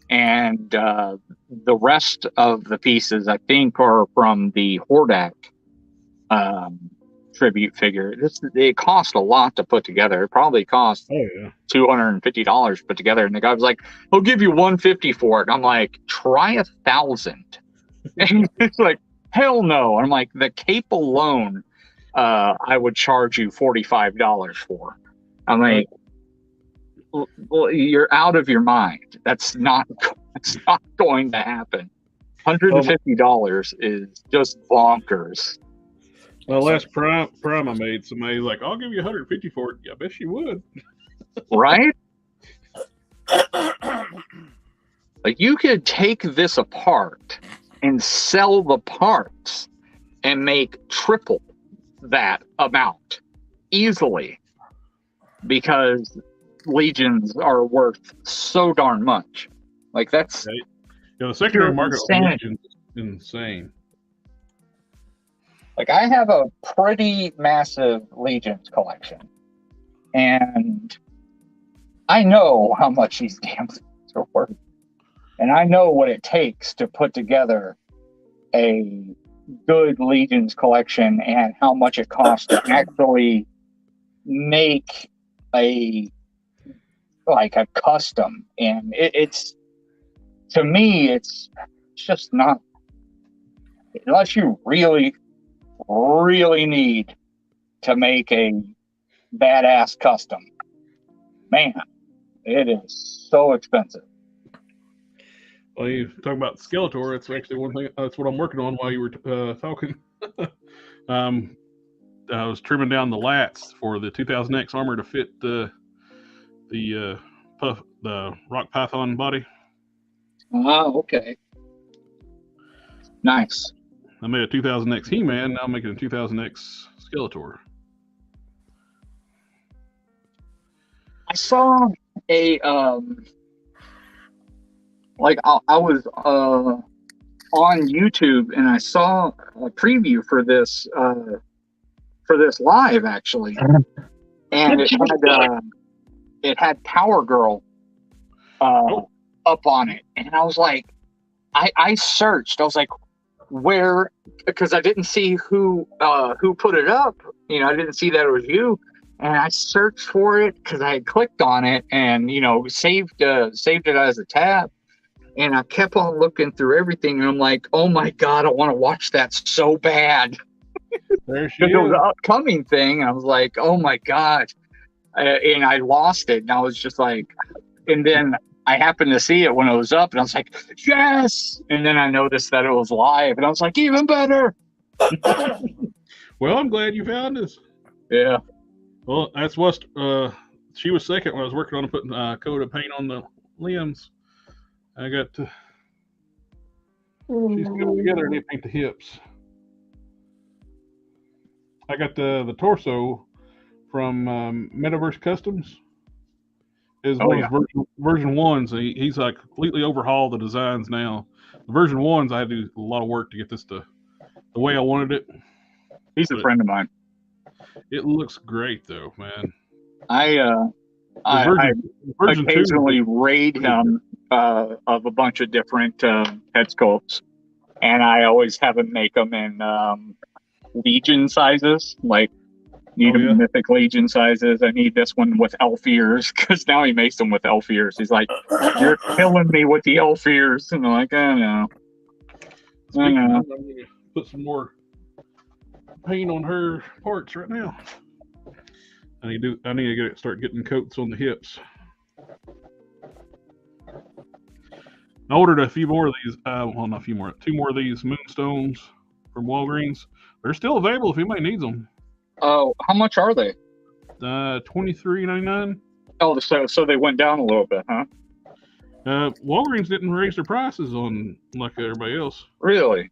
And the rest of the pieces, I think, are from the Hordak tribute figure. It cost a lot to put together. It probably cost $250 to put together. And the guy was like, "I'll give you $150 for it." And I'm like, "Try $1,000." And it's like, "Hell no!" I'm like, "The cape alone, I would charge you $45 for." I'm like, "Well, you're out of your mind. That's not going to happen. $150 is just bonkers." Well, last prime I made, somebody like, I'll give you 150 for it. Yeah, I bet she would. Right? Like, you could take this apart and sell the parts and make triple that amount easily, because legions are worth so darn much. Like, that's The secondary pure market on insanity. Legion is insane. Like, I have a pretty massive Legions collection, and I know how much these damn things are worth, and I know what it takes to put together a good Legions collection and how much it costs to actually make a custom. And it's, to me, it's just not, unless you really need to make a badass custom, man, it is so expensive. Well, you talk about Skeletor. That's actually one thing. That's what I'm working on while you were talking. I was trimming down the lats for the 2000X armor to fit the Rock Python body. Oh, okay. Nice. I made a 2000X He-Man. Now I'm making a 2000X Skeletor. I saw a I was on YouTube, and I saw a preview for this live, actually, and it had Power Girl up on it, and I was like, I searched. I was like, where? Because I didn't see who put it up. You know, I didn't see that it was you. And I searched for it because I had clicked on it and, you know, saved it as a tab. And I kept on looking through everything, and I'm like, oh my God, I want to watch that so bad. There she Because it was is. an upcoming thing. I was like, oh my God. And I lost it. And I was just like, and then I happened to see it when it was up, and I was like, yes. And then I noticed that it was live, and I was like, even better. Well, I'm glad you found us. Yeah. Well, that's what she was second when I was working on putting a coat of paint on the limbs. I got to. She's coming together. I need to paint the hips. I got the torso from Metaverse Customs. Is one of his version ones. He's like completely overhauled the designs now. The version ones, I had to do a lot of work to get this to the way I wanted it. He's a friend of mine. It looks great though, man. I occasionally raid him of a bunch of different head sculpts, and I always have him make them in Legion sizes. Like, need them mythic Legion sizes. I need this one with elf ears, because now he makes them with elf ears. He's like, you're killing me with the elf ears. And I'm like, I know. I'm going to put some more paint on her parts right now. I need to start getting coats on the hips. I ordered a few more of these. Well, not a few more. 2 more of these Moonstones from Walgreens. They're still available if anybody needs them. Oh, how much are they? $23.99. Oh, so they went down a little bit, huh? Walgreens didn't raise their prices on like everybody else. Really?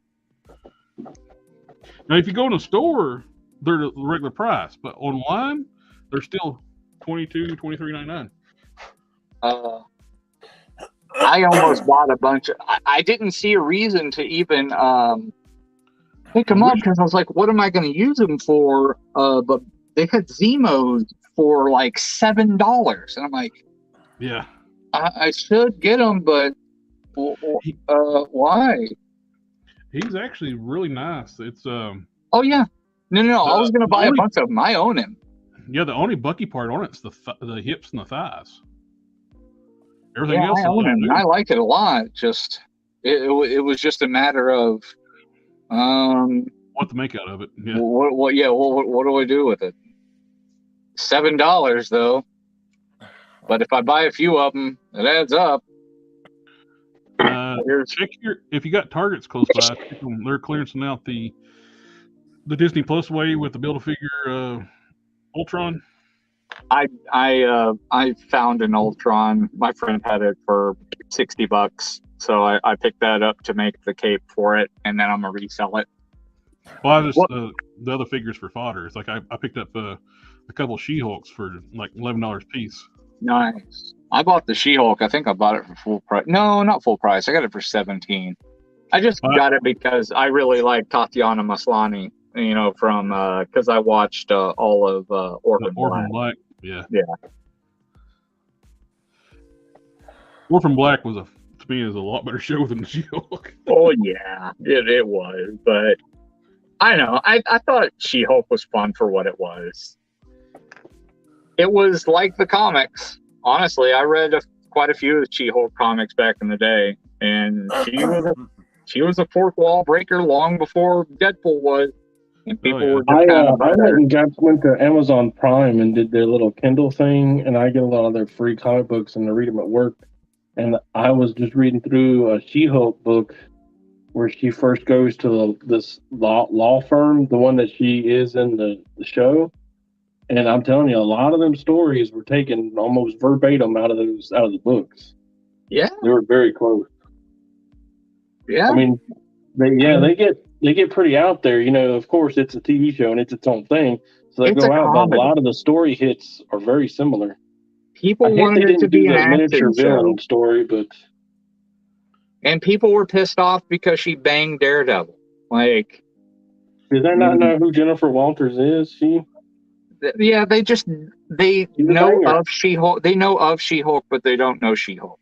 Now, if you go in a store, they're the regular price, but online, they're still $23.99. I almost bought a bunch of. I didn't see a reason to even pick them up, because I was like, what am I going to use them for? But they had Zemos for like $7, and I'm like, yeah, I should get them, but why? He's actually really nice. It's Oh yeah, no. I was going to buy a bunch of them. I own him. Yeah, the only bucky part on it's the hips and the thighs. Everything else, I own him. I like it a lot. Just it was just a matter of what to make out of it. Yeah. What do I do with it? $7 though. But if I buy a few of them, it adds up. Check if you got Targets close by. They're clearancing out the the Disney Plus way with the Build-A-Figure Ultron? I found an Ultron. My friend had it for $60, so I picked that up to make the cape for it, and then I'm gonna resell it. Well, I just the other figures for fodder. It's like I picked up a couple She-Hulks for like $11 a piece. Nice. I bought the She-Hulk. I think I bought it for full price. No, not full price. I got it for $17. I just got it because I really like Tatiana Maslany. You know, from because I watched all of Orphan Black. Yeah. Yeah. Orphan Black was to me is a lot better show than the She-Hulk. Oh yeah, it was. But I know. I thought She-Hulk was fun for what it was. It was like the comics. Honestly, I read quite a few of the She-Hulk comics back in the day, and she was a fourth wall breaker long before Deadpool was. And people were just went to Amazon Prime and did their little Kindle thing, and I get a lot of their free comic books and I read them at work. And I was just reading through a She-Hulk book where she first goes to this law firm, the one that she is in the show. And I'm telling you, a lot of them stories were taken almost verbatim out of the books. Yeah, they were very close. Yeah, I mean, they get pretty out there. You know, of course, it's a TV show and it's its own thing, so they go out. But a lot of the story hits are very similar. People wanted it to be an miniature villain story, and people were pissed off because she banged Daredevil. Like, did they not know who Jennifer Walters is? Yeah, they know of She-Hulk. They know of She-Hulk, but they don't know She-Hulk.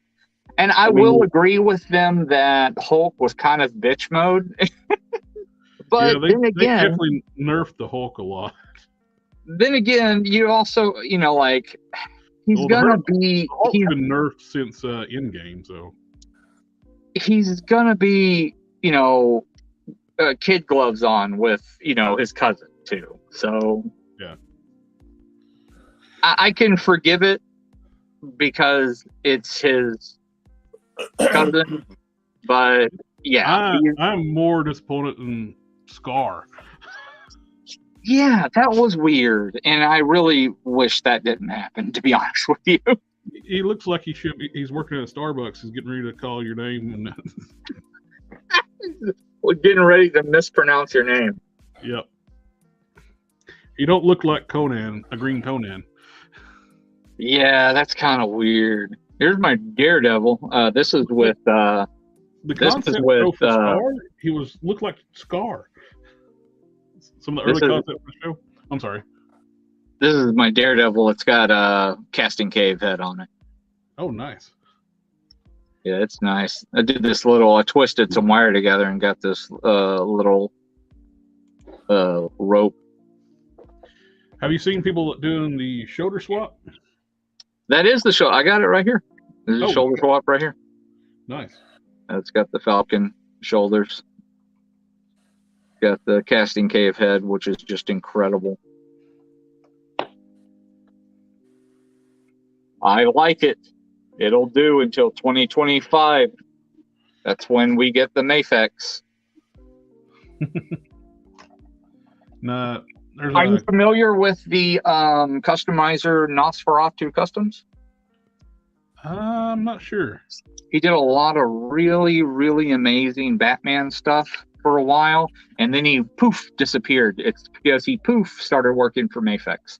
And I will agree with them that Hulk was kind of bitch mode. But they definitely nerfed the Hulk a lot. Then again, you also, like, he's gonna be. He's been nerfed since Endgame, so he's gonna be, kid gloves on with, his cousin too. So yeah, I can forgive it because it's his cousin, but yeah, I'm more disappointed than Scar. Yeah, that was weird, and I really wish that didn't happen, to be honest with you. He looks like he's working at a Starbucks. He's getting ready to call your name. And we're getting ready to mispronounce your name. Yep. You don't look like Conan, a green Conan. Yeah, that's kind of weird. Here's my Daredevil. This is with... the concept for Scar, he looked like Scar. Some of the early concept for the show. I'm sorry. This is my Daredevil. It's got a casting cave head on it. Oh, nice. Yeah, it's nice. I twisted some wire together and got this little rope. Have you seen people doing the shoulder swap? That is the show. I got it right here. There's a shoulder swap right here. Nice. It's got the Falcon shoulders. Got the casting cave head, which is just incredible. I like it. It'll do until 2025. That's when we get the Defects. Nah, are you familiar with the customizer Nosferatu Customs? I'm not sure. He did a lot of really, really amazing Batman stuff for a while, and then he disappeared. It's because he started working for Defects.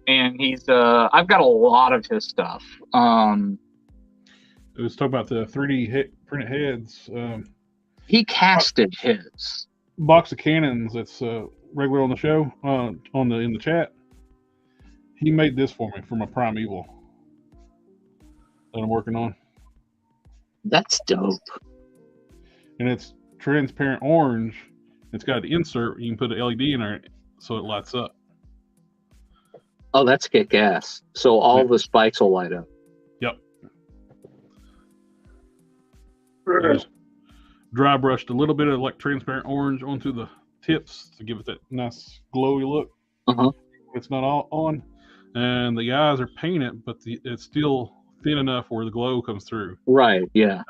And he's I've got a lot of his stuff. It was talking about the 3D printed heads. He casted his box of cannons that's regular on the show in the chat. He made this for me for my Primeval that I'm working on. That's dope. And it's transparent orange. It's got an insert. You can put an LED in there so it lights up. Oh, that's kick-ass. So all the spikes will light up. Yep. I just dry brushed a little bit of like transparent orange onto the tips to give it that nice glowy look. It's not all on. And the eyes are painted, but it's still thin enough where the glow comes through. Right, yeah.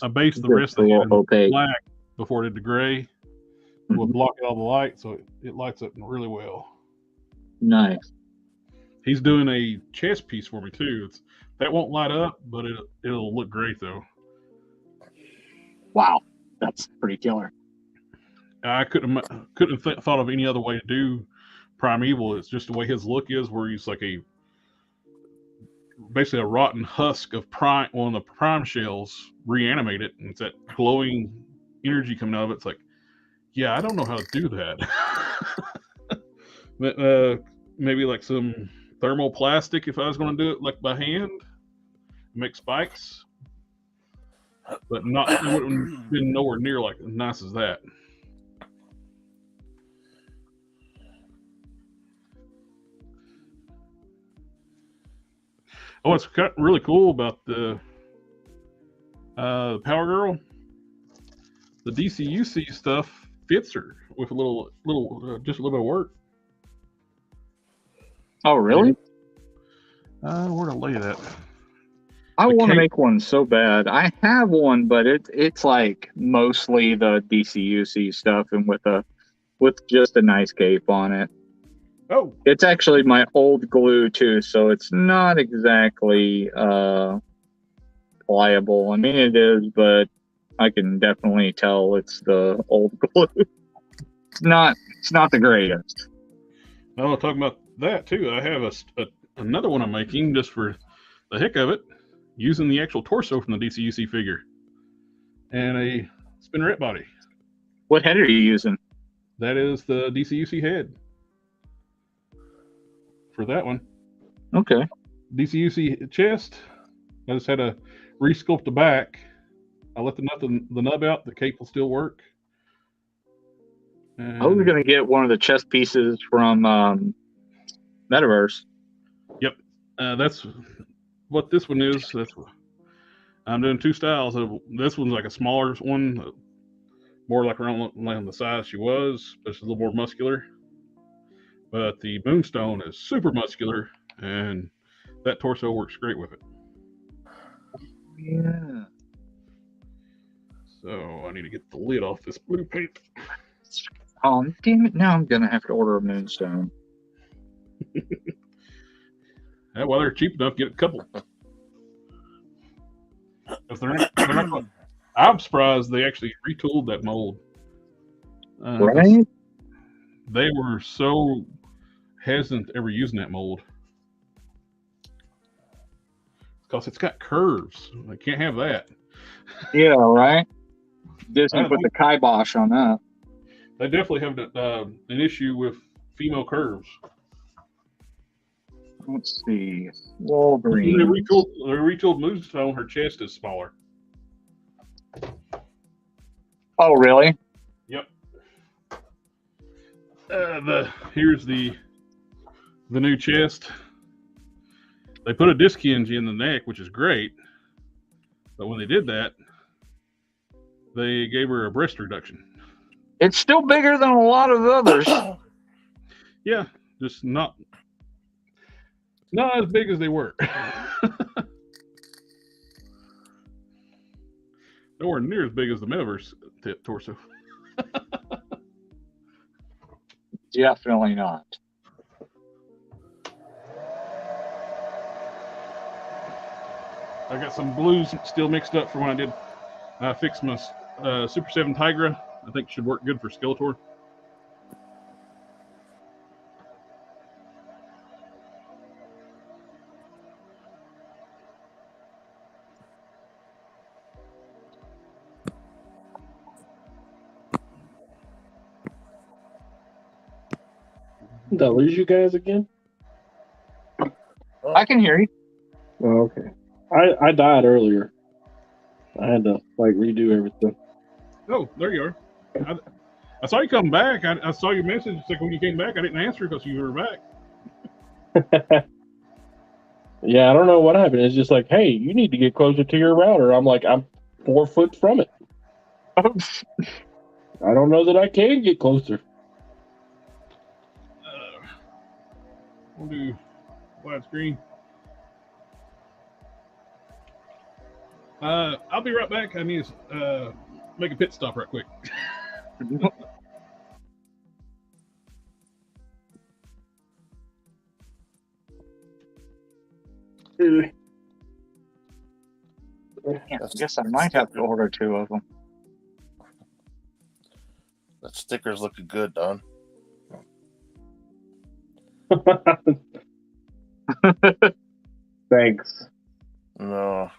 I based the rest of it in black before it did the gray. will block out all the light, so it lights up really well. Nice. He's doing a chest piece for me too. That won't light up, but it'll look great though. Wow, that's pretty killer. I couldn't have thought of any other way to do Primeval. It's just the way his look is, where he's like basically a rotten husk of one of the prime shells reanimated, and it's that glowing energy coming out of it. It's like, yeah, I don't know how to do that. But, maybe like some thermoplastic if I was going to do it like by hand, make spikes, but it would have been nowhere near like as nice as that. Oh, what's really cool about the Power Girl, the DCUC stuff fits her with a little just a little bit of work. Oh, really? Where to lay that? I want to make one so bad. I have one, but it's like mostly the DCUC stuff and with just a nice cape on it. Oh, it's actually my old glue too, so it's not exactly pliable. I mean, it is, but I can definitely tell it's the old glue. It's not the greatest. well, talking about that too, I have another one I'm making just for the heck of it, using the actual torso from the DCUC figure and a spinneret body. What head are you using? That is the DCUC head for that one. Okay. DCUC chest, I just had to re-sculpt the back. I let the nub out. The cape will still work. And I was going to get one of the chest pieces from Metaverse. Yep. That's what this one is. I'm doing two styles. This one's like a smaller one, more like around the size she was, but it's a little more muscular. But the Moonstone is super muscular, and that torso works great with it. Yeah. So I need to get the lid off this blue paint. Oh, damn it. Now I'm going to have to order a Moonstone. Yeah, well, they're cheap enough, get a couple. If they're not, I'm surprised they actually retooled that mold. Right? They were so hesitant ever using that mold because it's got curves. They can't have that. Yeah, right? Disney put the kibosh on that. They definitely have an issue with female curves. Let's see. Wolverine. They retooled Moonstone. Her chest is smaller. Oh, really? Yep. Here's the new chest. They put a disc hinge in the neck, which is great. But when they did that, they gave her a breast reduction. It's still bigger than a lot of others. Yeah, just not as big as they were. Nowhere near as big as the Metaverse torso. Definitely not. I got some blues still mixed up from when I did fix my Super 7 Tigra. I think should work good for Skeletor. Did I lose you guys again? I can hear you. Oh, okay. I died earlier. I had to redo everything. Oh, there you are. I saw you come back. I saw your message. It's like when you came back, I didn't answer because you were back. Yeah, I don't know what happened. It's just like, hey, you need to get closer to your router. I'm like, I'm 4 foot from it. I don't know that I can get closer. We'll do widescreen. I'll be right back. I need to make a pit stop right quick. Yeah, I guess I might have to order 2 of them. That sticker's looking good, Don. Thanks. No.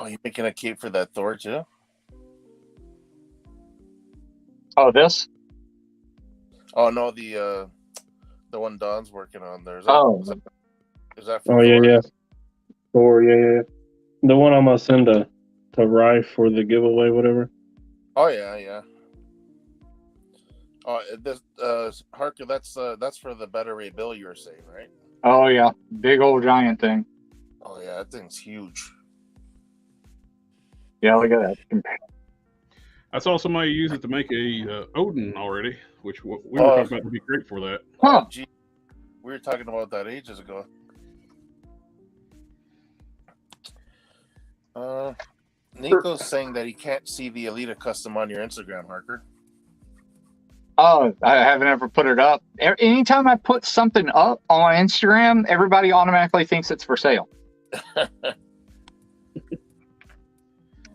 Oh, you making a cape for that Thor too? Oh, this? Oh no, the one Don's working on there. Is that for Oh yeah, Thor? yeah. Or yeah. The one I'm gonna send to Rye for the giveaway, whatever. Oh yeah. Oh, this Harker, that's for the better rate bill you were saying, right? Oh yeah, big old giant thing. Oh yeah, that thing's huge. Yeah, look at that. I saw somebody use it to make a Odin already, which we were talking about would be great for that. Huh. Gee, we were talking about that ages ago. Nico's saying that he can't see the Elita custom on your Instagram, Harker. Oh, I haven't ever put it up. Anytime I put something up on Instagram, everybody automatically thinks it's for sale.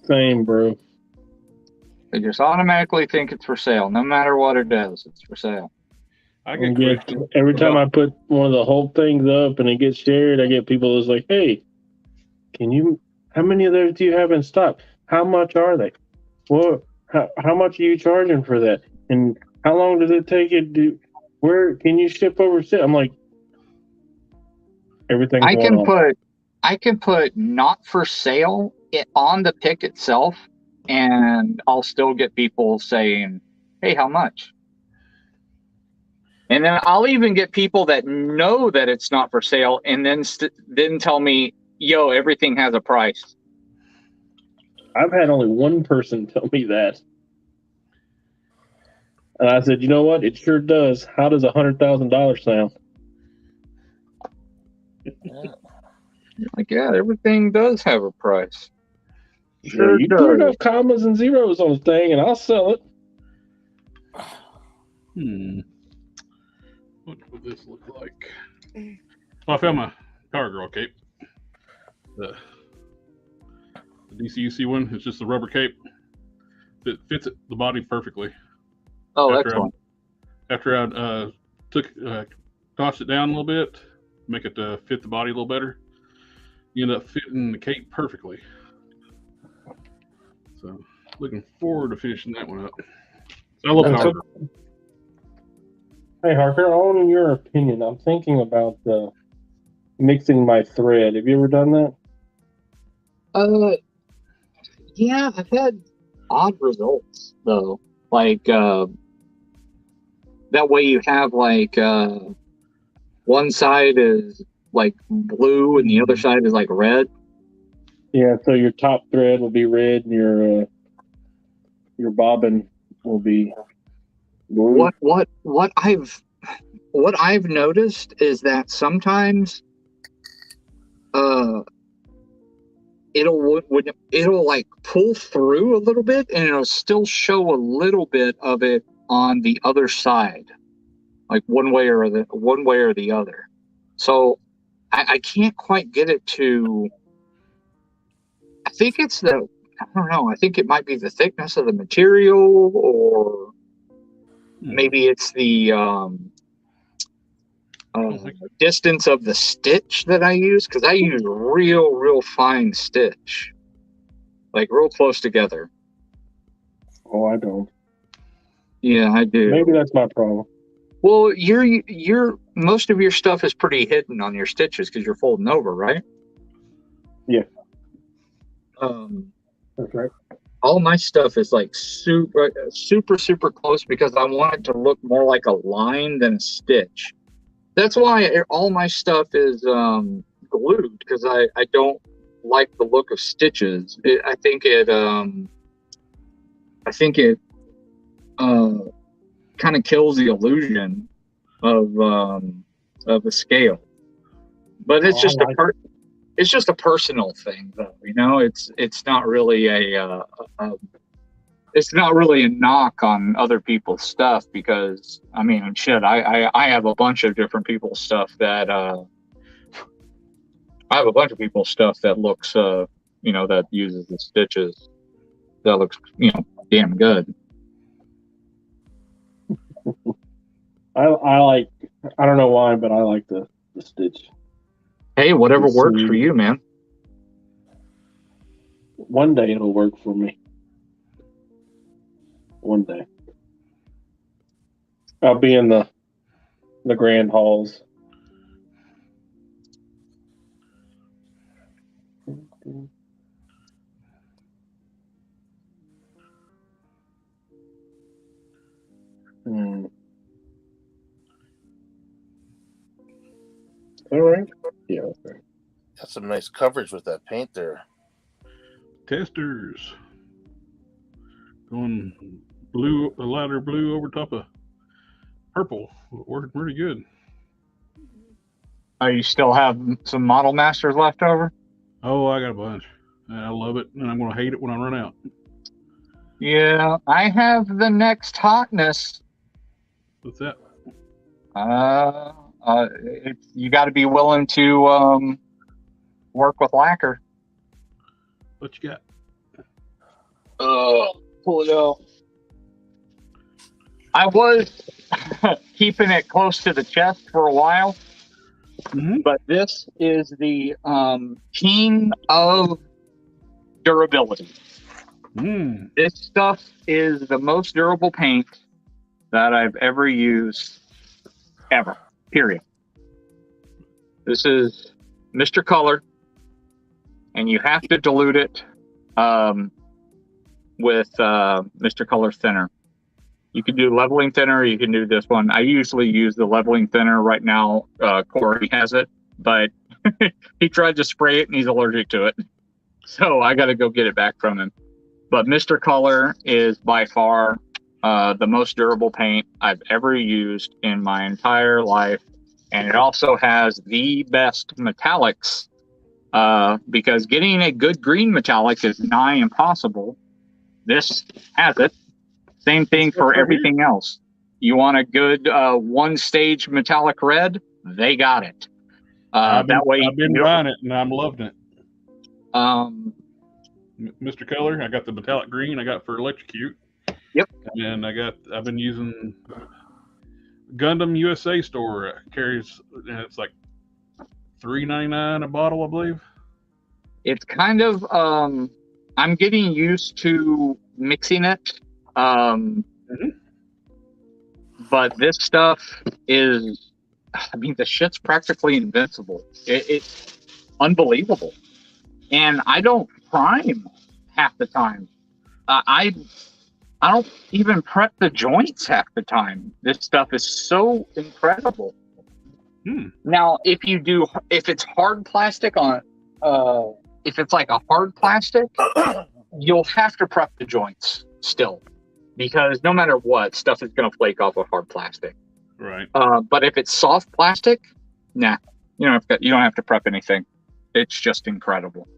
Same, bro. They just automatically think it's for sale, no matter what it does. It's for sale. I get Yeah, questions every time about- I put one of the whole things up and it gets shared, I get people that's like, "Hey, how many of those do you have in stock? How much are they? Well, how much are you charging for that? And how long does it take you to? Where can you ship overseas?" I'm like, everything's I one-off. can put not for sale on the pic itself, and I'll still get people saying, "Hey, how much?" And then I'll even get people that know that it's not for sale, and then tell me, "Yo, everything has a price." I've had only one person tell me that. And I said, you know what? It sure does. How does $100,000 sound? Like, yeah, everything does have a price. Sure, you put enough commas and zeros on the thing, and I'll sell it. What would this look like? Well, I found my Power Girl cape. The DCUC one. It's just a rubber cape that fits the body perfectly. Oh, excellent. After I tossed it down a little bit, make it fit the body a little better, you end up fitting the cape perfectly. So, looking forward to finishing that one up. So I love Power Girl. Hey, Harker, I want your opinion. I'm thinking about mixing my thread. Have you ever done that? Yeah, I've had odd results though. Like that way you have like one side is like blue and the other side is like red. Yeah, so your top thread will be red, and your bobbin will be blue. What I've noticed is that sometimes it'll like pull through a little bit, and it'll still show a little bit of it on the other side, like one way or the other. So I can't quite get it to. I think it's I don't know. I think it might be the thickness of the material, or maybe it's the distance of the stitch that I use, because I use real fine stitch, like real close together. Oh, I don't. Yeah, I do. Maybe that's my problem. Well, your most of your stuff is pretty hidden on your stitches because you're folding over, right? Yeah. That's right. All my stuff is like super close because I want it to look more like a line than a stitch. That's why all my stuff is glued, because I don't like the look of stitches. I think it kind of kills the illusion of a scale. But it's just it's just a personal thing, though. You know, it's not really it's not really a knock on other people's stuff, because I mean, shit, I have a bunch of different people's stuff that looks you know, that uses the stitches, that looks, you know, damn good. I like, I don't know why, but I like the stitch. Hey, whatever works for you, man. One day it'll work for me. One day. I'll be in the grand halls. All right. Yeah. Okay. Got some nice coverage with that paint there. Testers. Going blue, a lighter blue over top of purple. Working pretty good. You still have some Model Masters left over? Oh, I got a bunch. I love it, and I'm going to hate it when I run out. Yeah, I have the next hotness. What's that? You got to be willing to work with lacquer. What you got? Pull it out. I was keeping it close to the chest for a while, but this is the king of durability. This stuff is the most durable paint that I've ever used, ever, period. This is Mr. Color, and you have to dilute it with Mr. Color thinner. You can do leveling thinner, you can do this one. I usually use the leveling thinner. Right now, Corey has it, but he tried to spray it and he's allergic to it. So I got to go get it back from him. But Mr. Color is by far the most durable paint I've ever used in my entire life. And it also has the best metallics, because getting a good green metallic is nigh impossible. This has it. Same thing for everything else. You want a good one-stage metallic red? They got it. I've been buying it, and I'm loving it. Mr. Color, I got the metallic green I got for Electrocute. Yep. And I've been using Gundam USA store. Carries, and it's like $3.99 a bottle, I believe. It's kind of I'm getting used to mixing it. But this stuff is, I mean, the shit's practically invincible. It's unbelievable. And I don't prime half the time. I don't even prep the joints half the time. This stuff is so incredible. Now, if it's hard plastic on, if it's like a hard plastic, you'll have to prep the joints still, because no matter what, stuff is going to flake off of hard plastic. Right. But if it's soft plastic, nah, you don't have to prep anything. It's just incrediable.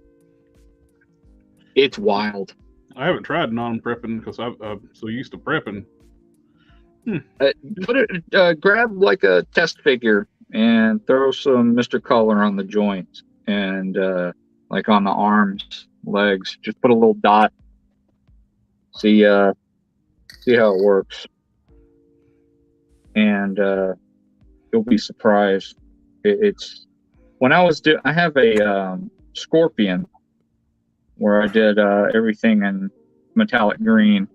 It's wild. I haven't tried non-prepping because I'm so used to prepping. Grab like a test figure and throw some Mr. Color on the joints and like on the arms, legs. Just put a little dot. See how it works, and you'll be surprised. It's when I have a Scorpion where I did everything in metallic green,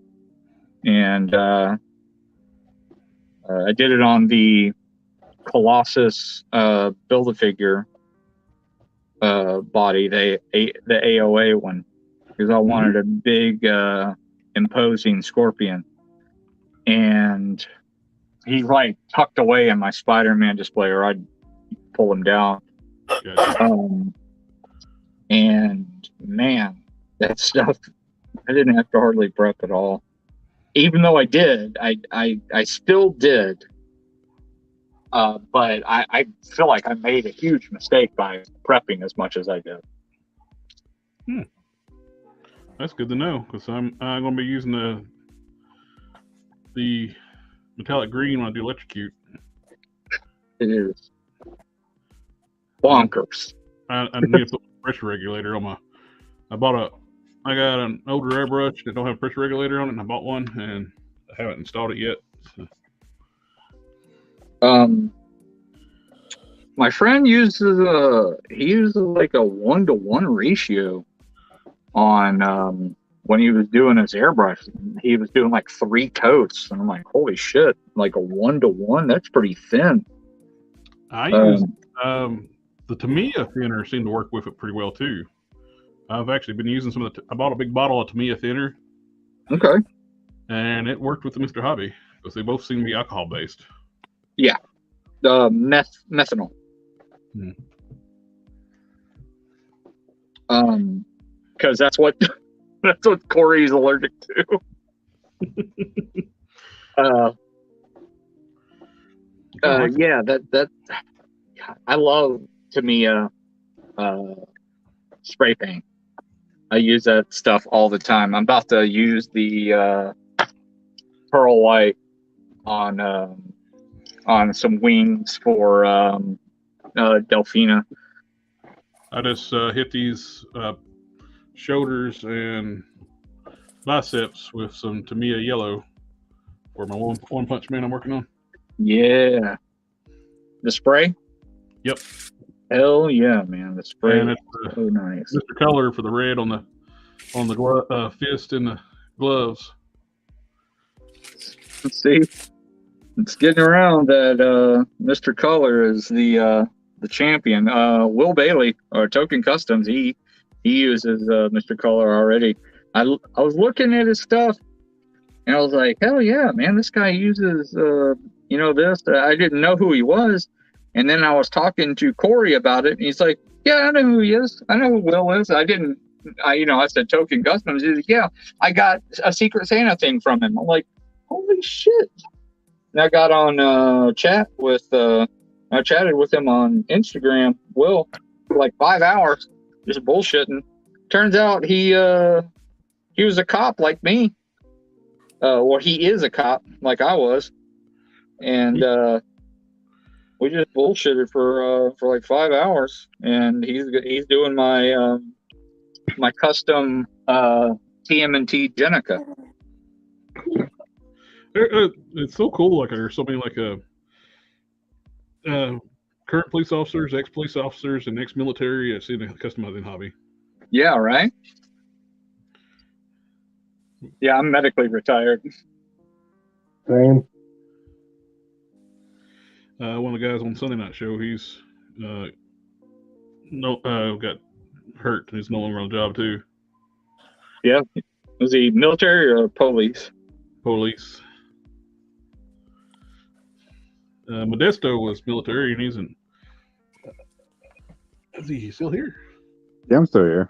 and I did it on the Colossus Build-A-Figure body, the AOA one, because I wanted a big imposing Scorpion. And he's like tucked away in my Spider-Man display, or I'd pull him down. Gotcha. And man, that stuff, I didn't have to hardly prep at all. Even though I did, I still did. But I feel like I made a huge mistake by prepping as much as I did. That's good to know, because I'm going to be using the metallic green when I do electrocute. It is bonkers. I need to put a pressure regulator on my. I got an older airbrush that don't have a pressure regulator on it, and I bought one, and I haven't installed it yet. So. My friend uses like a 1-to-1 ratio on when he was doing his airbrush. He was doing like 3 coats, and I'm like, holy shit, like a 1-to-1, that's pretty thin. I use the Tamiya thinner seemed to work with it pretty well too. I've actually been using some of I bought a big bottle of Tamiya thinner. Okay. And it worked with the Mr. Hobby, because they both seem to be alcohol based. Yeah. Methanol. Because that's what Corey's allergic to. Yeah, that I love Tamiya spray paint. I use that stuff all the time. I'm about to use the pearl white on some wings for Delphina. I just hit these shoulders and biceps with some Tamiya yellow for my one punch man I'm working on. Yeah. The spray? Yep. Hell yeah, man. The spray and is so nice. Mr. Color for the red on the fist and the gloves. Let's see. It's getting around that Mr. Color is the champion. Will Bailey or Token Customs, he uses Mr. Color already. I was looking at his stuff and I was like, hell yeah, man, this guy uses this. I didn't know who he was, and then I was talking to Corey about it, and he's like, yeah, I know who he is. I know who Will is. I said Token Customs. He's like, yeah, I got a Secret Santa thing from him. I'm like, holy shit. And I got on chat with I chatted with him on Instagram, Will, for like 5 hours, just bullshitting. Turns out he was a cop like me. Or he is a cop like I was. And we just bullshitted for like 5 hours, and he's doing my my custom TMNT Jenica. It's so cool. Like there's so many like current police officers, ex-police officers, and ex-military in the customizing hobby. Yeah, right. Yeah, I'm medically retired. Same. One of the guys on Sunday Night Show, he's got hurt. He's no longer on the job too. Yeah, was he military or police? Police. Modesto was military, and he's in. Is he still here? Yeah, I'm still here.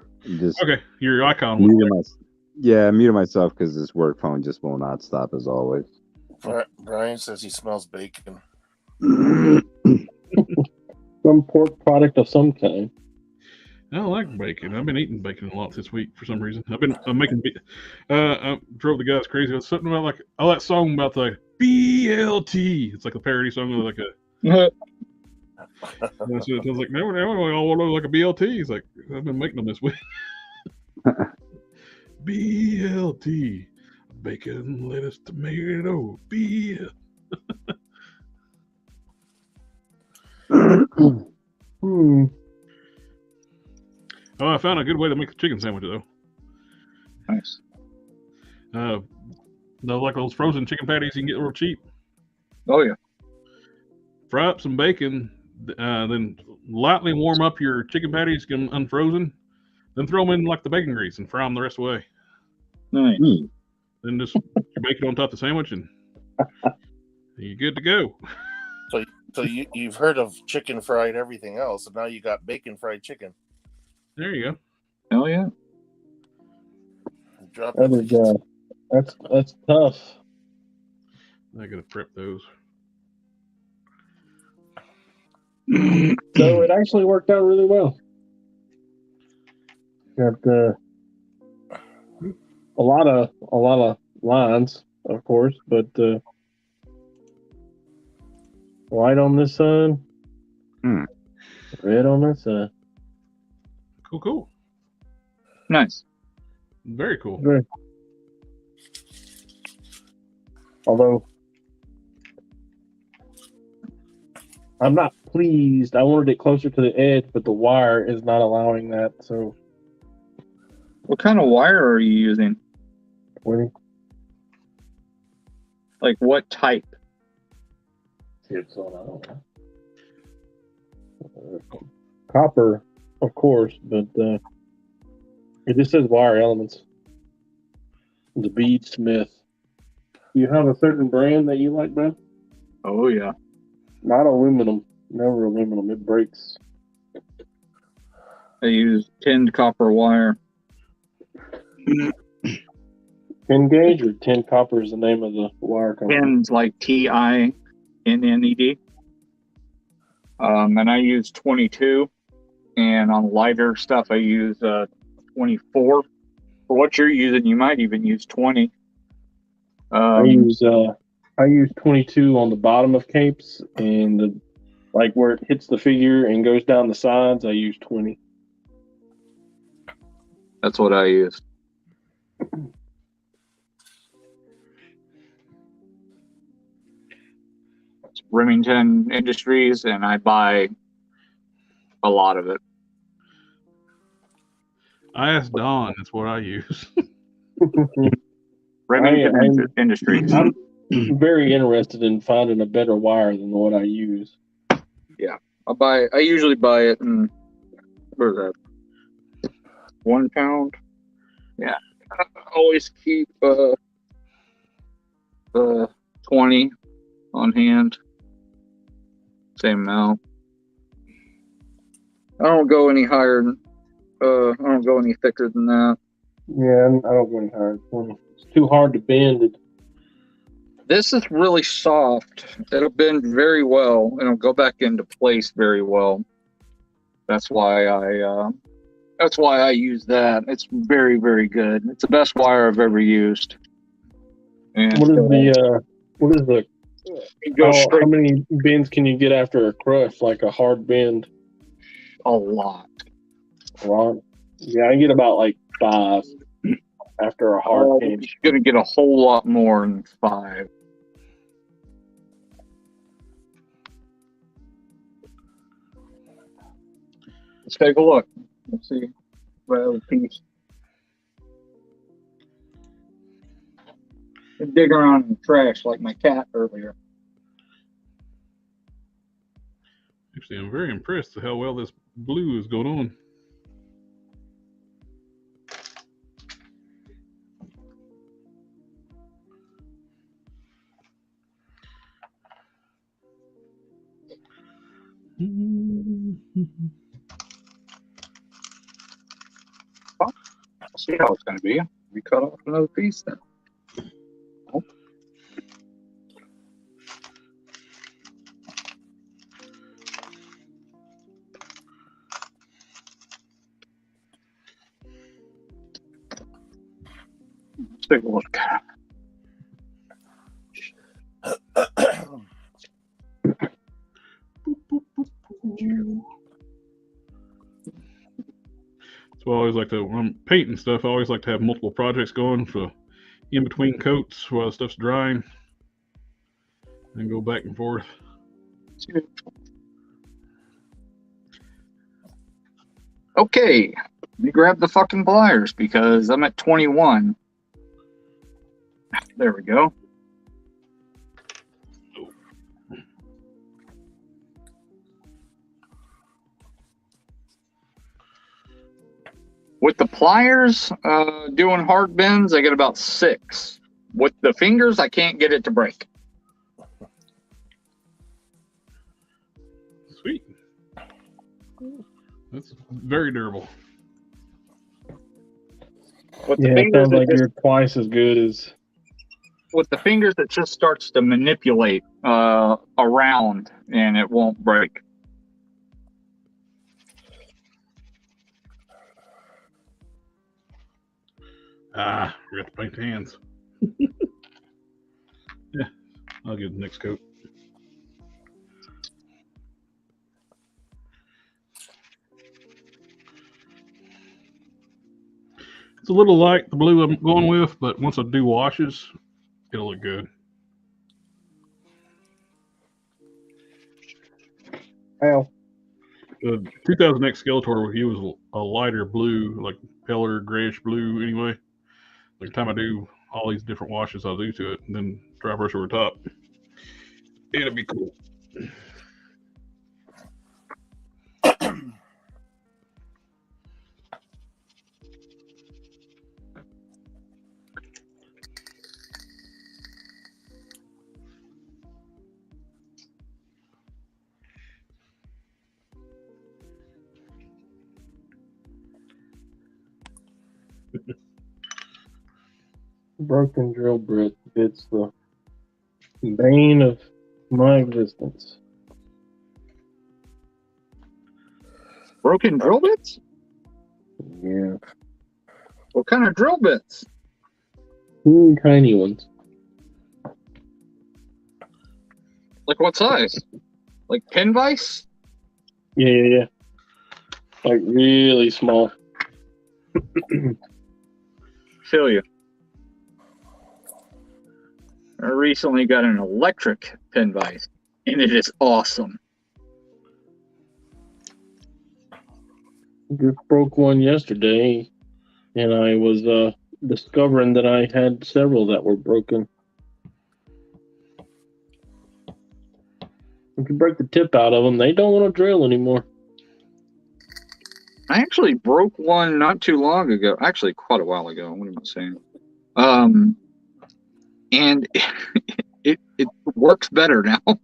Okay, your icon. I muted myself because this work phone just will not stop as always. Brian says he smells bacon. Some pork product of some kind. I don't like bacon. I've been eating bacon a lot this week for some reason. I'm making. I drove the guys crazy. It's something about like that song about the BLT. It's like a parody song of like a. I was like, no, we all want to like a BLT. He's like, I've been making them this week. BLT, bacon, lettuce, tomato, BL. Oh, I found a good way to make a chicken sandwich though. Nice. Like those frozen chicken patties you can get real cheap. Oh yeah. Fry up some bacon, then lightly warm up your chicken patties, get them unfrozen, then throw them in like the bacon grease and fry them the rest of the way. Nice. Then just bake it on top of the sandwich, and You're good to go. So you've heard of chicken fried everything else, and now you got bacon fried chicken. There you go. Oh yeah. Drop That it. is, that's tough. I gotta prep those. So it actually worked out really well. Got a lot of lines, of course, but white on this side, red on this side. Cool. Nice. Very cool. Very. Although I'm not pleased. I wanted it closer to the edge, but the wire is not allowing that. So What kind of wire are you using? 20. Like what type? It's on, I don't know. Copper, of course, but it just says wire elements. The Bead Smith. You have a certain brand that you like, man? Oh yeah. Not aluminum. Never aluminum. It breaks. I use tinned copper wire. 10 gauge or 10 copper is the name of the wire company. Tinned like TINNED. And I use 22. And on lighter stuff, I use 24. For what you're using, you might even use 20. I use 22 on the bottom of capes, and like where it hits the figure and goes down the sides, I use 20. That's what I use. It's Remington Industries, and I buy a lot of it. I asked Don. That's what I use. Remington Industries. I'm very interested in finding a better wire than what I use. Yeah, I usually buy it in, what is that? 1 pound. Yeah, I always keep 20 on hand. Same amount. I don't go any higher. I don't go any thicker than that. Yeah, I don't go any higher than 20. It's too hard to bend it. This is really soft. It'll bend very well, and it'll go back into place very well. That's why I use that. It's very, very good. It's the best wire I've ever used. And What is the it goes straight how many bends can you get after a crush, like a hard bend? a lot. A lot? Yeah, I get about like 5 after a hard bend. You're gonna get a whole lot more than 5. Let's take a look. Let's see. Well, piece. Dig around in the trash like my cat earlier. Actually, I'm very impressed with how well this blue is going on. I'll see how it's going to be. We cut off another piece then. Oh. Let's take a look. So I always like to, when I'm painting stuff, I always like to have multiple projects going for in between coats while the stuff's drying, and go back and forth. Okay, let me grab the fucking pliers because I'm at 21. There we go. With the pliers, doing hard bends, I get about 6. With the fingers, I can't get it to break. That's very durable. With the Yeah, it fingers, sounds like you're twice as good as. with the fingers, it just starts to manipulate around, and it won't break. Ah, we got to paint the hands. Yeah, I'll get the next coat. It's a little light, the blue I'm going with, but once I do washes, it'll look good. Ow. The 2000X Skeletor with you was a lighter blue, like paler grayish blue anyway. Like the time I do all these different washes I'll do to it, and then dry brush over top. It'll be cool. Broken drill bit. It's the bane of my existence. Broken drill bits? Yeah. What kind of drill bits? Tiny ones. Like what size? Like pin vise? Yeah. Like really small. Feel you. I recently got an electric pin vise, and it is awesome. Just broke one yesterday, and I was discovering that I had several that were broken. If you break the tip out of them, they don't want to drill anymore. I actually broke one not too long ago. Actually, quite a while ago. What am I saying? And it works better now. All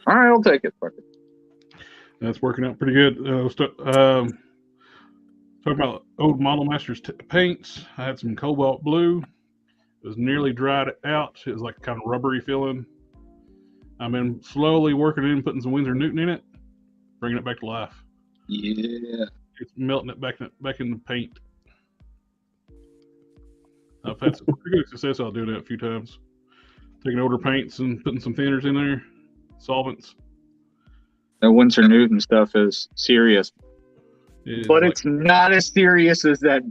right, I'll take it. Fuck it. That's working out pretty good. Talking about old Model Masters paints, I had some cobalt blue. It was nearly dried out. It was like kind of rubbery feeling. I've been slowly working it in, putting some Winsor Newton in it, bringing it back to life. Yeah. It's melting it back in the paint. I've had some pretty good success out doing that a few times. Taking older paints and putting some thinners in there, solvents. That Winsor Newton stuff is serious. But like, it's not as serious as that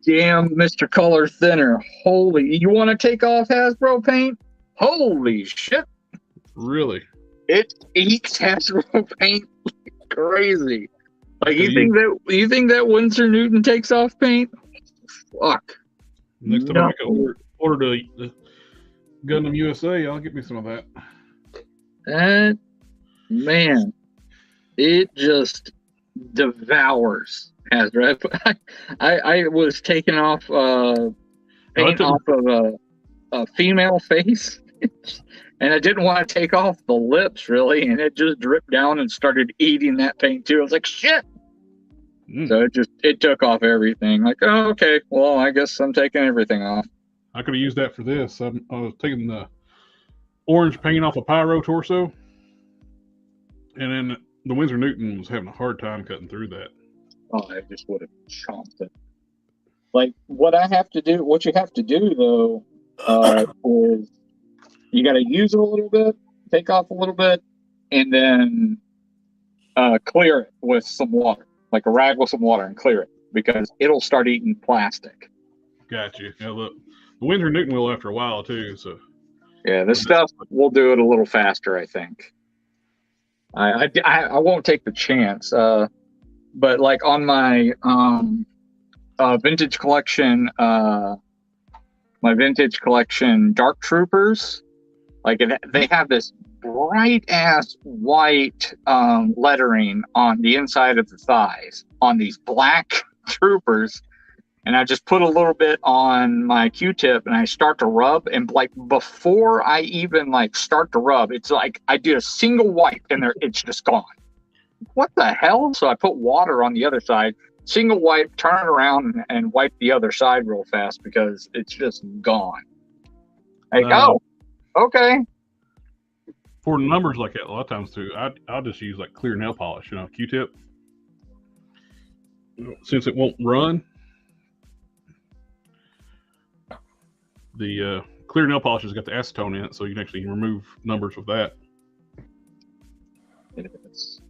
damn Mr. Color thinner. Holy, you want to take off Hasbro paint? Holy shit. Really? It eats Hasbro paint like crazy. Like you think that Winsor Newton takes off paint? Fuck. Next time I make an order to the Gundam USA, I'll get me some of that. That man, it just devours Hasbro. I was taking off paint off of a female face, and I didn't want to take off the lips really, and it just dripped down and started eating that paint too. I was like, shit. So it took off everything. Like, oh, okay, well, I guess I'm taking everything off. I could have used that for this. I was taking the orange paint off a Pyro torso, and then the Winsor Newton was having a hard time cutting through that. Oh, I just would have chomped it. Like, what you have to do though, is you got to use it a little bit, take off a little bit, and then clear it with some water. Like a rag with some water and clear it, because it'll start eating plastic. Got you. Yeah, look, the Winsor Newton will after a while too. So yeah, this stuff will do it a little faster, I think. I won't take the chance, but like on my vintage collection, Dark Troopers, like they have this bright ass white lettering on the inside of the thighs on these black troopers, and I just put a little bit on my Q-tip and I start to rub, and like before I even like start to rub, it's like I did a single wipe and it's just gone. What the hell? So I put water on the other side, single wipe, turn it around and wipe the other side real fast because it's just gone. Like, oh, okay. For numbers like that, a lot of times too, I'll just use like clear nail polish, Q-tip. Since it won't run, the clear nail polish has got the acetone in it, so you can actually remove numbers with that. It's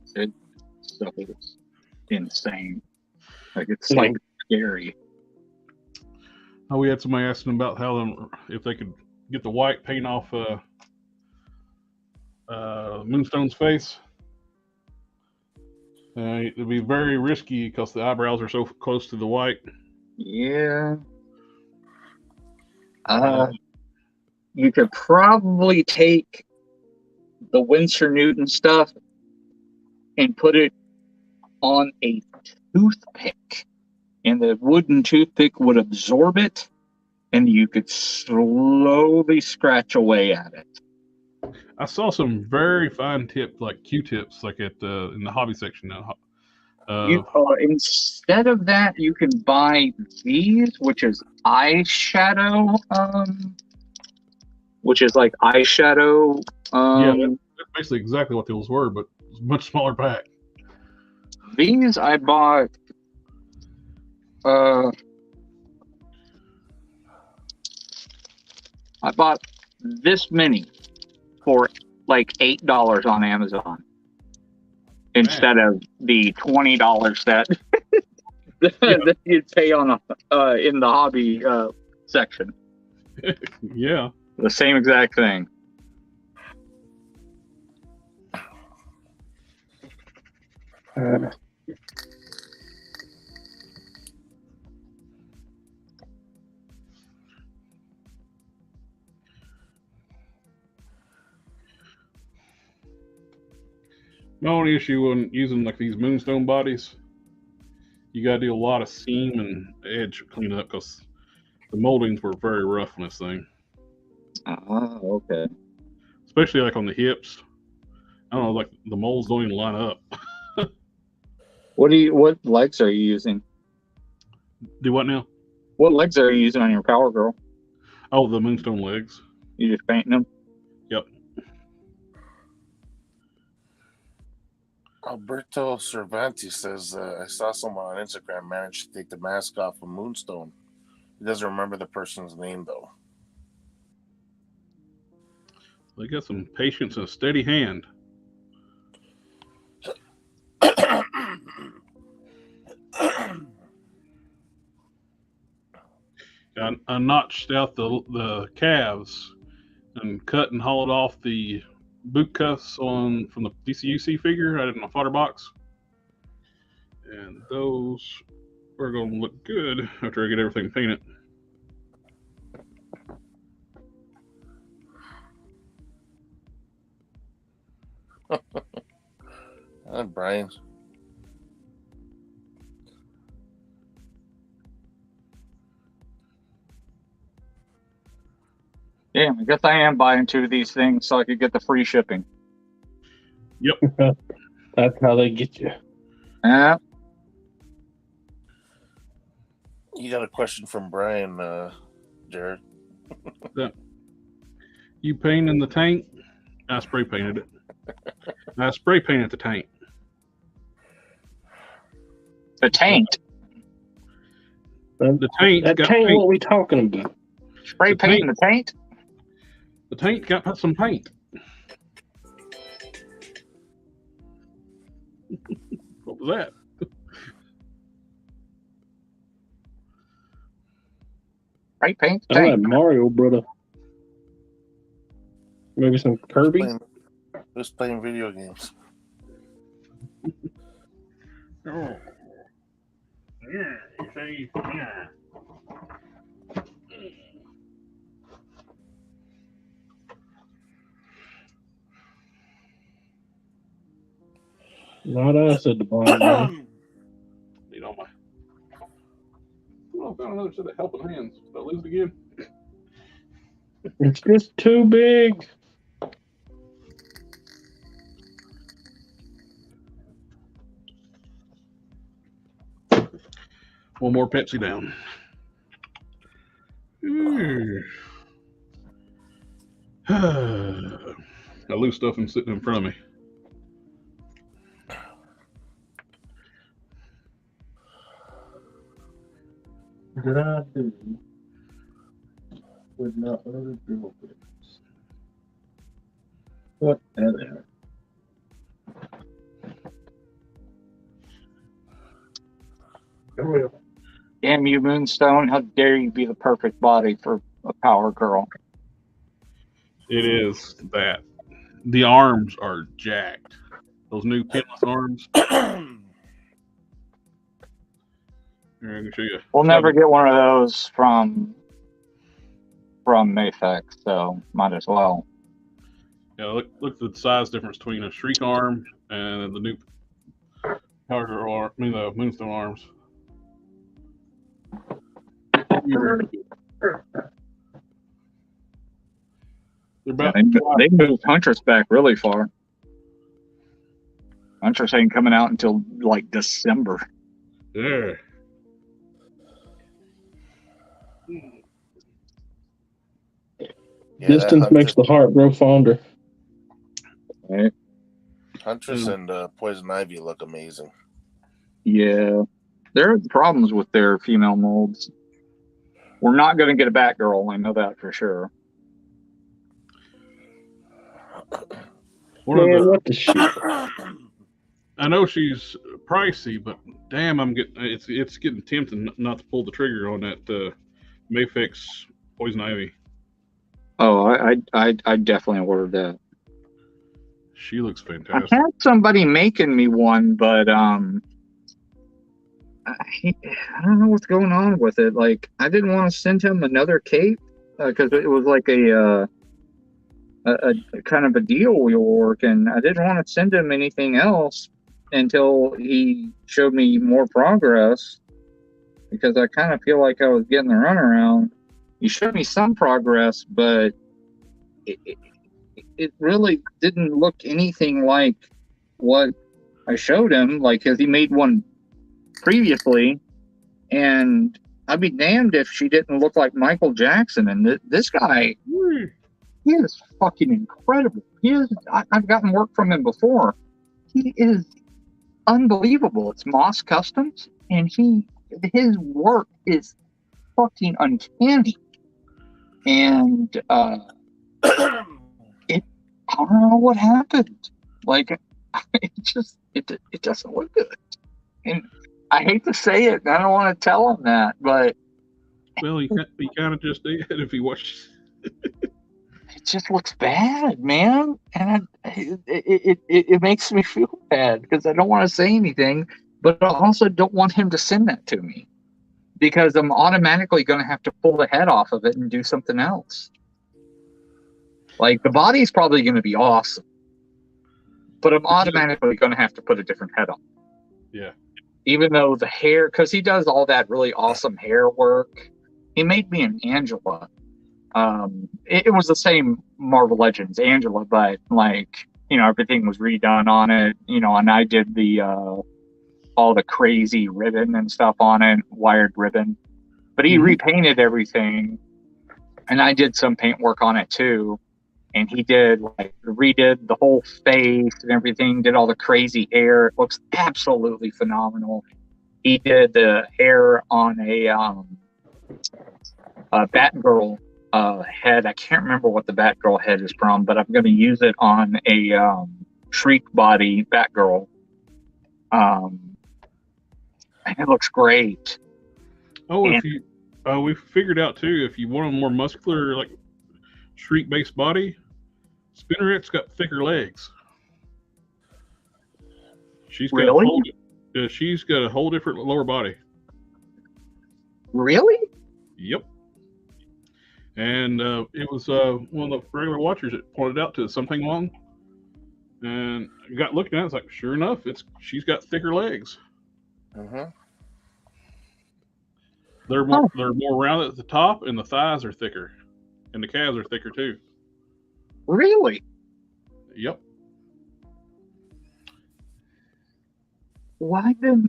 insane. Like, it's like scary. Oh, we had somebody asking about if they could get the white paint off Moonstone's face. It'd be very risky because the eyebrows are so close to the white. Yeah. You could probably take the Winsor Newton stuff and put it on a toothpick, and the wooden toothpick would absorb it, and you could slowly scratch away at it. I saw some very fine tip, like Q-tips, like in the hobby section now. Instead of that, you can buy these, which is eyeshadow, which is like eyeshadow. Yeah, that's basically exactly what those were, but it's a much smaller pack. These I bought. I bought this many for like $8 on Amazon instead of the $20 that that you'd pay on in the hobby section. Yeah, the same exact thing. My only issue when using like these Moonstone bodies, you got to do a lot of seam and edge cleanup because the moldings were very rough on this thing. Okay. Especially like on the hips. I don't know, like the molds don't even line up. What legs are you using? Do what now? What legs are you using on your Power Girl? Oh, the Moonstone legs. You just painting them? Yep. Alberto Cervantes says, I saw someone on Instagram manage to take the mask off of Moonstone. He doesn't remember the person's name, though. They got some patience and a steady hand. I notched out the calves and cut and hauled off the boot cuffs from the DCUC figure I did in my fodder box. And those are going to look good after I get everything painted. Brian. Yeah, I guess I am buying 2 of these things so I could get the free shipping. Yep. That's how they get you. Yeah. You got a question from Brian, Jared. You painting the tank? I spray painted it. I spray painted the tank. The tank? The tank. That tank, what we talking about? Spray painting the tank? The tank got some paint. What was that? Spray paint the I like tank. Mario, brother. Maybe some Kirby. Just playing video games. Oh. Yeah, you say, yeah. Not us at the bottom. Need all my. Oh, found another set of helping hands. Did I lose it again? It's just too big. One more Pepsi down. I lose stuff and sitting in front of me. What did I do with my other drill bits? What the heck? Come here. Damn you, Moonstone! How dare you be the perfect body for a power girl? It is that. The arms are jacked. Those new pinless arms. Here, I can show you. We'll never get one of those from Defects, so might as well. Yeah, look at the size difference between a Shriek arm and the new Harker arm. I mean, the Moonstone arms. They're about They moved Huntress back really far. Huntress ain't coming out until like December. yeah. Yeah, Distance makes the heart grow fonder. Right? Huntress and Poison Ivy look amazing. Yeah, there are problems with their female molds. We're not going to get a Batgirl. I know that for sure. Man, what the shit? I know she's pricey, but damn, it's getting tempting not to pull the trigger on that Mayfix Poison Ivy. Oh, I definitely ordered that. She looks I fantastic. had somebody making me one, but I don't know what's going on with it. Like, I didn't want to send him another cape because it was like a kind of a deal we were working. I didn't want to send him anything else until he showed me more progress, because I kind of feel like I was getting the runaround. He showed me some progress, but it really didn't look anything like what I showed him. Like, because he made one previously, and I'd be damned if she didn't look like Michael Jackson. And this guy, he is fucking incredible. I've gotten work from him before. He is unbelievable. It's Moss Customs, and his work is fucking uncanny. And I don't know what happened. Like, it doesn't look good. And I hate to say it, and I don't want to tell him that, but Well, he kind of just did if he watched. it just looks bad, man. And it makes me feel bad because I don't want to say anything, but I also don't want him to send that to me, because I'm automatically going to have to pull the head off of it and do something else. Like, the body's probably going to be awesome, but I'm automatically going to have to put a different head on. Yeah. Even though the hair, because he does all that really awesome hair work. He made me an Angela. It was the same Marvel Legends Angela, but like, everything was redone on it, and I did all the crazy ribbon and stuff on it, wired ribbon. But he repainted everything, and I did some paint work on it too. And he redid the whole face and everything, did all the crazy hair. It looks absolutely phenomenal. He did the hair on a Batgirl head. I can't remember what the Batgirl head is from, but I'm going to use it on a Shriek body Batgirl. And it looks great. Oh, we figured out too, if you want a more muscular, like Shriek-based body, Spinneret's got thicker legs. She's got she's got a whole different lower body. Really? Yep. And it was one of the regular watchers that pointed out to something wrong, and got looking at it. It's like, sure enough, she's got thicker legs. They're more rounded at the top, and the thighs are thicker, and the calves are thicker too. Really? Yep. Why then?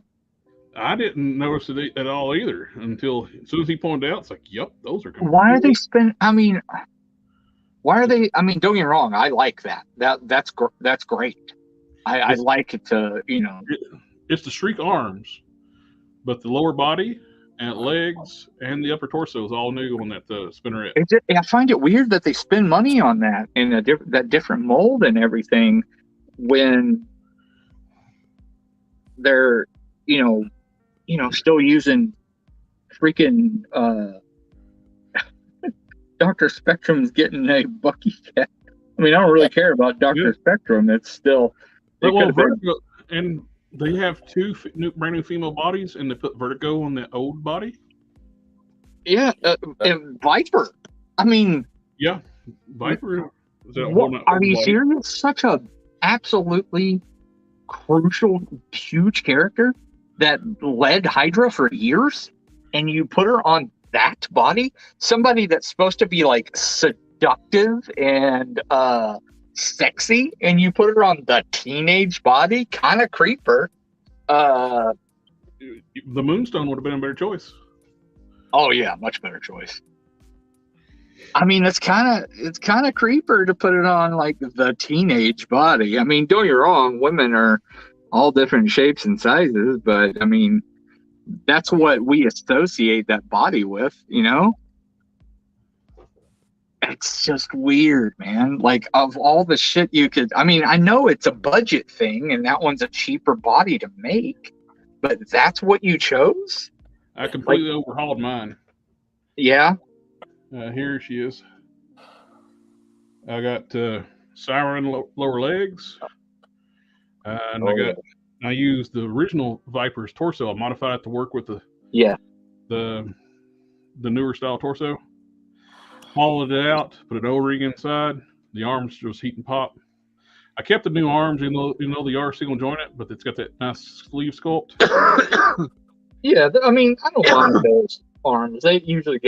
I didn't notice it at all either until as soon as he pointed out. It's like, yep, those are. Why are they spending? I mean, why are they? I mean, don't get me wrong. I like that. That's great. I like it to, you know. It's the streak arms, but the lower body and legs and the upper torso is all new on that spinneret. I find it weird that they spend money on that in that different mold and everything when they're, you know, still using freaking Dr. Spectrum's getting a Bucky cat. I mean, I don't really care about Dr. Spectrum. It's still. Vertigo, and they have two brand new female bodies, and they put Vertigo on the old body. Yeah, and Viper. I mean, yeah, Viper. Are you serious? Such a absolutely crucial, huge character that led Hydra for years, and you put her on that body. Somebody that's supposed to be like seductive and sexy, and you put her on the teenage body, kind of creeper. The Moonstone would have been a better choice. Oh yeah, much better choice. I mean, it's kind of creeper to put it on like the teenage body. I mean, don't get me wrong, women are all different shapes and sizes, but I mean, that's what we associate that body with, you know? It's just weird, man. Like, of all the shit you could, I mean, I know it's a budget thing and that one's a cheaper body to make, but that's what you chose? I completely overhauled mine. Yeah. Here she is. I got Siren lower legs. And I used the original Viper's torso. I modified it to work with the newer style torso. Hollowed it out, put an O-ring inside. The arms just heat and pop. I kept the new arms, even though they are single jointed, but it's got that nice sleeve sculpt. Yeah, I mean, I don't mind those arms. They usually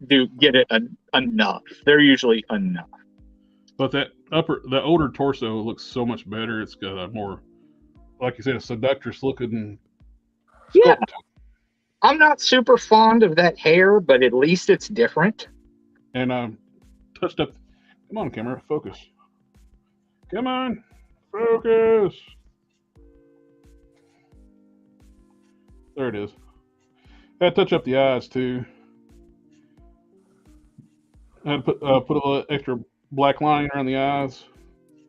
do get it enough. They're usually enough. But the older torso looks so much better. It's got a more, like you said, a seductress looking sculpt. Yeah. I'm not super fond of that hair, but at least it's different. And I touched up. Come on, camera, focus. Come on, focus. There it is. I had to touch up the eyes too. I had to put a little extra black line around the eyes.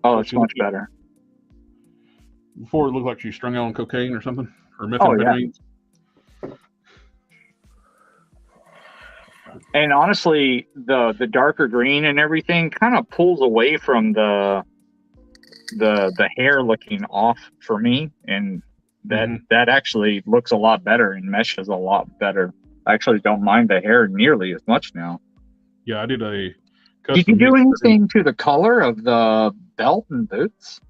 Oh, it's much better. Before it looked like she strung out on cocaine or something, or methamphetamine. Oh, yeah. And honestly, the darker green and everything kind of pulls away from the hair looking off for me, and that actually looks a lot better and meshes a lot better. I actually don't mind the hair nearly as much now. Yeah, I did a custom. Did you do anything to the color of the belt and boots?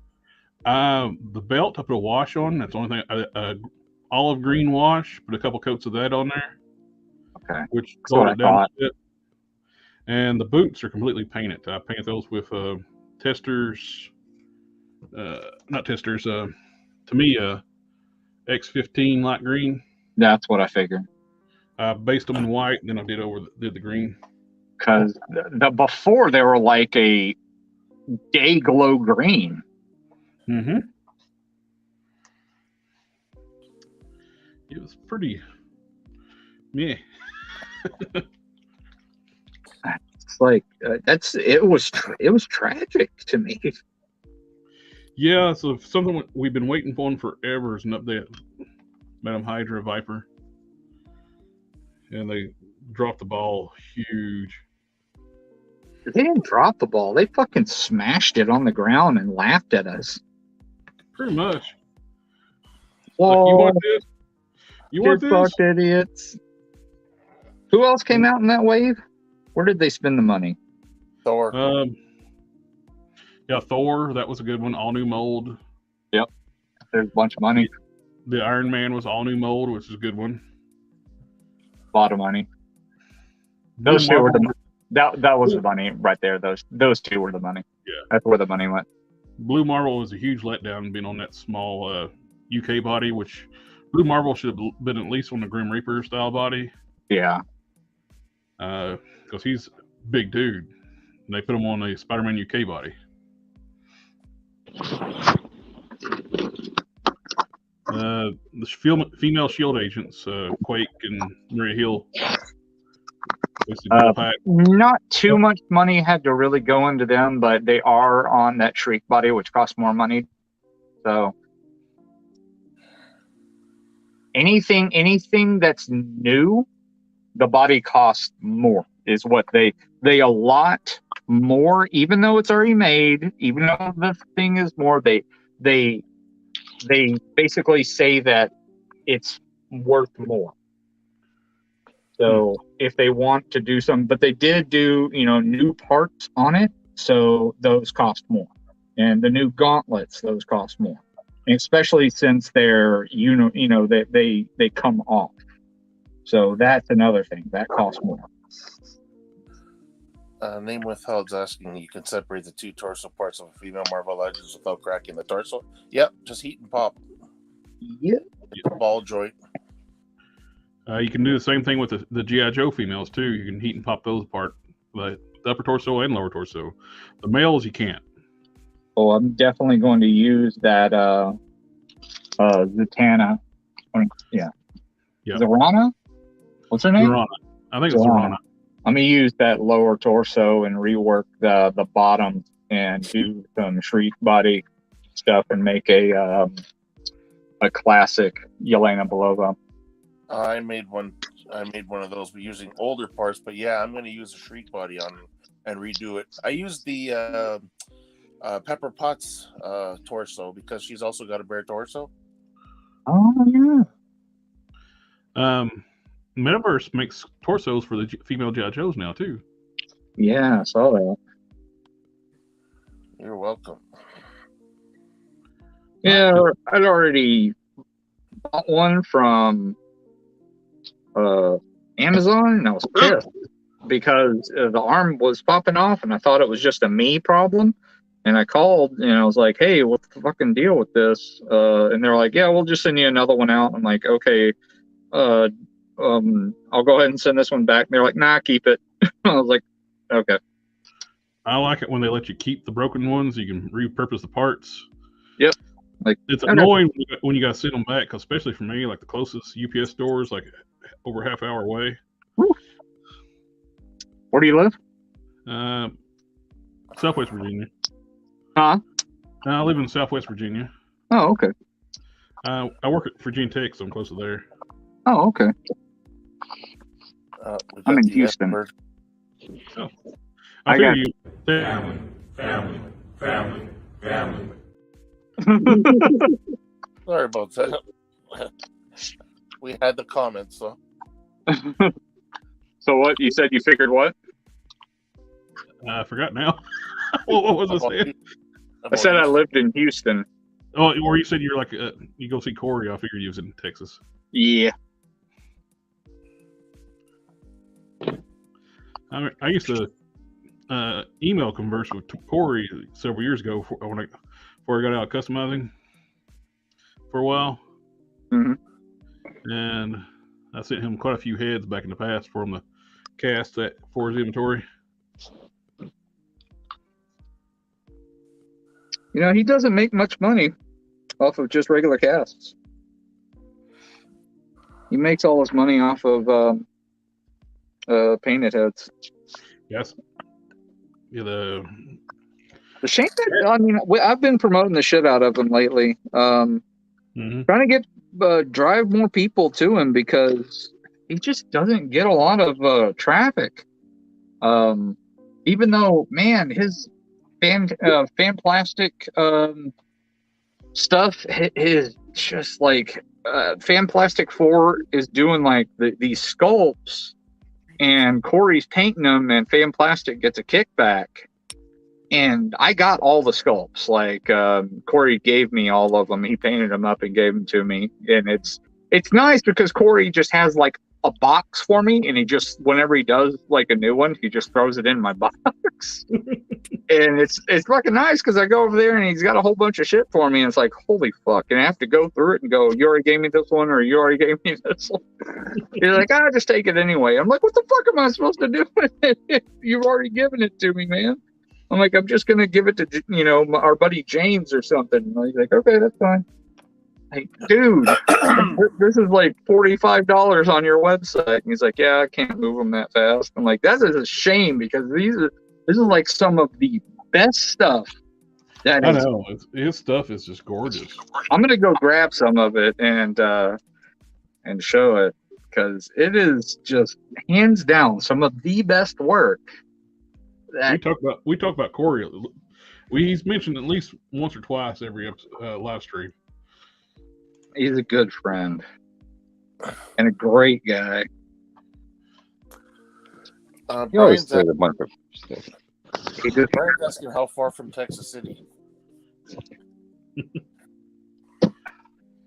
The belt, I put a wash on. That's the only thing. Olive green wash. Put a couple coats of that on there. Okay. Which slowed it down a bit. And the boots are completely painted. I painted those with testers. Not testers. Tamiya X15 light green. That's what I figured. I based them in white, and then I did the green. Because the before they were like a day glow green. Mm-hmm. It was pretty. Yeah. It's like it was tragic to me. Yeah, so something we've been waiting for forever is an update. Madam Hydra Viper, and they dropped the ball huge. They didn't drop the ball. They fucking smashed it on the ground and laughed at us. Pretty much. Whoa. Like, you want this? You want this? Fucked idiots. Who else came out in that wave? Where did they spend the money? Thor. Yeah, Thor. That was a good one. All new mold. Yep. There's a bunch of money. The Iron Man was all new mold, which is a good one. lot of money. Blue Those two were marble, that was the money right there. Those two were the money. Yeah. That's where the money went. Blue marble was a huge letdown being on that small UK body, which blue marble should have been at least on the Grim Reaper style body. Yeah. Because he's a big dude. And they put him on a Spider-Man UK body. The female shield agents, Quake and Maria Hill. Not too much money had to really go into them, but they are on that Shriek body, which costs more money. So anything that's new, the body costs more. Is what they allot more, even though it's already made, even though the thing is more. They basically say that it's worth more. So if they want to do some, but they did do, new parts on it, so those cost more. And the new gauntlets, those cost more. And especially since they're, they come off. So that's another thing that costs more. Name Withheld's asking, you can separate the two torso parts of a female Marvel Legends without cracking the torso? Yep, just heat and pop. Yep. Ball joint. You can do the same thing with the G.I. Joe females too. You can heat and pop those apart, the upper torso and lower torso. The males you can't. Oh, I'm definitely going to use that Zatanna. Yeah. Zorana? What's her name? Zorana. I think it's Zorana. I'm gonna use that lower torso and rework the bottom and do some Shriek body stuff and make a classic Yelena Belova. I made one of those using older parts, but yeah, I'm going to use a Shriek body on and redo it. I used the Pepper Potts torso because she's also got a bare torso. Oh yeah. Metaverse makes torsos for the female G.I. Joes now too. Yeah, I saw that. You're welcome. Yeah, I'd already bought one from Amazon, and I was pissed because the arm was popping off, and I thought it was just a me problem. And I called, and I was like, "Hey, what's the fucking deal with this?" And they're like, "Yeah, we'll just send you another one out." I'm like, "Okay, I'll go ahead and send this one back." And they're like, "Nah, keep it." I was like, "Okay." I like it when they let you keep the broken ones. You can repurpose the parts. Yep. Like it's annoying when you got to send them back, especially for me. Like the closest UPS store is like over half hour away. Woo. Where do you live? Southwest Virginia. Huh? I live in Southwest Virginia. Oh, okay. I work at Virginia Tech, so I'm close to there. Oh, okay. I'm in Houston. Oh. I got you. Family. Sorry about that. We had the comments, so. So what? You said you figured what? I forgot now. What was I saying? I said I lived in Houston. Oh, or you said you're like, you go see Corey. I figured you was in Texas. Yeah. I used to email converse with Corey several years ago before I got out customizing for a while. Mm-hmm. And I sent him quite a few heads back in the past for him to cast that for his inventory. He doesn't make much money off of just regular casts. He makes all his money off of painted heads. Yes. Yeah, the shame that I've been promoting the shit out of him lately. Trying to get drive more people to him because he just doesn't get a lot of traffic. Even though, man, his fan plastic stuff is just like Fan Plastic 4 is doing like these sculpts, and Corey's painting them, and Fan Plastic gets a kickback. And I got all the sculpts. Like Corey gave me all of them. He painted them up and gave them to me. And it's nice because Corey just has like a box for me, and he just, whenever he does like a new one, he just throws it in my box. And it's fucking nice because I go over there and he's got a whole bunch of shit for me, and it's like, holy fuck, and I have to go through it and go, you already gave me this one, or you already gave me this one. He's like, I'll just take it anyway. I'm like, what the fuck am I supposed to do with it? You've already given it to me, man. I'm like, I'm just gonna give it to, you know, our buddy James or something. And he's like, okay, that's fine. Like, dude, this is like $45 on your website. And he's like, yeah, I can't move them that fast. I'm like, that is a shame, because this is like some of the best stuff. I know, his stuff is just gorgeous. I'm gonna go grab some of it and show it, because it is just hands down some of the best work. We talk about Corey. He's mentioned at least once or twice every live stream. He's a good friend and a great guy. He always says a bunch of stuff. Brian's asking how far from Texas City.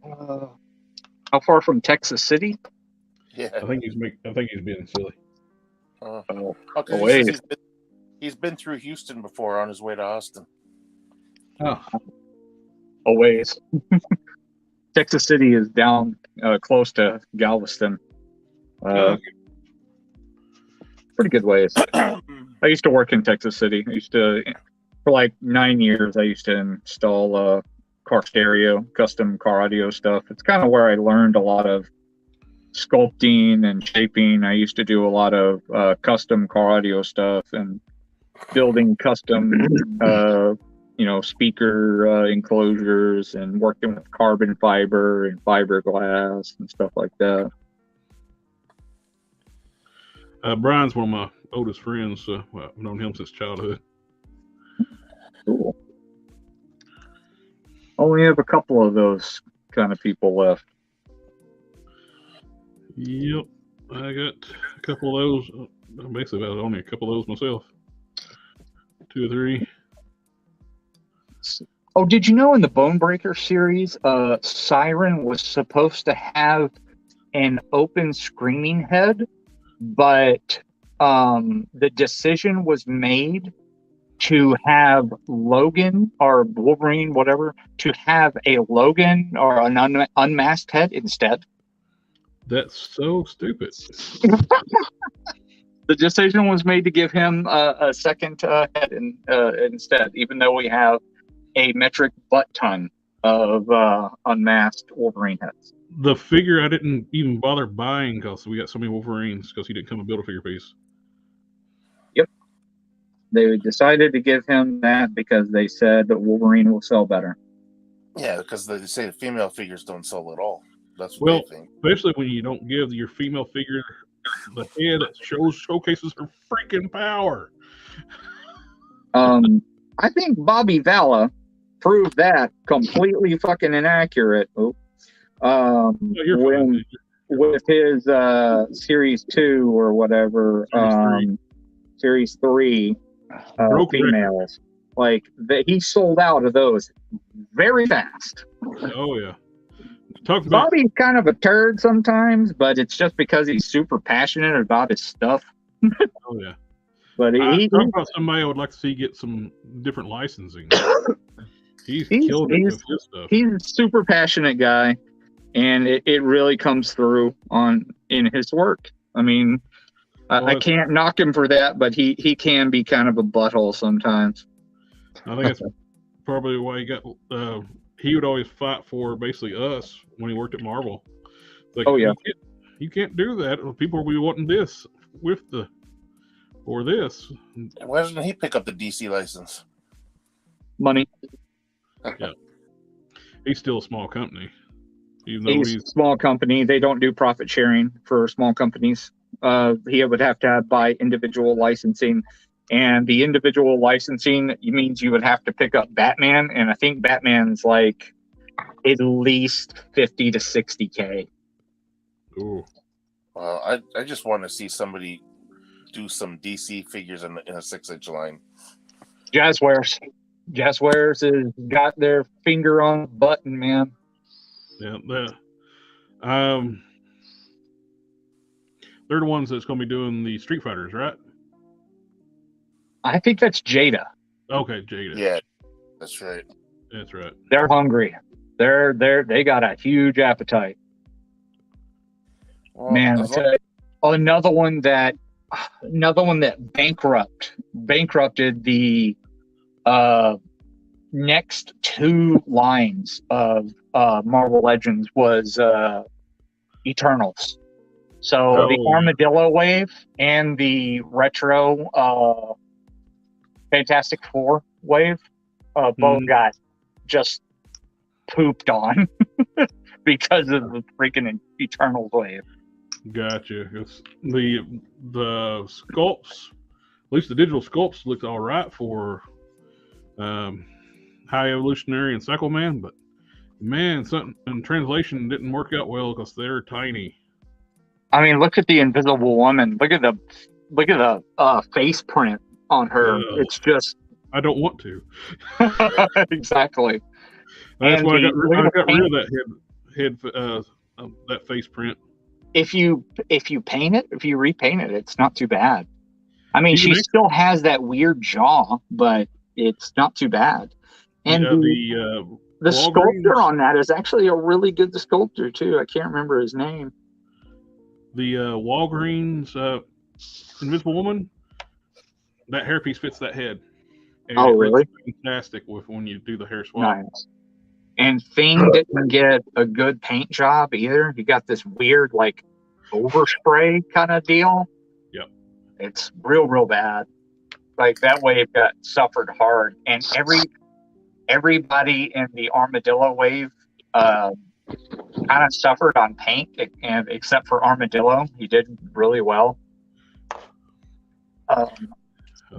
How far from Texas City? Yeah, I think he's being silly. Okay, he's been through Houston before on his way to Austin. Oh, A ways. Texas City is down close to Galveston. Pretty good ways. I used to work in Texas City. For like 9 years, I used to install car stereo, custom car audio stuff. It's kind of where I learned a lot of sculpting and shaping. I used to do a lot of custom car audio stuff and building custom speaker enclosures, and working with carbon fiber and fiberglass and stuff like that. Brian's one of my oldest friends. I've known him since childhood. Cool. Only have a couple of those kind of people left. Yep, I got a couple of those. Basically, about only a couple of those myself. 2 or 3. Oh, did you know in the Bone Breaker series, Siren was supposed to have an open screaming head, but the decision was made to have Logan or Wolverine, whatever, to have a Logan or an unmasked head instead. That's so stupid. The decision was made to give him a second head instead, even though we have a metric butt ton of unmasked Wolverine heads. The figure I didn't even bother buying because we got so many Wolverines because he didn't come and build a figure piece. Yep. They decided to give him that because they said that Wolverine will sell better. Yeah, because they say the female figures don't sell at all. That's what they think. Especially when you don't give your female figure the head that showcases her freaking power. I think Bobby Valla proved that completely fucking inaccurate. With his series 2 or whatever, series 3 females, like he sold out of those very fast. Oh yeah. Bobby's kind of a turd sometimes, but it's just because he's super passionate about his stuff. Oh yeah. But he talk about somebody I would like to see get some different licensing. He's killed it with his stuff. He's a super passionate guy, and it really comes through in his work. I mean, I can't knock him for that, but he can be kind of a butthole sometimes. I think that's probably why he got. He would always fight for basically us when he worked at Marvel. Like, oh yeah, you can't do that. People will be wanting this or this. Why doesn't he pick up the DC license? Money. Yeah, he's still a small company. Even though he's a small company, they don't do profit sharing for small companies. He would have to buy individual licensing, and the individual licensing means you would have to pick up Batman, and I think Batman's like at least 50 to 60K. Ooh. Well, I just want to see somebody do some DC figures in a 6-inch line. Jazzwares has got their finger on the button, man. Yeah, They're the ones that's going to be doing the Street Fighters, right? I think that's Jada. Okay, Jada. Yeah, that's right. That's right. They're hungry. They got a huge appetite. Well, Man, as I tell you, another one that bankrupted the next two lines of Marvel Legends was Eternals. So the Armadillo wave and the retro Fantastic Four wave both got just pooped on because of the freaking Eternals wave. Gotcha. It's the sculpts, at least the digital sculpts, looked all right for High Evolutionary and Cycle Man, but man, something in translation didn't work out well because they're tiny. I mean, look at the Invisible Woman. Look at the face print on her. It's just I don't want to. Exactly. That's And why I got rid of that face print. If you repaint it, it's not too bad. I mean, she still has that weird jaw, but it's not too bad. And the sculptor on that is actually a really good sculptor too. I can't remember his name. The Walgreens Invisible Woman, that hairpiece fits that head. And oh, really? Fantastic with when you do the hair swap. Nice. And Thing didn't get a good paint job either. He got this weird, like, overspray kind of deal. Yep. It's real bad. Like, that wave got suffered hard. And everybody in the Armadillo wave kind of suffered on paint, and except for Armadillo. He did really well.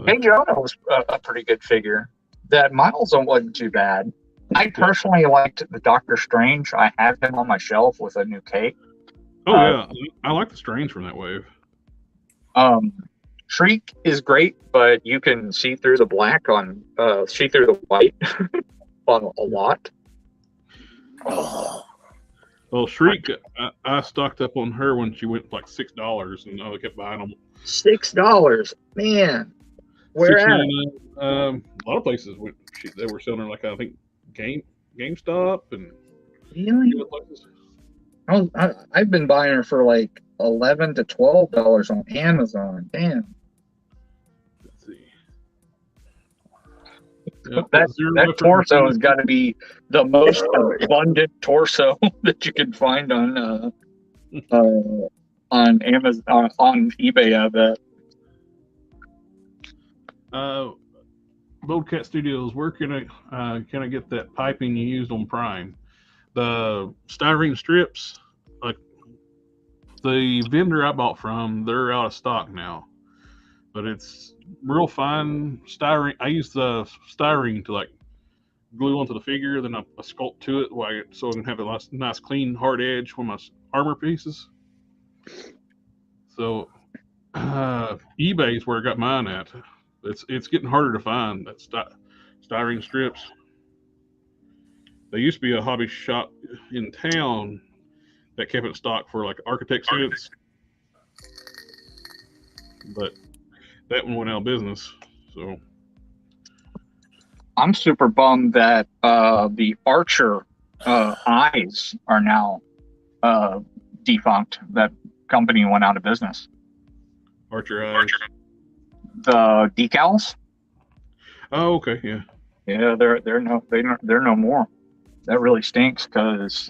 Big Jonah was a pretty good figure. That Miles wasn't too bad. I personally liked the Doctor Strange. I have him on my shelf with a new cape. Oh yeah, I like the Strange from that wave. Shriek is great, but you can see through the black on see through the white on a lot. Well, Shriek, I stocked up on her when she went like $6, and I kept buying them. $6, man. Where at? A lot of places they were selling her, like I think GameStop and really. I've been buying her for like $11 to $12 on Amazon. Damn. Let's see. That torso has got to be the most abundant torso that you can find on Amazon, on eBay. I bet. Bold Cat Studios, where can I get that piping you used on Prime? The styrene strips, like the vendor I bought from, they're out of stock now. But it's real fine styrene. I use the styrene to like glue onto the figure, then I sculpt to it so I can have a nice clean hard edge for my armor pieces. So eBay is where I got mine at. It's getting harder to find that styrene strips. There used to be a hobby shop in town that kept it stock for like architect suits, but that one went out of business. So I'm super bummed that the Archer eyes are now defunct. That company went out of business. Archer eyes. The decals. Oh, okay, yeah. Yeah, they're no more. That really stinks because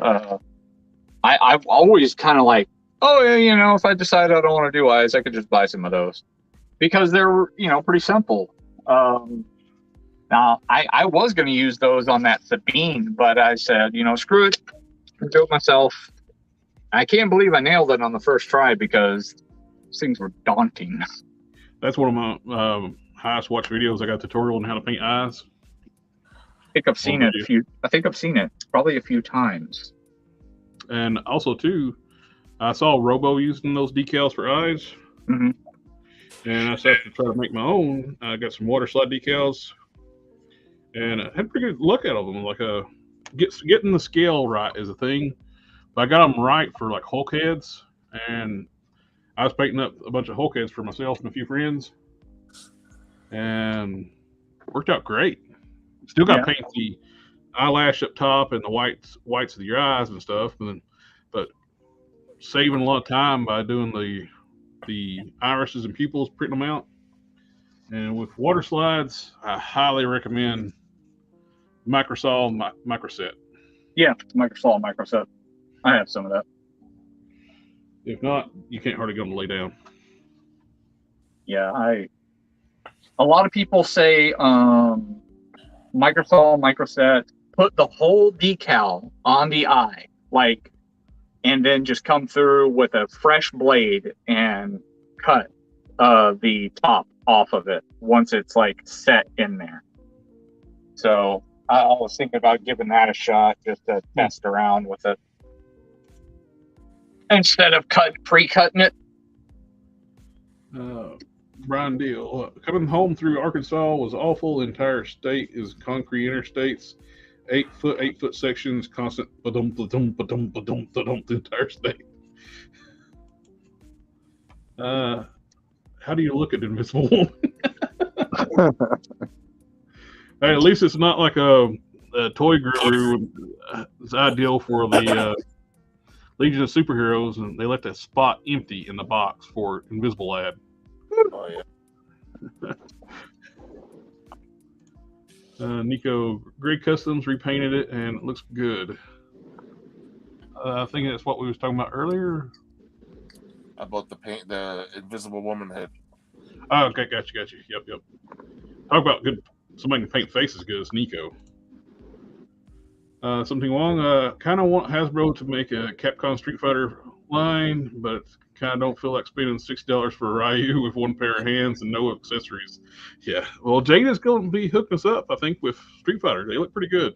I've always kind of like, oh yeah, if I decide I don't want to do eyes, I could just buy some of those because they're pretty simple. Now I was going to use those on that Sabine, but I said screw it, I'll do it myself. I can't believe I nailed it on the first try because those things were daunting. That's one of my highest watch videos. I got a tutorial on how to paint eyes. I think I've seen it probably a few times. And also too, I saw Robo using those decals for eyes. Mm-hmm. And I started to try to make my own. I got some water slide decals, and I had pretty good luck out of them. Like getting the scale right is a thing, but I got them right for like Hulk heads, and I was painting up a bunch of Hulk heads for myself and a few friends, and worked out great. Still got to paint the eyelash up top and the whites of your eyes and stuff, but saving a lot of time by doing the irises and pupils, printing them out. And with water slides, I highly recommend Microsaw Microset. Yeah, Microsaw Microset. I have some of that. If not, you can't hardly get them to lay down. Yeah, a lot of people say Microsaw Microset, put the whole decal on the eye, like, and then just come through with a fresh blade and cut the top off of it once it's like set in there. So I was thinking about giving that a shot just to test around with it instead of pre-cutting it. Brian Deal, coming home through Arkansas was awful. The entire state is concrete interstates, 8 foot sections, constant ba-dum, ba-dum, ba-dum, ba-dum, ba-dum, the entire state. How do you look at Invisible Woman? Hey, at least it's not like a toy guru. It's ideal for the Legion of Superheroes, and they left that spot empty in the box for Invisible Lad. Oh yeah. Nico, Grey Customs repainted it, and it looks good. I think that's what we was talking about earlier. About the Invisible Woman head. Oh, okay, gotcha. Yep. Talk about good. Somebody can paint faces good as Nico. Something wrong. Kind of want Hasbro to make a Capcom Street Fighter line, but kind of don't feel like spending $60 for a Ryu with one pair of hands and no accessories. Yeah, well, Jada's going to be hooking us up, I think, with Street Fighter. They look pretty good.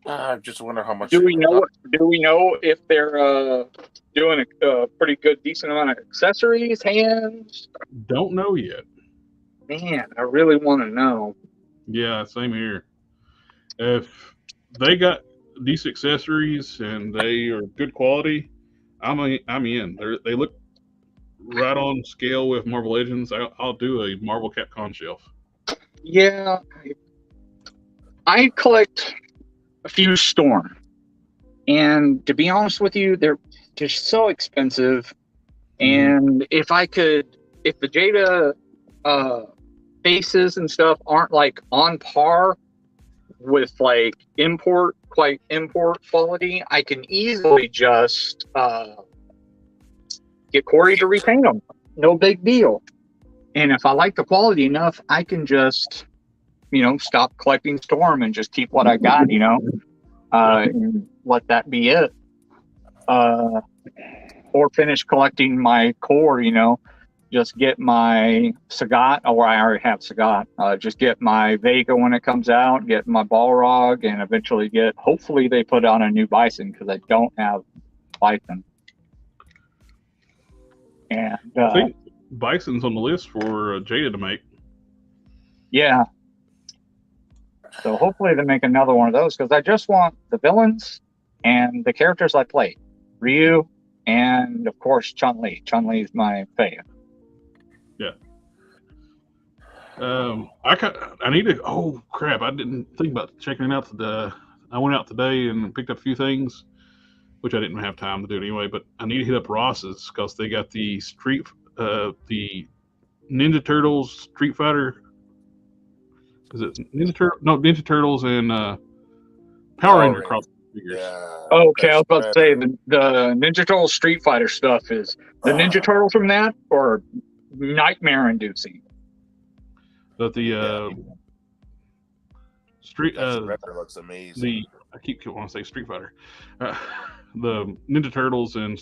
I just wonder how much. Do we know if they're doing a pretty good, decent amount of accessories, hands? Don't know yet. Man, I really want to know. Yeah, same here. If they got decent accessories and they are good quality, I'm in. They look right on scale with Marvel Legends. I'll do a Marvel Capcom shelf. Yeah, I collect a few Storm, and to be honest with you, they're just so expensive. And if the Jada faces and stuff aren't like on par with like import quality, I can easily just get Corey to repaint them. No big deal. And if I like the quality enough, I can just, stop collecting Storm and just keep what I got, and let that be it. Or finish collecting my core, just get my Sagat, or I already have Sagat. Just get my Vega when it comes out, get my Balrog, and eventually hopefully they put on a new Bison, because I don't have Bison. And I think Bison's on the list for Jada to make. Yeah. So hopefully they make another one of those, because I just want the villains and the characters I play. Ryu and, of course, Chun-Li. Chun-Li is my favorite. Yeah. I need to. Oh crap! I didn't think about checking it out today. I went out today and picked up a few things, which I didn't have time to do anyway. But I need to hit up Ross's because they got the the Ninja Turtles Street Fighter. Is it Ninja Turtle? No, Ninja Turtles and Power Ranger cross figures. Yeah. Okay, I was about to say the Ninja Turtle Street Fighter stuff is the Ninja Turtles from that, or nightmare inducing. But the Street Redder looks amazing. I keep wanting to say Street Fighter. The Ninja Turtles and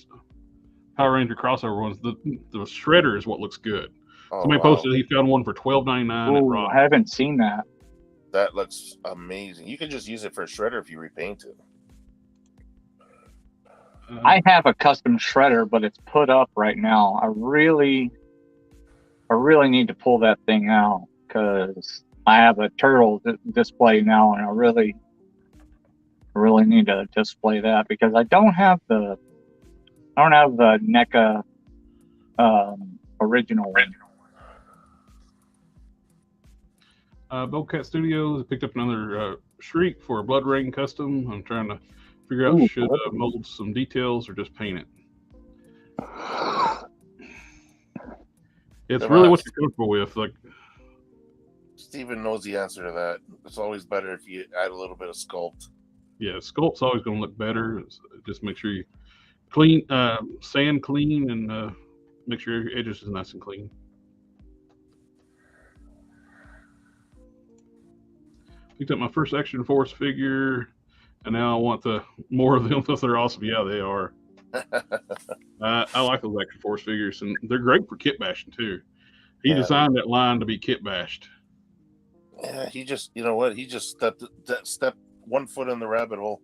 Power Ranger crossover ones. The Shredder is what looks good. Somebody posted he found one for $12.99 at Ross. I haven't seen that. That looks amazing. You can just use it for a shredder if you repaint it. I have a custom shredder, but it's put up right now. I really need to pull that thing out, because I have a turtle display now, and I really need to display that, because I don't have the NECA original one. Bobcat Studios picked up another Shriek for a Blood Rain custom. I'm trying to figure out Ooh, should mold some details or just paint it. It's really what you're comfortable with. Like Steven knows the answer to that. It's always better if you add a little bit of sculpt. yeah, sculpt's always going to look better. Just make sure you clean, sand clean, and make sure your edges is nice and clean. Picked up my first Action Force figure, and now I want more of them because they're awesome. Yeah, they are. I like those Action Force figures, and they're great for kit bashing too. He designed that line to be kit bashed. Yeah, he just, you know what? He just stepped 1 foot in the rabbit hole.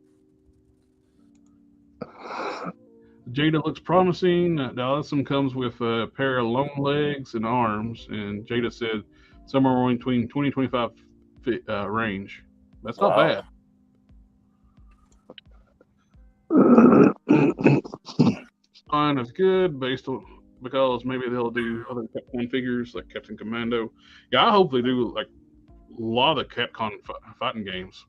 Jada looks promising. The Allison comes with a pair of long legs and arms, and Jada said somewhere between 20-25 range. That's not bad. Fine is good because maybe they'll do other Capcom figures like Captain Commando. Yeah, I hope they do like a lot of the Capcom fighting games.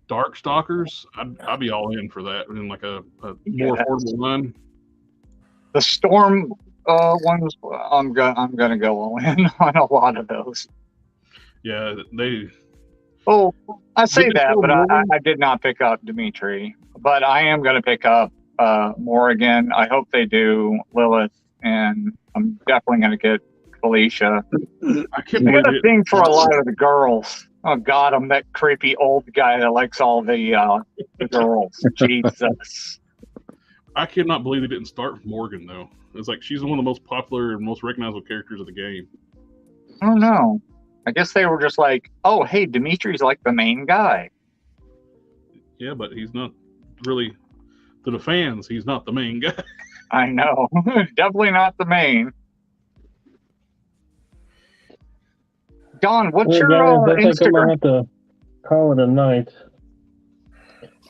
Darkstalkers, I'd be all in for that in like a more affordable one. The Storm ones, I'm gonna go all in on a lot of those. Yeah, they. Oh, I say that, but I did not pick up Dimitri. But I am gonna pick up Morrigan. I hope they do Lilith, and I'm definitely gonna get Felicia. I can't got believe a thing for a lot of the girls. Oh God, I'm that creepy old guy that likes all the girls. Jesus. I cannot believe they didn't start with Morgan though. It's like she's one of the most popular and most recognizable characters of the game. I don't know. I guess they were just like, oh, hey, Dimitri's like the main guy. Yeah, but he's not really, to the fans, he's not the main guy. I know. Definitely not the main. Don, what's your guys, I think I'm Instagram? gonna have to call it a night.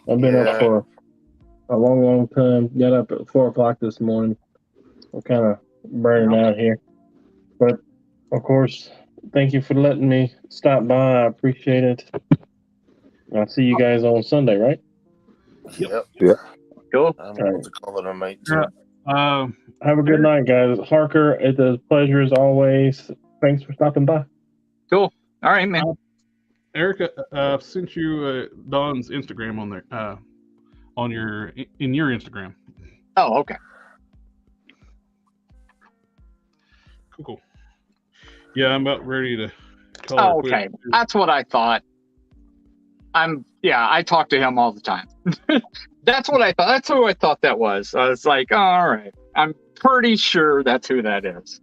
I've been up for a long time. Got up at 4 o'clock this morning. I'm kind of burning out here. But, of course, thank you for letting me stop by. I appreciate it. I'll see you guys on Sunday, right? Yep. Yeah. Cool. I'm going to call it a night too. Have a good night, guys. Harker, it's a pleasure as always. Thanks for stopping by. Cool. All right, man. Erica, I've sent you Don's Instagram on there, in your Instagram. Oh, okay. Cool. Yeah, I'm about ready to call Oh, okay. That's what I thought. I talk to him all the time. That's what I thought. That's who I thought that was. I was like, oh, all right. I'm pretty sure that's who that is.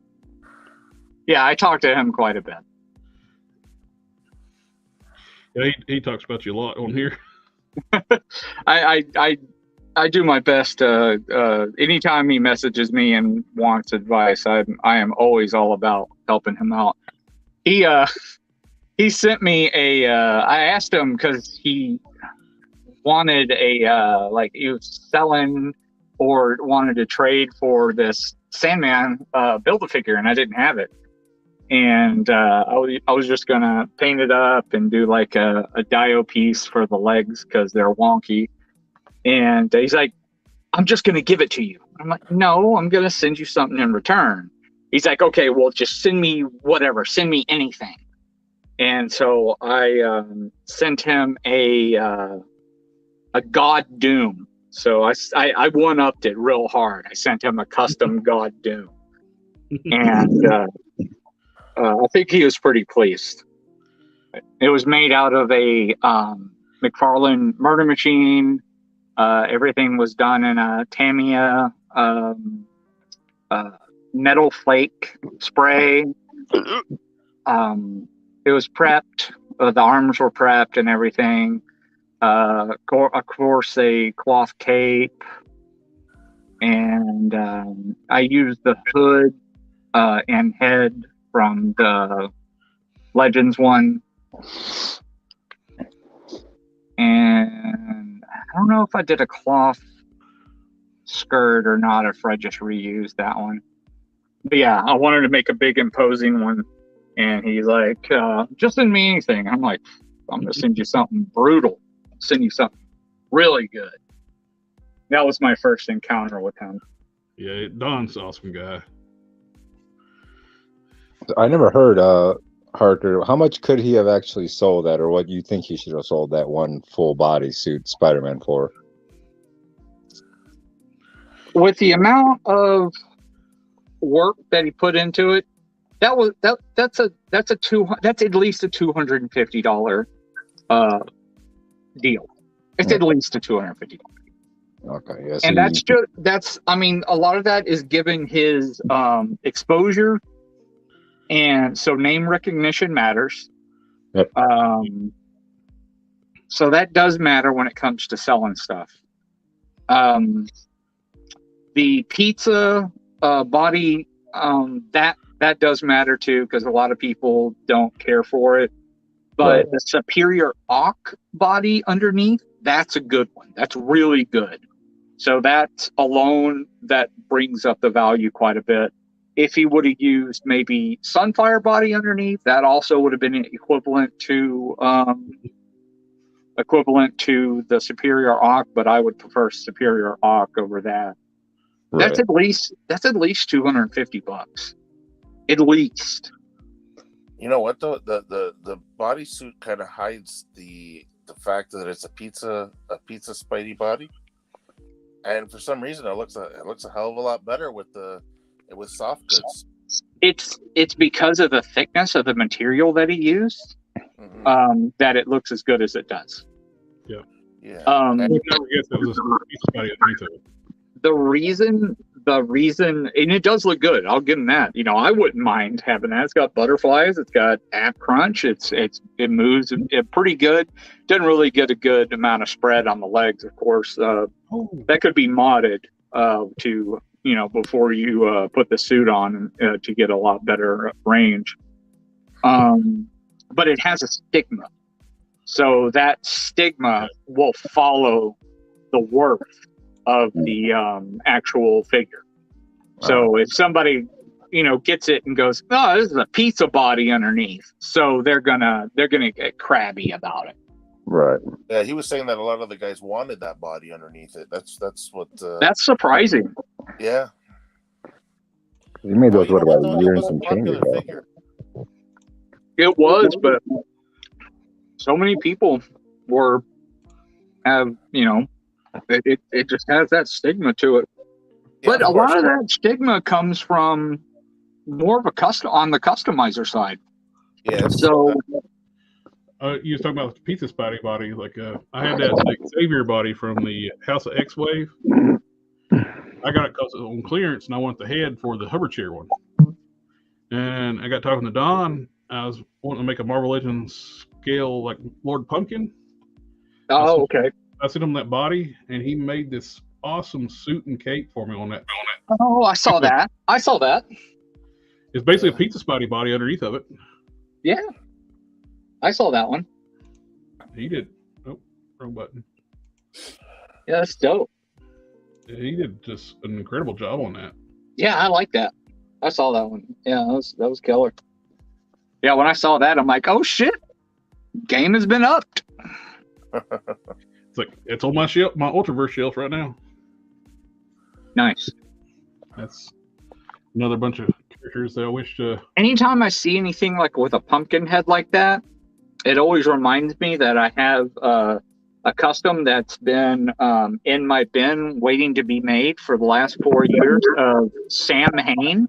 Yeah, I talk to him quite a bit. Yeah, he talks about you a lot on here. I do my best. Anytime he messages me and wants advice, I am always all about helping him out. He sent me I asked him because he wanted he was selling or wanted to trade for this Sandman Build-A-Figure, and I didn't have it. And I was just gonna paint it up and do like a dio piece for the legs because they're wonky. And he's like, I'm just gonna give it to you. I'm like, no, I'm gonna send you something in return. He's like, okay, well, just send me whatever, send me anything. And so I sent him a God Doom. So I one-upped it real hard. I sent him a custom God Doom, and I think he was pretty pleased. It was made out of a McFarlane Murder Machine. Everything was done in a Tamiya metal flake spray. It was prepped. The arms were prepped and everything. Of course, a cloth cape. And I used the hood and head from the Legends one. And I don't know if I did a cloth skirt or not, if I just reused that one. But yeah, I wanted to make a big imposing one, and he's like, "Just send me anything." I'm like, "I'm gonna send you something brutal. Send you something really good." That was my first encounter with him. Yeah, Don's an awesome guy. I never heard Harker. How much could he have actually sold that, or what do you think he should have sold that one full body suit Spider-Man for? With the amount of work that he put into it, that's at least a $250 deal. It's at least a $250. Okay, yeah. And I mean, a lot of that is given his exposure, and so name recognition matters. Yep. So that does matter when it comes to selling stuff. The pizza body, that does matter too, because a lot of people don't care for it. But the Superior Awk body underneath, that's a good one. That's really good. So that alone, that brings up the value quite a bit. If he would have used maybe Sunfire body underneath, that also would have been equivalent to the Superior Awk, but I would prefer Superior Awk over that. Right. That's at least $250. At least. You know what though? The bodysuit kind of hides the fact that it's a pizza Spidey body, and for some reason it looks a hell of a lot better with soft goods. It's because of the thickness of the material that he used, that it looks as good as it does. Yeah. Yeah. I never guessed it was a piece of body underneath of it. The reason, and it does look good. I'll give him that. You know, I wouldn't mind having that. It's got butterflies. It's got app crunch. It moves pretty good. Doesn't really get a good amount of spread on the legs, of course. That could be modded to, you know, before you put the suit on to get a lot better range. But it has a stigma. So that stigma will follow the worth of the actual figure. So if somebody, you know, gets it and goes, "Oh, this is a pizza body underneath," so they're gonna get crabby about it. Right. Yeah, he was saying that a lot of the guys wanted that body underneath it. That's what. That's surprising. Yeah. He made those Well, about you know, a year it and was a some popular change ago. figure. It was, but so many people you know, it just has that stigma to it. Yeah, But of a lot course. of that stigma comes from more of on the customizer side. Yes. So You was talking about the pizza Spidey body. Like I had that Xavier body from the House of X-Wave. I got it because it was on clearance, and I wanted the head for the hover chair one. And I got talking to Don. I was wanting to make a Marvel Legends scale like Lord Pumpkin. okay. I sent him that body, and he made this awesome suit and cape for me on that. Oh, I saw that. It's basically a pizza Spidey body underneath of it. Yeah, I saw that one. He did. Oh, wrong button. Yeah, that's dope. He did just an incredible job on that. Yeah, I like that. I saw that one. Yeah, that was killer. Yeah, when I saw that, I'm like, oh shit, game has been upped. It's like it's on my shelf, my Ultraverse shelf right now. Nice. That's another bunch of characters that I wish to. Anytime I see anything like with a pumpkin head like that, it always reminds me that I have a custom that's been in my bin waiting to be made for the last 4 years of Sam Hain.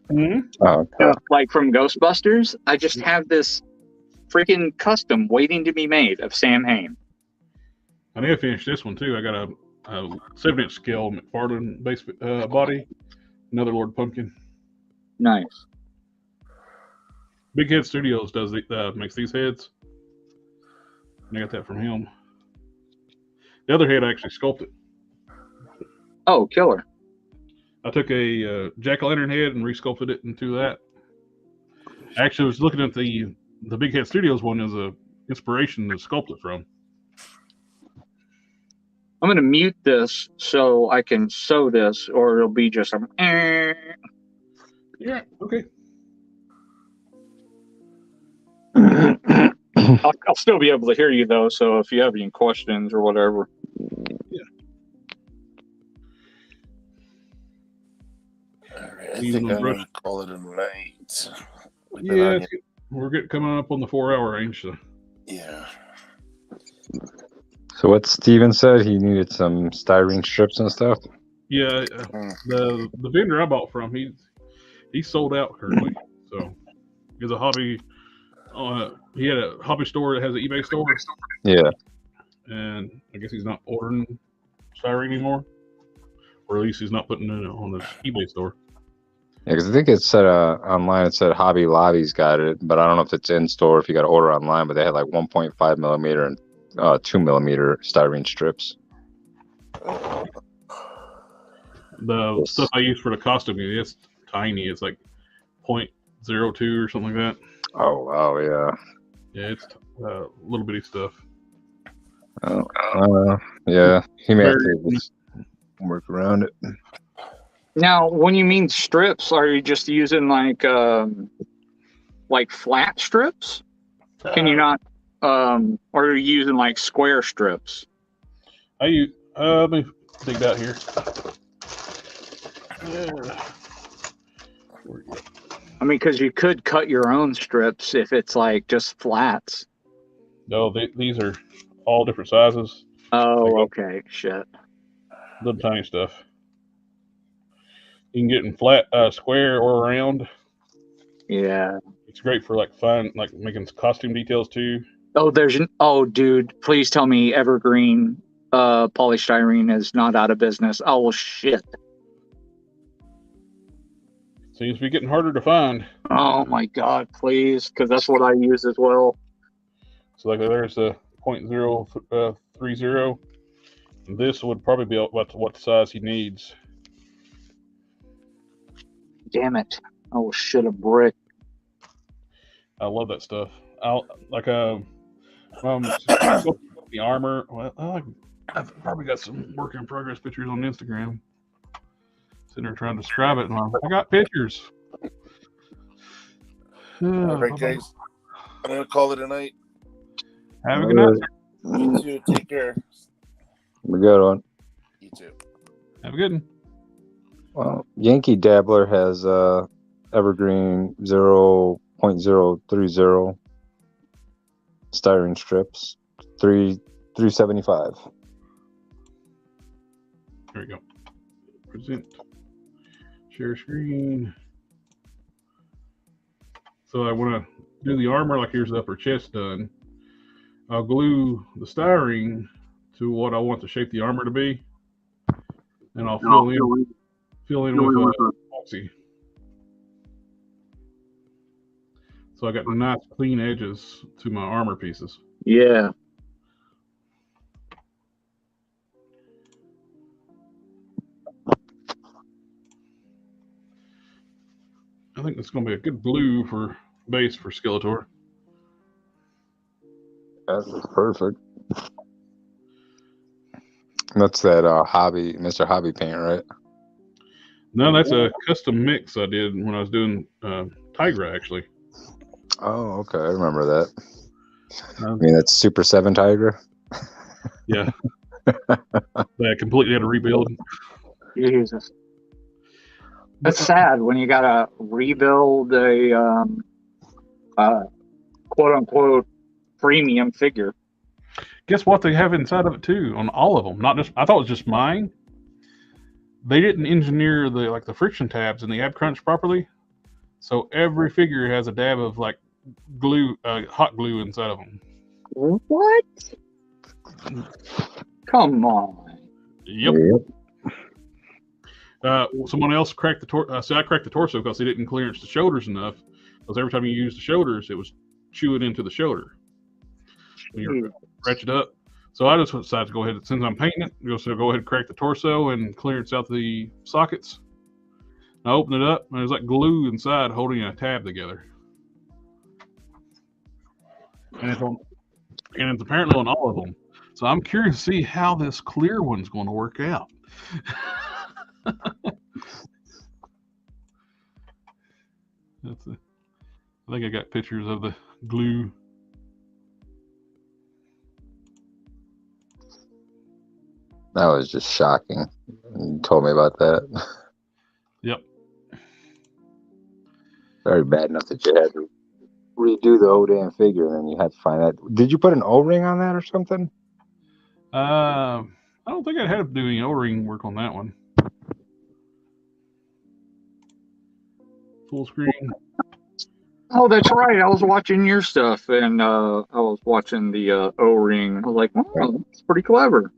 Like from Ghostbusters. I just have this freaking custom waiting to be made of Sam Hain. I need to finish this one too. I got a 7-inch scale McFarlane base body, another Lord Pumpkin. Nice. Big Head Studios makes these heads. And I got that from him. The other head I actually sculpted. Oh, killer. I took a jack-o'-lantern head and resculpted it into that. Actually, I was looking at the Big Head Studios one as a inspiration to sculpt it from. I'm going to mute this so I can sew this, or it'll be just a. Yeah. Okay. I'll still be able to hear you though. So if you have any questions or whatever. All right, I think I'm going to call it a night. Yeah, we're coming up on the 4-hour range. So. Yeah. So what Steven said, he needed some styrene strips and stuff. Yeah, the vendor I bought from, he sold out currently. So he's a hobby. He had a hobby store that has an eBay store. Yeah. And I guess he's not ordering styrene anymore, or at least he's not putting it on his eBay store. Yeah, because I think it said online. It said Hobby Lobby's got it, but I don't know if it's in store if you got to order online. But they had like 1.5 millimeter and 2 millimeter styrene strips. The stuff I use for the costume, it's tiny. It's like 0.02 or something like that. Oh wow, yeah. Yeah, it's little bitty stuff. Yeah, he may have to just work around it. Now, when you mean strips, are you just using like flat strips? Can you not? Or are you using like square strips? Let me dig that here. I mean, because you could cut your own strips if it's like just flats. No, these are all different sizes. Oh, okay. Shit. Little tiny stuff. You can get in flat, square, or round. Yeah. It's great for like making costume details too. Oh, dude, please tell me evergreen polystyrene is not out of business. Oh, well, shit. Seems to be getting harder to find. Oh my God, please, because that's what I use as well. So like there's a 0.030. This would probably be what size he needs. Damn it! Oh shit, a brick. I love that stuff. The armor. Well, I've probably got some work in progress pictures on Instagram. Sitting there trying to describe it, and I got pictures. All right, guys. I'm gonna call it a night. Have a good night. You too. Take care. We're good on. You too. Have a good one. Well, Yankee Dabbler has evergreen 0.030 styrene strips, 375. There we go. Present. Share screen. So I want to do the armor like here's the upper chest done. I'll glue the styrene to what I want the shape the armor to be, and I'll fill in with epoxy. So I got nice clean edges to my armor pieces. Yeah. I think that's going to be a good blue for base for Skeletor. That's perfect. That's that Mr. Hobby paint, right? No, that's a custom mix I did when I was doing Tigra, actually. Oh, okay. I remember that. I mean, that's Super 7 Tigra? Yeah. That completely had to rebuild. Jesus. That's sad when you gotta rebuild a quote unquote premium figure. Guess what they have inside of it too, on all of them. Not just I thought it was just mine. They didn't engineer the friction tabs and the ab crunch properly. So every figure has a dab of like glue, hot glue inside of them. What? Come on. Yep. Someone else cracked the torso. So I cracked the torso because they didn't clearance the shoulders enough. Because every time you use the shoulders, it was chewing into the shoulder when you stretch it up. So I just decided to go ahead, since I'm painting it, go ahead and crack the torso and clearance out the sockets. I opened it up, and there's like glue inside holding a tab together. And it's apparently on all of them. So I'm curious to see how this clear one's going to work out. I think I got pictures of the glue. That was just shocking. You told me about that. Yep. Very bad enough that you had to redo the whole damn figure, and then you had to find that. Did you put an O-ring on that or something? I don't think I'd have to do any O-ring work on that one. Full screen. Oh, that's right. I was watching your stuff, and I was watching the O-ring. I was like, "Oh, that's pretty clever."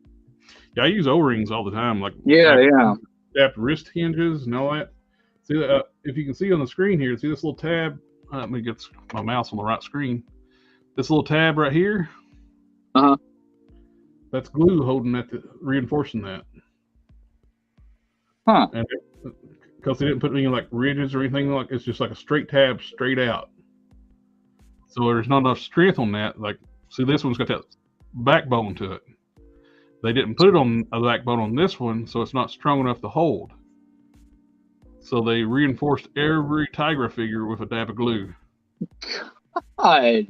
Yeah, I use O-rings all the time. Like Yeah. Adapt wrist hinges and all that. See that? If you can see on the screen here, see this little tab? Let me get my mouse on the right screen. This little tab right here. Uh-huh. That's glue holding that, reinforcing that. Huh. And because they didn't put any like ridges or anything, like it's just like a straight tab straight out. So there's not enough strength on that. Like, see, this one's got that backbone to it. They didn't put it on a backbone on this one, so it's not strong enough to hold. So they reinforced every Tigra figure with a dab of glue. God.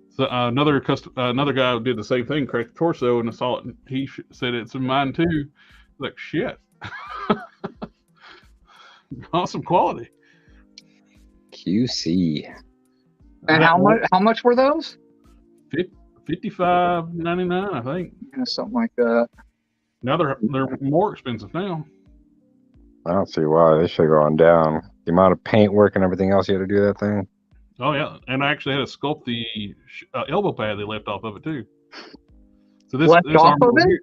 So another guy did the same thing, cracked the torso, and I saw it. And he said it's in mine too. Like, shit. Awesome quality. QC. And how much were those? $55.99, I think. Yeah, something like that. Now they're more expensive now. I don't see why. They should have gone down. The amount of paint work and everything else you had to do that thing. Oh yeah, and I actually had to sculpt the elbow pad they left off of it too. So this Left off arm of over it? here,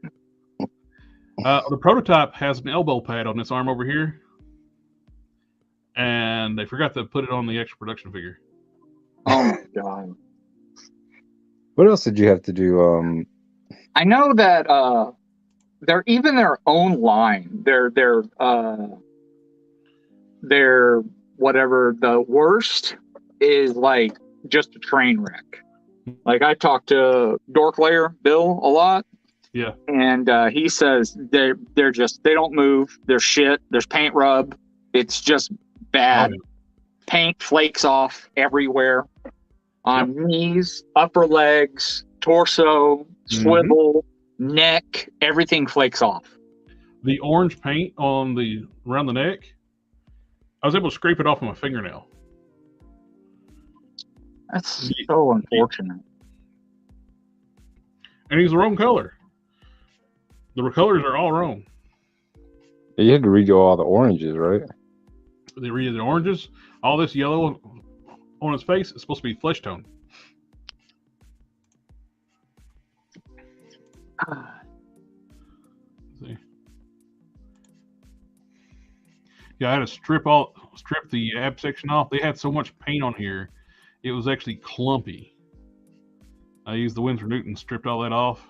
the prototype has an elbow pad on this arm over here, and they forgot to put it on the extra production figure. Oh my god. What else did you have to do? I know that they're even their own line. They're whatever the worst is, like just a train wreck. Like I talked to Dorklayer Bill a lot. Yeah. And he says they don't move. They're shit. There's paint rub. It's just bad. Oh, yeah. Paint flakes off everywhere. On knees, upper legs, torso, swivel, neck, everything flakes off. The orange paint on around the neck, I was able to scrape it off with my fingernail. That's so unfortunate. And he's the wrong color. The colors are all wrong. You had to redo all the oranges, right? They redid the oranges. All this yellow on his face is supposed to be flesh tone. See. Yeah, I had to strip the ab section off. They had so much paint on here, it was actually clumpy. I used the Winsor Newton, stripped all that off.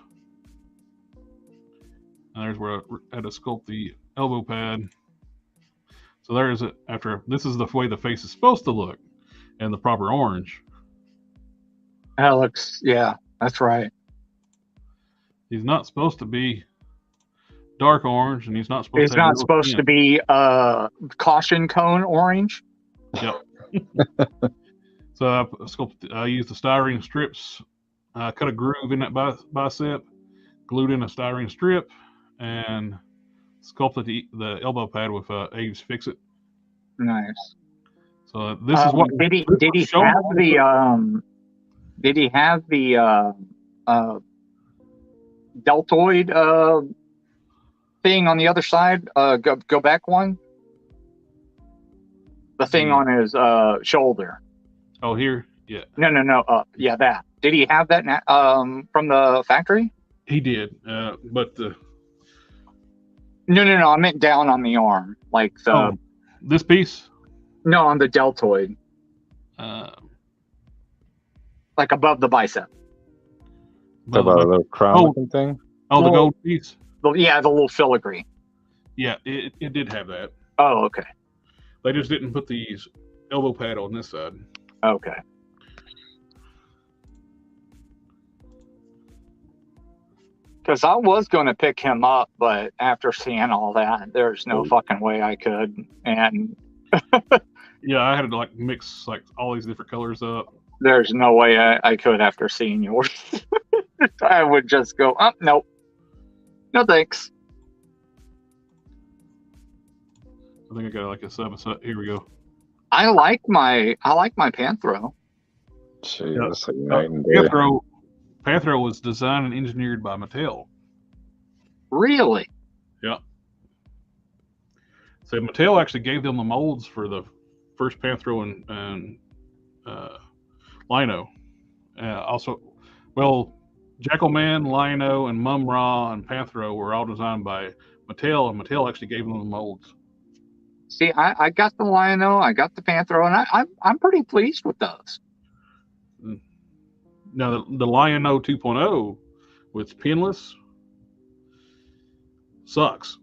And there's where I had to sculpt the elbow pad. So there is it. This is the way the face is supposed to look, and the proper orange. Alex, yeah, that's right. He's not supposed to be dark orange, and he's not supposed. It's not supposed to be caution cone orange. Yep. So I used the styrene strips, cut a groove in that bicep, glued in a styrene strip, and sculpted the elbow pad with Abe's Fix It. Nice. So this is what did he have the deltoid thing on the other side? Go back one. The thing on his shoulder. Oh, here, yeah. No. Yeah, that. Did he have that from the factory? He did, but No. I meant down on the arm, like the. This piece? No, on the deltoid. Like above the bicep. About a little crown looking thing? Oh, the gold piece? Yeah, the little filigree. Yeah, it did have that. Oh, okay. They just didn't put the elbow pad on this side. Okay. Because I was going to pick him up, but after seeing all that, there's no fucking way I could. And Yeah, I had to like mix like all these different colors up. There's no way I could after seeing yours. I would just go, oh, nope. No thanks. I think I got like a 7 set. Here we go. I like my Panthro. Jeez, Yeah. that's like night and day. Panthro was designed and engineered by Mattel. Really? Yeah. So Mattel actually gave them the molds for the first Panthro and Lino. Also, well, Jackalman, Lino, and Mum Ra and Panthro were all designed by Mattel, and Mattel actually gave them the molds. See, I got the Lino, I got the Panthro, and I'm pretty pleased with those. Now the Lino 2.0 with pinless sucks.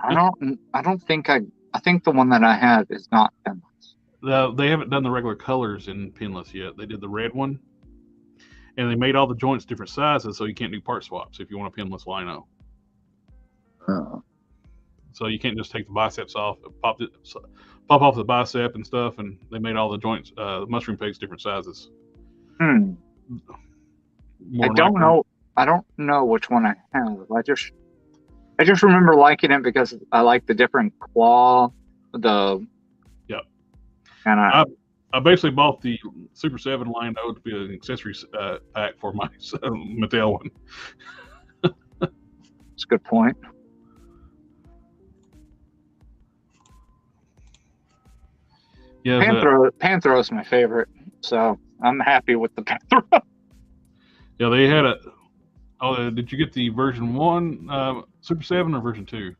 I don't think I think the one that I have is not pinless. They haven't done the regular colors in pinless yet. They did the red one, and they made all the joints different sizes, so you can't do part swaps if you want a pinless Lino. Oh. So you can't just take the biceps off, pop off the bicep and stuff, and they made all the joints, mushroom pegs, different sizes. I don't know. I don't know which one I have. I just remember liking it because I like the different claw. Yep. And I basically bought the Super 7 Lino to be an accessory pack for my Mattel one. That's a good point. Yeah, Panthro is my favorite, so I'm happy with the Panthro. Yeah, they had a. Oh, did you get the version 1 Super 7 or version 2?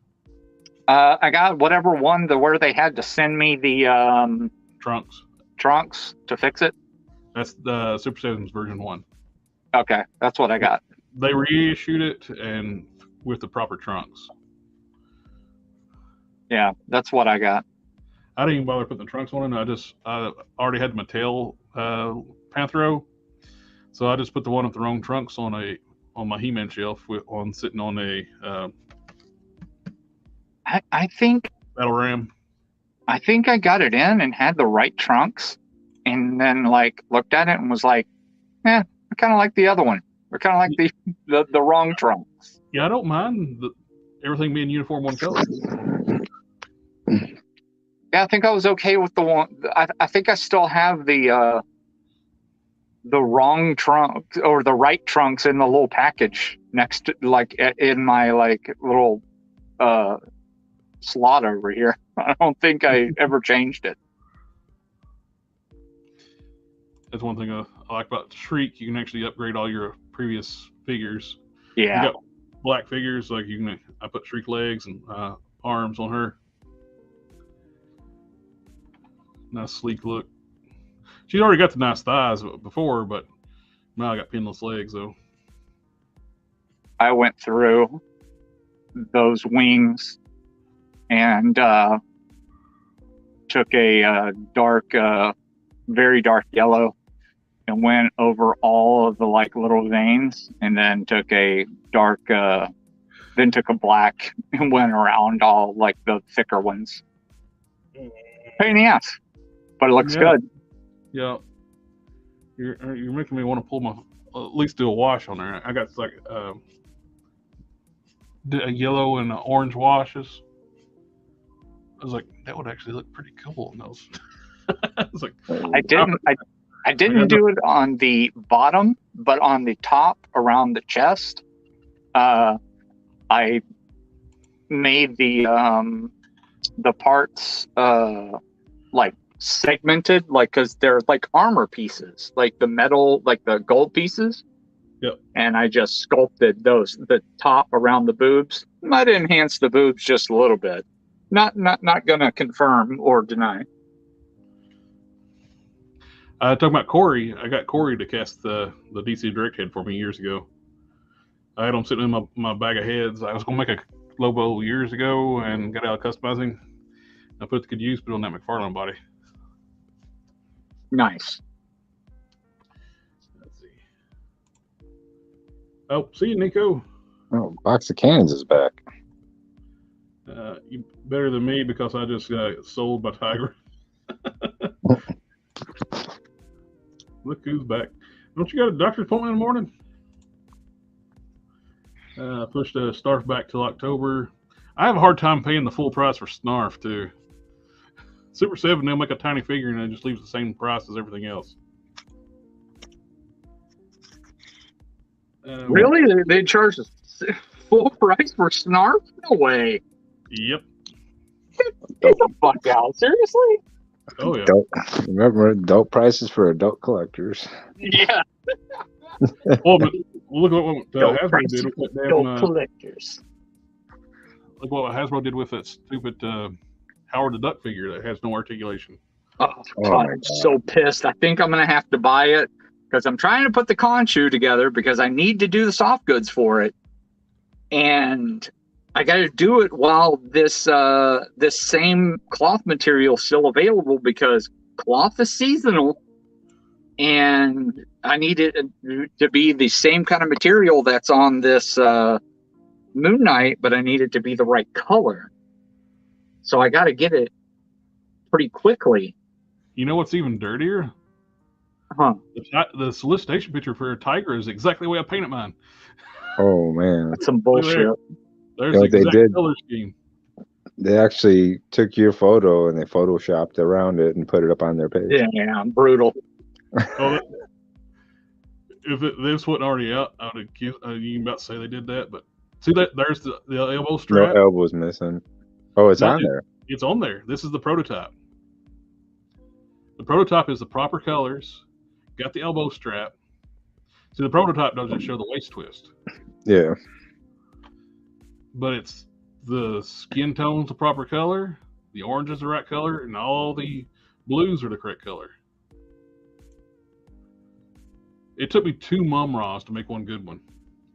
I got whatever one where they had to send me the trunks to fix it. That's the Super 7's version 1. Okay, that's what I got. They reissued it and with the proper trunks. Yeah, that's what I got. I didn't even bother putting the trunks on it. I already had Mattel Panthro, so I just put the one with the wrong trunks on my He-Man shelf sitting on a I think Battle Ram. I think I got it in and had the right trunks, and then like looked at it and was like, I kind of like the other one. Or kind of like the wrong trunks. Yeah, I don't mind everything being uniform one color. Yeah, I think I was okay with the one. I think I still have the wrong trunk or the right trunks in the little package next to, like in my like little slot over here. I don't think I ever changed it. That's one thing I like about Shriek. You can actually upgrade all your previous figures. Yeah. You got black figures, like I put Shriek legs and arms on her. Nice sleek look. She's already got the nice thighs before, but now I got pinless legs though. I went through those wings and took a very dark yellow and went over all of the like little veins, and then took a dark, then took a black and went around all like the thicker ones. Pain in the ass, but it looks good. Yeah, you're making me want to pull at least do a wash on there. I got like a yellow and orange washes. I was like, that would actually look pretty cool in those. I was like, I didn't do it on the bottom, but on the top around the chest, I made the parts like segmented, like because they're like armor pieces, like the metal, like the gold pieces. Yep. And I just sculpted the top around the boobs. Might enhance the boobs just a little bit. Not gonna confirm or deny. Talking about Corey, I got Corey to cast the DC Direct head for me years ago. I had him sitting in my bag of heads. I was going to make a Lobo years ago and got out of customizing. I put it to good use, but on that McFarlane body. Nice. Let's see. Oh, see you, Nico. Oh, Box of Cannons is back. You better than me because I just got sold by Tiger. Look who's back. Don't you got a doctor's appointment in the morning? Pushed the Snarf back till October. I have a hard time paying the full price for Snarf, too. Super 7, they'll make a tiny figure and it just leaves the same price as everything else. Really? They charge full price for Snarf? No way. Yep. Get the fuck out. Seriously? Oh, yeah. Remember, adult prices for adult collectors. Yeah. Well, but look at what Hasbro did with that damn, collectors. look what Hasbro did with that stupid Howard the Duck figure that has no articulation. Oh, God, I'm so pissed. I think I'm going to have to buy it because I'm trying to put the Khonshu together because I need to do the soft goods for it. And I got to do it while this this same cloth material is still available because cloth is seasonal and I need it to be the same kind of material that's on this Moon Knight, but I need it to be the right color. So I got to get it pretty quickly. You know what's even dirtier? Huh. The solicitation picture for a tiger is exactly the way I painted mine. Oh man, That's some bullshit. There's You know the what they exact did? color scheme. They actually took your photo and they photoshopped around it and put it up on their page. Yeah, I'm brutal. Oh, this wasn't already out, I would accuse you about to say they did that, but see that there's the elbow No strap. elbows missing. Oh, it's No, on there. It's on there. This is the prototype. The prototype is the proper colors. Got the elbow strap. See, the prototype doesn't show the waist twist, Yeah. but it's the skin tone's the proper color, the orange is the right color, and all the blues are the correct color. It took me 2 mum raws to make one good one.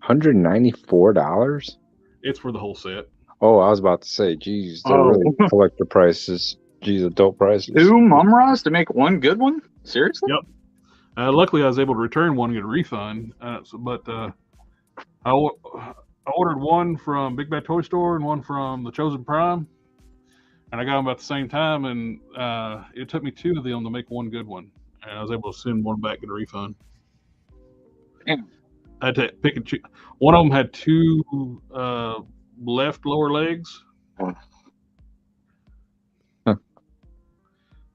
$194? It's for the whole set. Oh, I was about to say, geez, they're really collector prices. Geez, adult prices. 2 Mumras to make one good one? Seriously? Yep. Luckily, I was able to return one and get a refund. I ordered one from Big Bad Toy Store and one from the Chosen Prime, and I got them about the same time. And it took me 2 of them to make one good one, and I was able to send one back and get a refund. Yeah. I had to pick and choose. One of them had 2 left lower legs.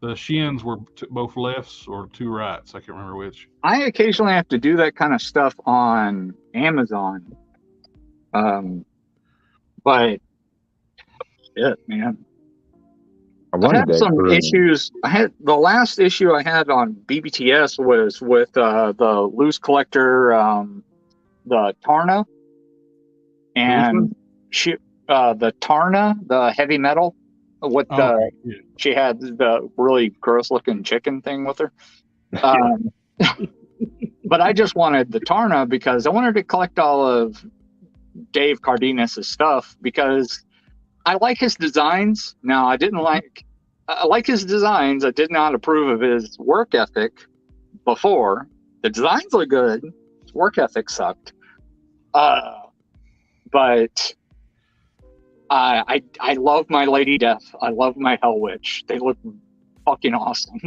The shins were both lefts or 2 rights. I can't remember which. I occasionally have to do that kind of stuff on Amazon. But shit, man. I had some issues. The last issue I had on BBTS was with the loose collector, the Tarna, and the Tarna, the heavy metal. With she had the really gross looking chicken thing with her. But I just wanted the Tarna because I wanted to collect all of Dave Cardenas' stuff because I like his designs. Now I like his designs. I did not approve of his work ethic before. The designs look good. His work ethic sucked. But I love my Lady Death. I love my Hell Witch. They look fucking awesome.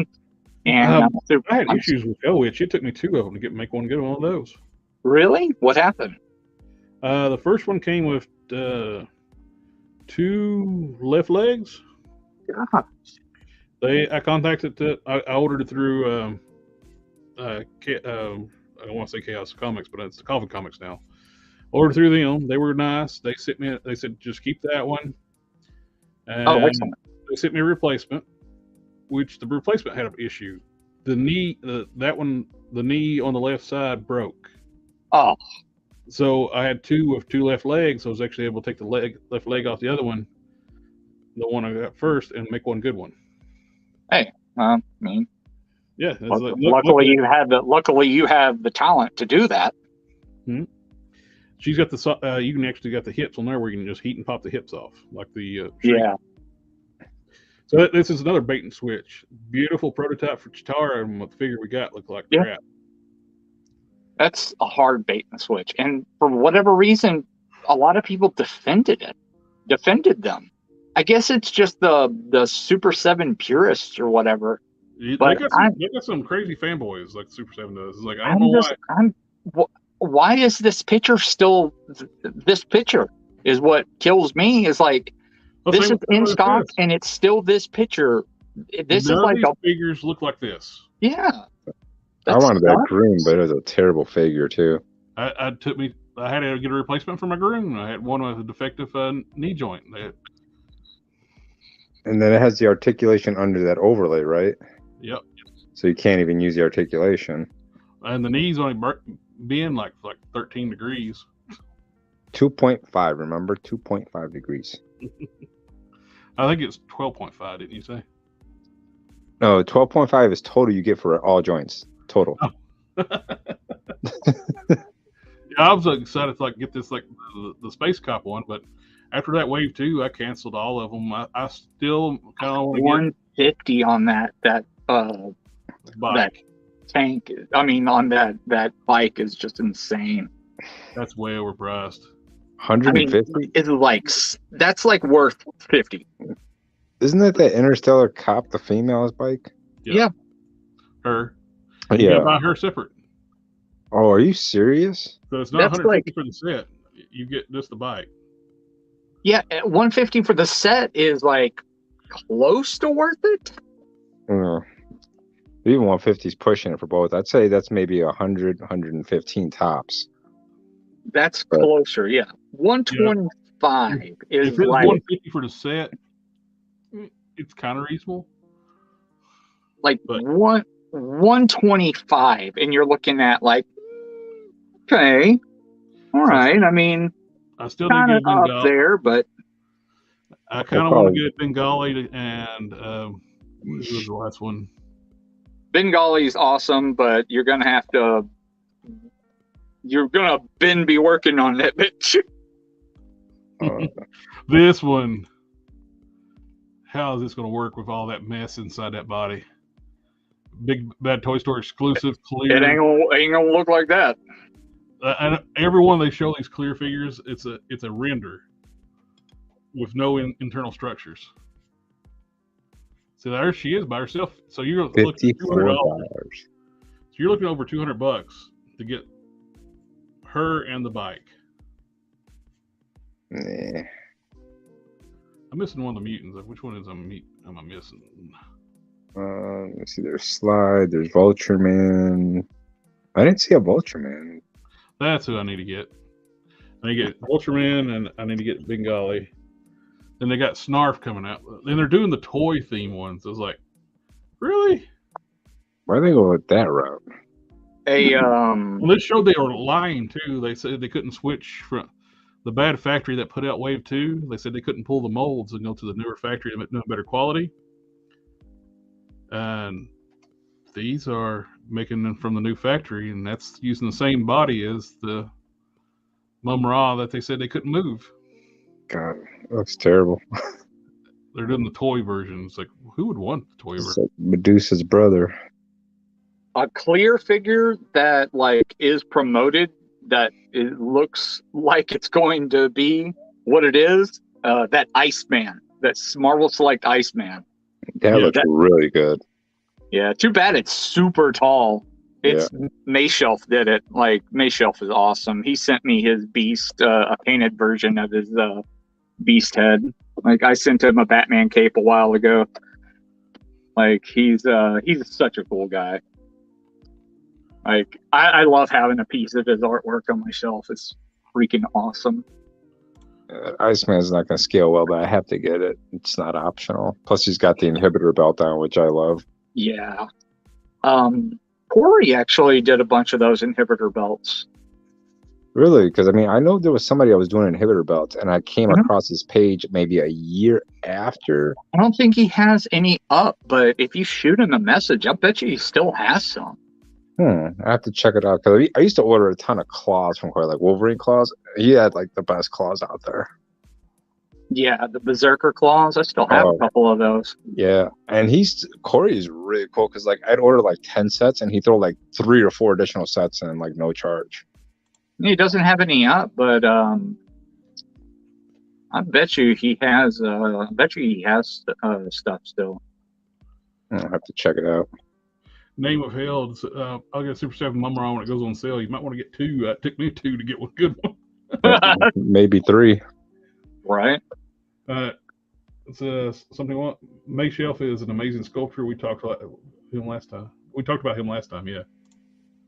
And I had issues with Hell Witch. It took me 2 of them to make one good one of those. Really? What happened? The first one came with 2 left legs. Yeah. I contacted I ordered it through I don't want to say Chaos Comics, but it's the Coffin Comics now. Ordered through them. They were nice. They said just keep that one. And excellent. They sent me a replacement, which the replacement had an issue. The knee, the knee on the left side broke. Oh. So I had 2 with 2 left legs. I was actually able to take the left leg off the other one, the one I got first, and make one good one. Hey, I mean, yeah. Luckily you have the talent to do that. Hmm. She's got the you can actually got the hips on there where you can just heat and pop the hips off like the yeah. So this is another bait and switch. Beautiful prototype for Chitara, and what the figure we got looked like crap. That's a hard bait and switch, and for whatever reason, a lot of people defended them. I guess it's just the Super 7 purists or whatever They But got some crazy fanboys like Super 7 does. It's like, I don't know why. Why is this picture still this picture? Is what kills me. Is like this is in stock and it's still this picture. This None is like of these figures look like this. Yeah. I wanted that groom, but it was a terrible figure too. I had to get a replacement for my groom. I had one with a defective knee joint. And then it has the articulation under that overlay, right? Yep. So you can't even use the articulation. And the knees only being like 13 degrees. 2.5, remember? 2.5 degrees. I think it's 12.5, didn't you say? No, 12.5 is total you get for all joints. Total. Oh. I was excited to get this the Space Cop one, but after that wave 2, I canceled all of them. I still kind of want to 150 on that bike. Tank. I mean, on that bike is just insane. That's way overpriced. 150? I mean, it's that's worth 50. Isn't that Interstellar Cop, the female's bike? Yeah. Her. You gotta buy her separate. Oh, are you serious? So it's not 150 for the set. You get just the bike. Yeah, 150 for the set is close to worth it. Even 150 is pushing it for both. I'd say that's maybe 100, 115 tops. That's closer, yeah. 125 is if it's 150 for the set, it's kind of reasonable. 125, and you're looking at okay, all right. I mean, I still need to get up there, but I kind of want to get Bengali and what was the last one? Bengali's awesome, but you're gonna be working on that bitch. This one, how is this going to work with all that mess inside that body? Big Bad Toy Store exclusive clear. It ain't gonna look like that. And every one they show these clear figures, it's a render with no internal structures. So there she is by herself. So you're looking at $200. So you're looking over $200 to get her and the bike. Nah. I'm missing one of the mutants. Which one am I missing? Let's see. There's Slide. There's Vulture Man. I didn't see a Vulture Man. That's who I need to get. I need to get Vulture Man, and I need to get Bengali. Then they got Snarf coming out. Then they're doing the toy theme ones. I was like, really? Why they go with that route? Well, they showed they were lying too. They said they couldn't switch from the bad factory that put out Wave 2. They said they couldn't pull the molds and go to the newer factory to make better quality. And these are making them from the new factory, and that's using the same body as the Mum-Ra that they said they couldn't move. God, that looks terrible. They're doing the toy versions. Like, who would want the toy version? Like Medusa's brother. A clear figure that is promoted that it looks like it's going to be what it is. That Iceman, that Marvel Select Iceman. That looks really good. Yeah, too bad it's super tall. It's Mayshelf did it. Mayshelf is awesome. He sent me his Beast, a painted version of his Beast head. I sent him a Batman cape a while ago. He's such a cool guy. I love having a piece of his artwork on my shelf. It's freaking awesome. Iceman's not going to scale well, but I have to get it. It's not optional. Plus, he's got the inhibitor belt on, which I love. Yeah. Corey actually did a bunch of those inhibitor belts. Really? Because, I know there was somebody that was doing inhibitor belts, and I came across his page maybe a year after. I don't think he has any up, but if you shoot him a message, I bet you he still has some. I have to check it out. Because I used to order a ton of claws from Corey, like Wolverine claws. He had, the best claws out there. Yeah, the Berserker claws. I still have a couple of those. Yeah, and Corey is really cool because I'd order 10 sets and he'd throw 3 or 4 additional sets in no charge. He doesn't have any up, but I bet you he has. Stuff still. I'll have to check it out. Name of Hell. I'll get a Super 7 Mumra when it goes on sale. You might want to get 2. It took me 2 to get one good one. Maybe 3. Right. It's something. May Shelf is an amazing sculptor. We talked about him last time. Yeah.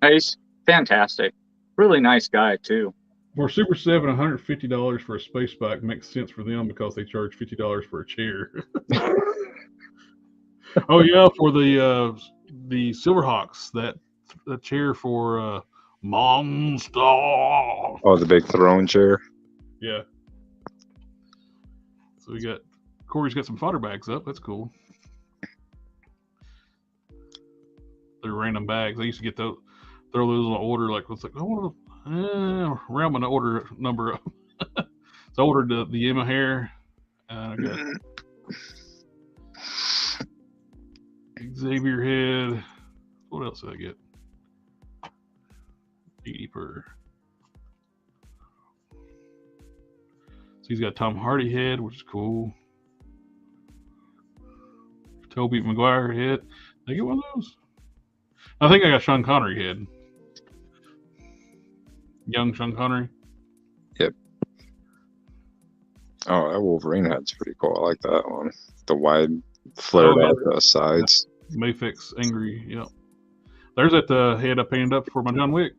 He's fantastic. Really nice guy too. For Super 7, $150 for a space bike makes sense for them because they charge $50 for a chair. Oh yeah, for the Silverhawks, that chair for Moonstone. Oh, the big throne chair. Yeah. So Corey's got some fodder bags up. That's cool. They're random bags. I used to get those, throw those on order. Like, it's like, I want to round my order number up. So I ordered the Emma hair. I got Xavier head. What else did I get? Deeper. So he's got Tom Hardy head, which is cool. Tobey Maguire head. Did I get one of those? I think I got Sean Connery head. Young Sean Connery. Yep. Oh, that Wolverine head's pretty cool. I like that one. The wide flared out sides. Mayfix Angry. Yep. There's that head I painted up for my John Wick.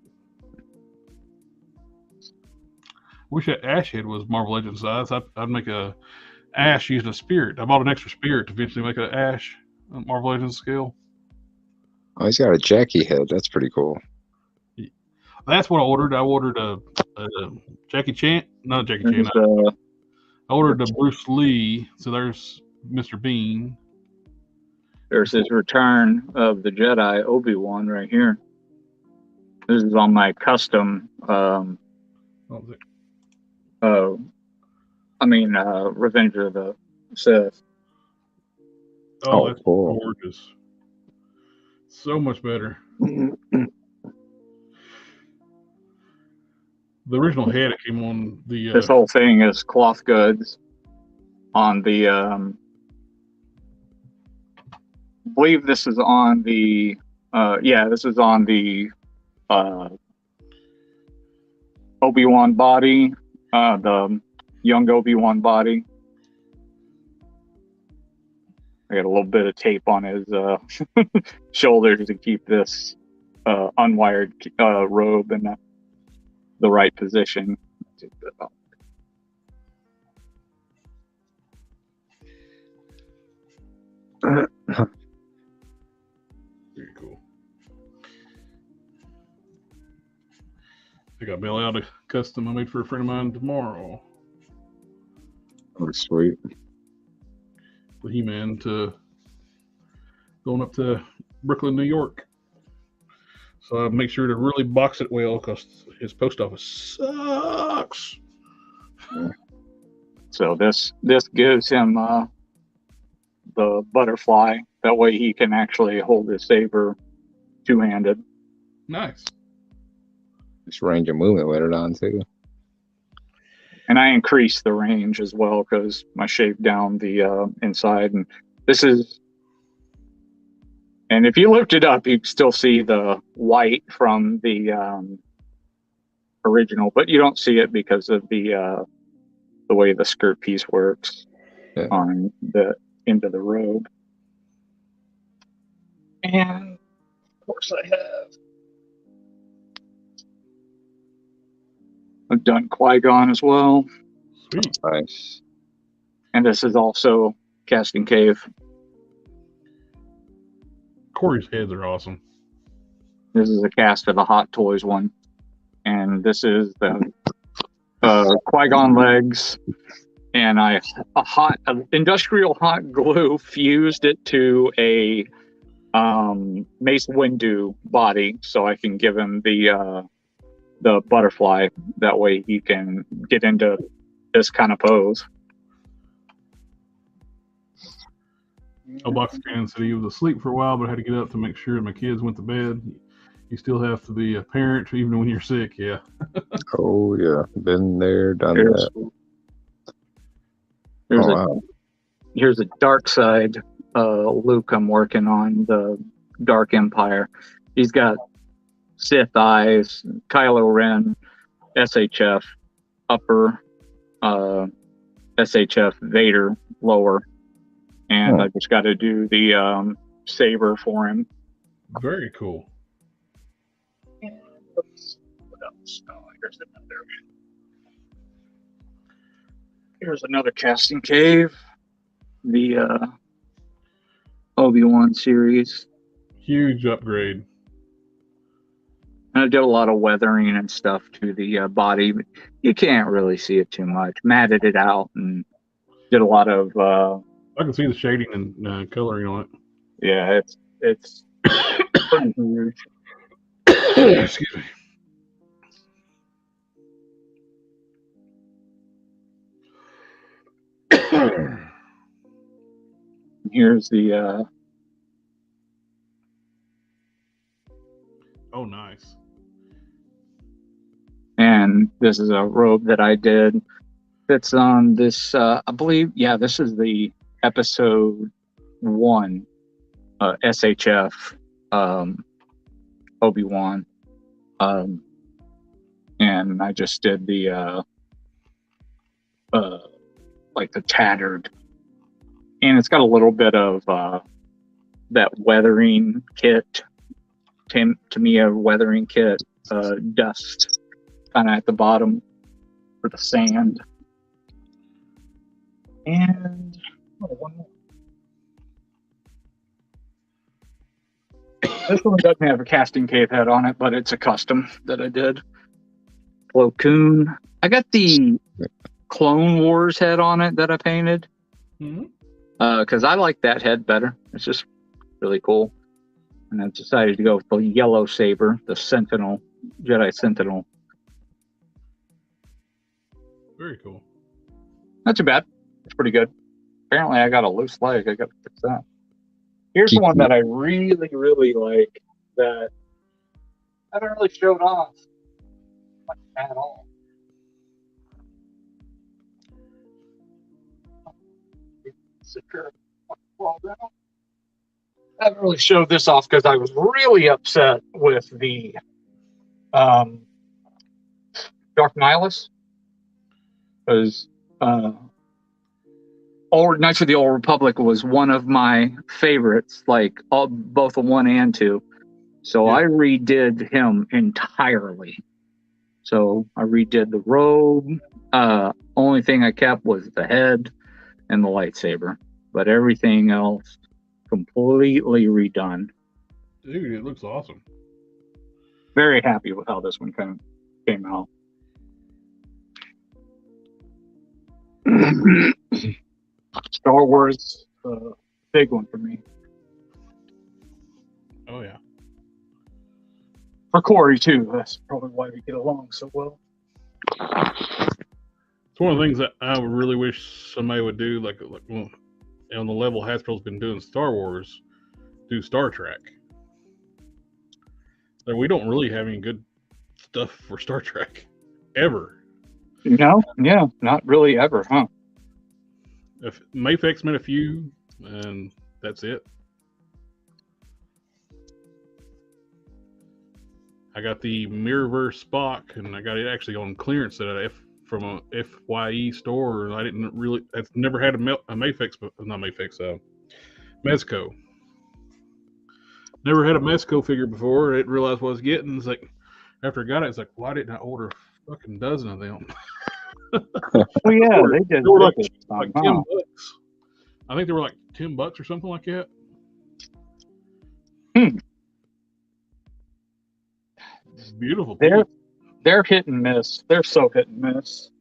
Wish that Ash head was Marvel Legends size. I'd make a Ash using a spirit. I bought an extra spirit to eventually make an Ash Marvel Legends scale. Oh, he's got a Jackie head. That's pretty cool. That's what I ordered. I ordered a Jackie Chan. Not Jackie Chan. I ordered a Bruce Lee. So there's Mr. Bean. There's his Return of the Jedi Obi-Wan right here. This is on my custom. Revenge of the Sith. Oh, that's cool. Gorgeous. So much better. The original head it came on the. This whole thing is cloth goods on the. I believe this is on the. This is on the Obi-Wan body, the young Obi-Wan body. I got a little bit of tape on his shoulders to keep this unwired robe in the right position. Very cool. I got mail out a custom I made for a friend of mine tomorrow. Oh, sweet. The He-Man to going up to Brooklyn, New York. So I make sure to really box it well because his post office sucks. So this gives him the butterfly. That way he can actually hold his saber two-handed. Nice. This range of movement with it on too. And I increased the range as well because I shaved down the inside. And this is, and if you lift it up, you can still see the white from the original, but you don't see it because of the way the skirt piece works on the end of the robe. And of course I have. I've done Qui-Gon as well. Sweet. Nice. And this is also Casting Cave. Corey's heads are awesome. This is a cast of the Hot Toys one. And this is the Qui-Gon legs. And industrial hot glue fused it to a Mace Windu body so I can give him the butterfly. That way he can get into this kind of pose. A box fan said he was asleep for a while, but I had to get up to make sure my kids went to bed. You still have to be a parent even when you're sick, yeah. Oh yeah, been there, done that. Here's a dark side Luke I'm working on, the Dark Empire. He's got Sith eyes, Kylo Ren, SHF upper, SHF Vader lower, and I just got to do the saber for him. Very cool. And what else? Oh, here's another casting cave. The Obi-Wan series. Huge upgrade. And I did a lot of weathering and stuff to the body, but you can't really see it too much. Matted it out and did a lot of. I can see the shading and coloring on it. Yeah, it's pretty huge. Excuse me. Here's the. Oh, nice. And this is a robe that I did. That's on this. I believe. Yeah, this is the episode 1 SHF Obi-Wan. And I just did the like the tattered, and it's got a little bit of that weathering kit, Tamiya weathering kit, dust kind of at the bottom for the sand. And one more. This one doesn't have a casting cave head on it, but it's a custom that I did. Plo Koon. I got the Clone Wars head on it that I painted. Because I like that head better. It's just really cool. And I decided to go with the yellow saber, the Sentinel, Jedi Sentinel. Very cool. Not too bad. It's pretty good. Apparently I got a loose leg. I got to fix that. Here's one that I really, really like that I haven't really showed off much at all. I haven't really showed this off because I was really upset with the Dark Nihilus. Because Knights of the Old Republic was one of my favorites, like both the 1 and 2. So I redid him entirely. So I redid the robe. Only thing I kept was the head and the lightsaber, but everything else completely redone. Dude, it looks awesome. Very happy with how this one came out. Star Wars, big one for me. Oh yeah. For Corey too. That's probably why we get along so well. It's one of the things that I really wish somebody would do, like well, on the level Hasbro's been doing Star Wars, do Star Trek. Like, we don't really have any good stuff for Star Trek ever. No, yeah, not really ever, huh? If Mayfix made a few, and that's it. I got the Mirrorverse Spock, and I got it actually on clearance from a FYE store. I've never had a Mayfix, but not Mayfix, Mezco. Never had a Mezco figure before. I didn't realize what I was getting. It's like, after I got it, it's like, why didn't I order a fucking dozen of them? Oh yeah, they did. They were like $10. I think they were like $10 or something like that. Beautiful. They're hit and miss. They're so hit and miss.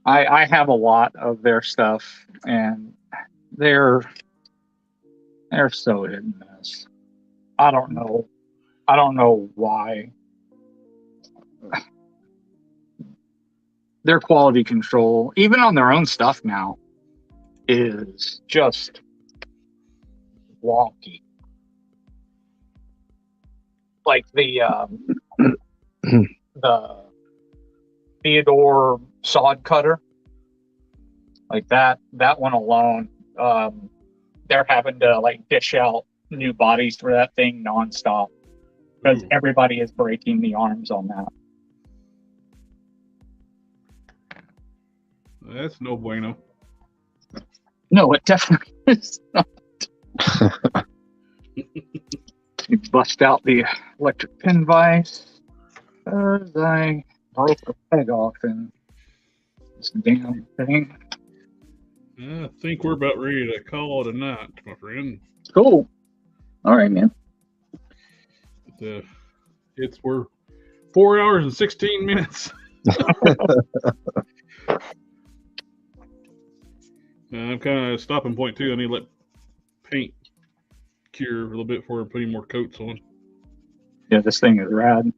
I have a lot of their stuff, and they're so hit and miss. I don't know why. Their quality control, even on their own stuff now, is just wonky. Like the Theodore sod cutter, like that one alone. they're having to like dish out new bodies for that thing nonstop because everybody is breaking the arms on that. That's no bueno. No, it definitely is not. You bust out the electric pin vise as I broke a peg off in this damn thing. I think we're about ready to call it a night, my friend. Cool. All right, man. We're 4 hours and 16 minutes. I'm kind of stopping point too. I need to let paint cure a little bit before I put any more coats on. Yeah, this thing is rad.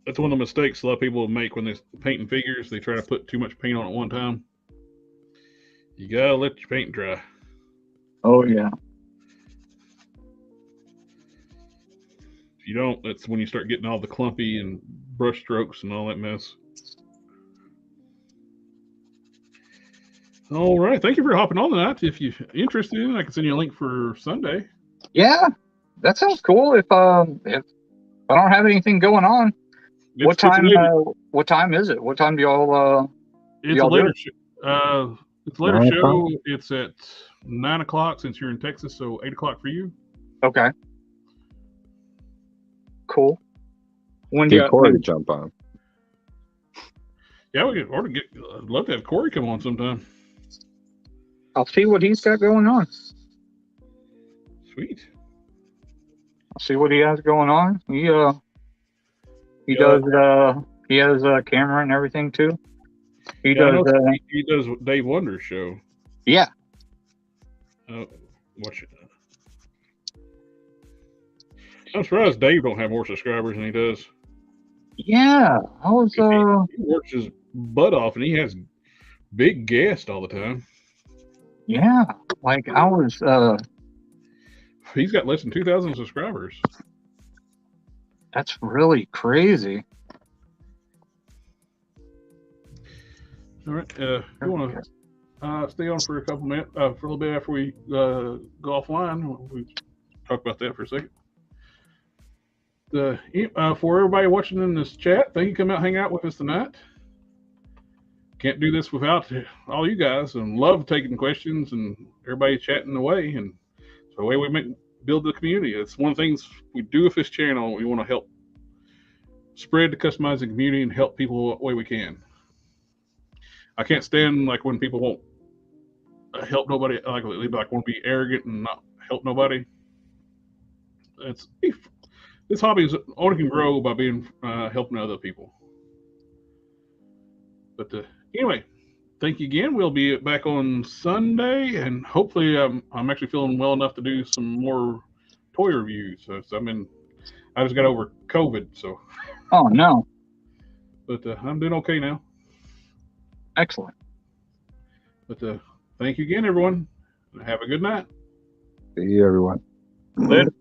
That's one of the mistakes a lot of people make when they're painting figures. They try to put too much paint on at one time. You gotta let your paint dry. Oh yeah. If you don't, that's when you start getting all the clumpy and brush strokes and all that mess. All right. Thank you for hopping on tonight. If you're interested in it, I can send you a link for Sunday. Yeah, that sounds cool. If I don't have anything going on, what time is it? What time do y'all? It's a later show. It's a later show. It's at 9 o'clock since you're in Texas, so 8 o'clock for you. Okay. Cool. When do you Corey jump on? Yeah, I'd love to have Corey come on sometime. I'll see what he's got going on. Sweet. I'll see what he has going on. He has a camera and everything too. He does Dave Wonder's show. Yeah. Watch it. I'm surprised Dave don't have more subscribers than he does. Yeah, I was. He works his butt off, and he has big guests all the time. Yeah, like I was. He's got less than 2,000 subscribers. That's really crazy. All right, you want to stay on for a couple minutes, for a little bit after we go offline? We talk about that for a second. For everybody watching in this chat, thank you for coming out, hang out with us tonight. Can't do this without all you guys, and love taking questions and everybody chatting away. And so the way we build the community. It's one of the things we do with this channel. We want to help spread the customizing community and help people the way we can. I can't stand like when people won't help nobody, like want to be arrogant and not help nobody. This hobby only can grow by being helping other people. But anyway, thank you again. We'll be back on Sunday, and hopefully I'm actually feeling well enough to do some more toy reviews. So I just got over COVID, so. Oh no. But I'm doing okay now. Excellent. But thank you again, everyone. Have a good night. See you, everyone. Later.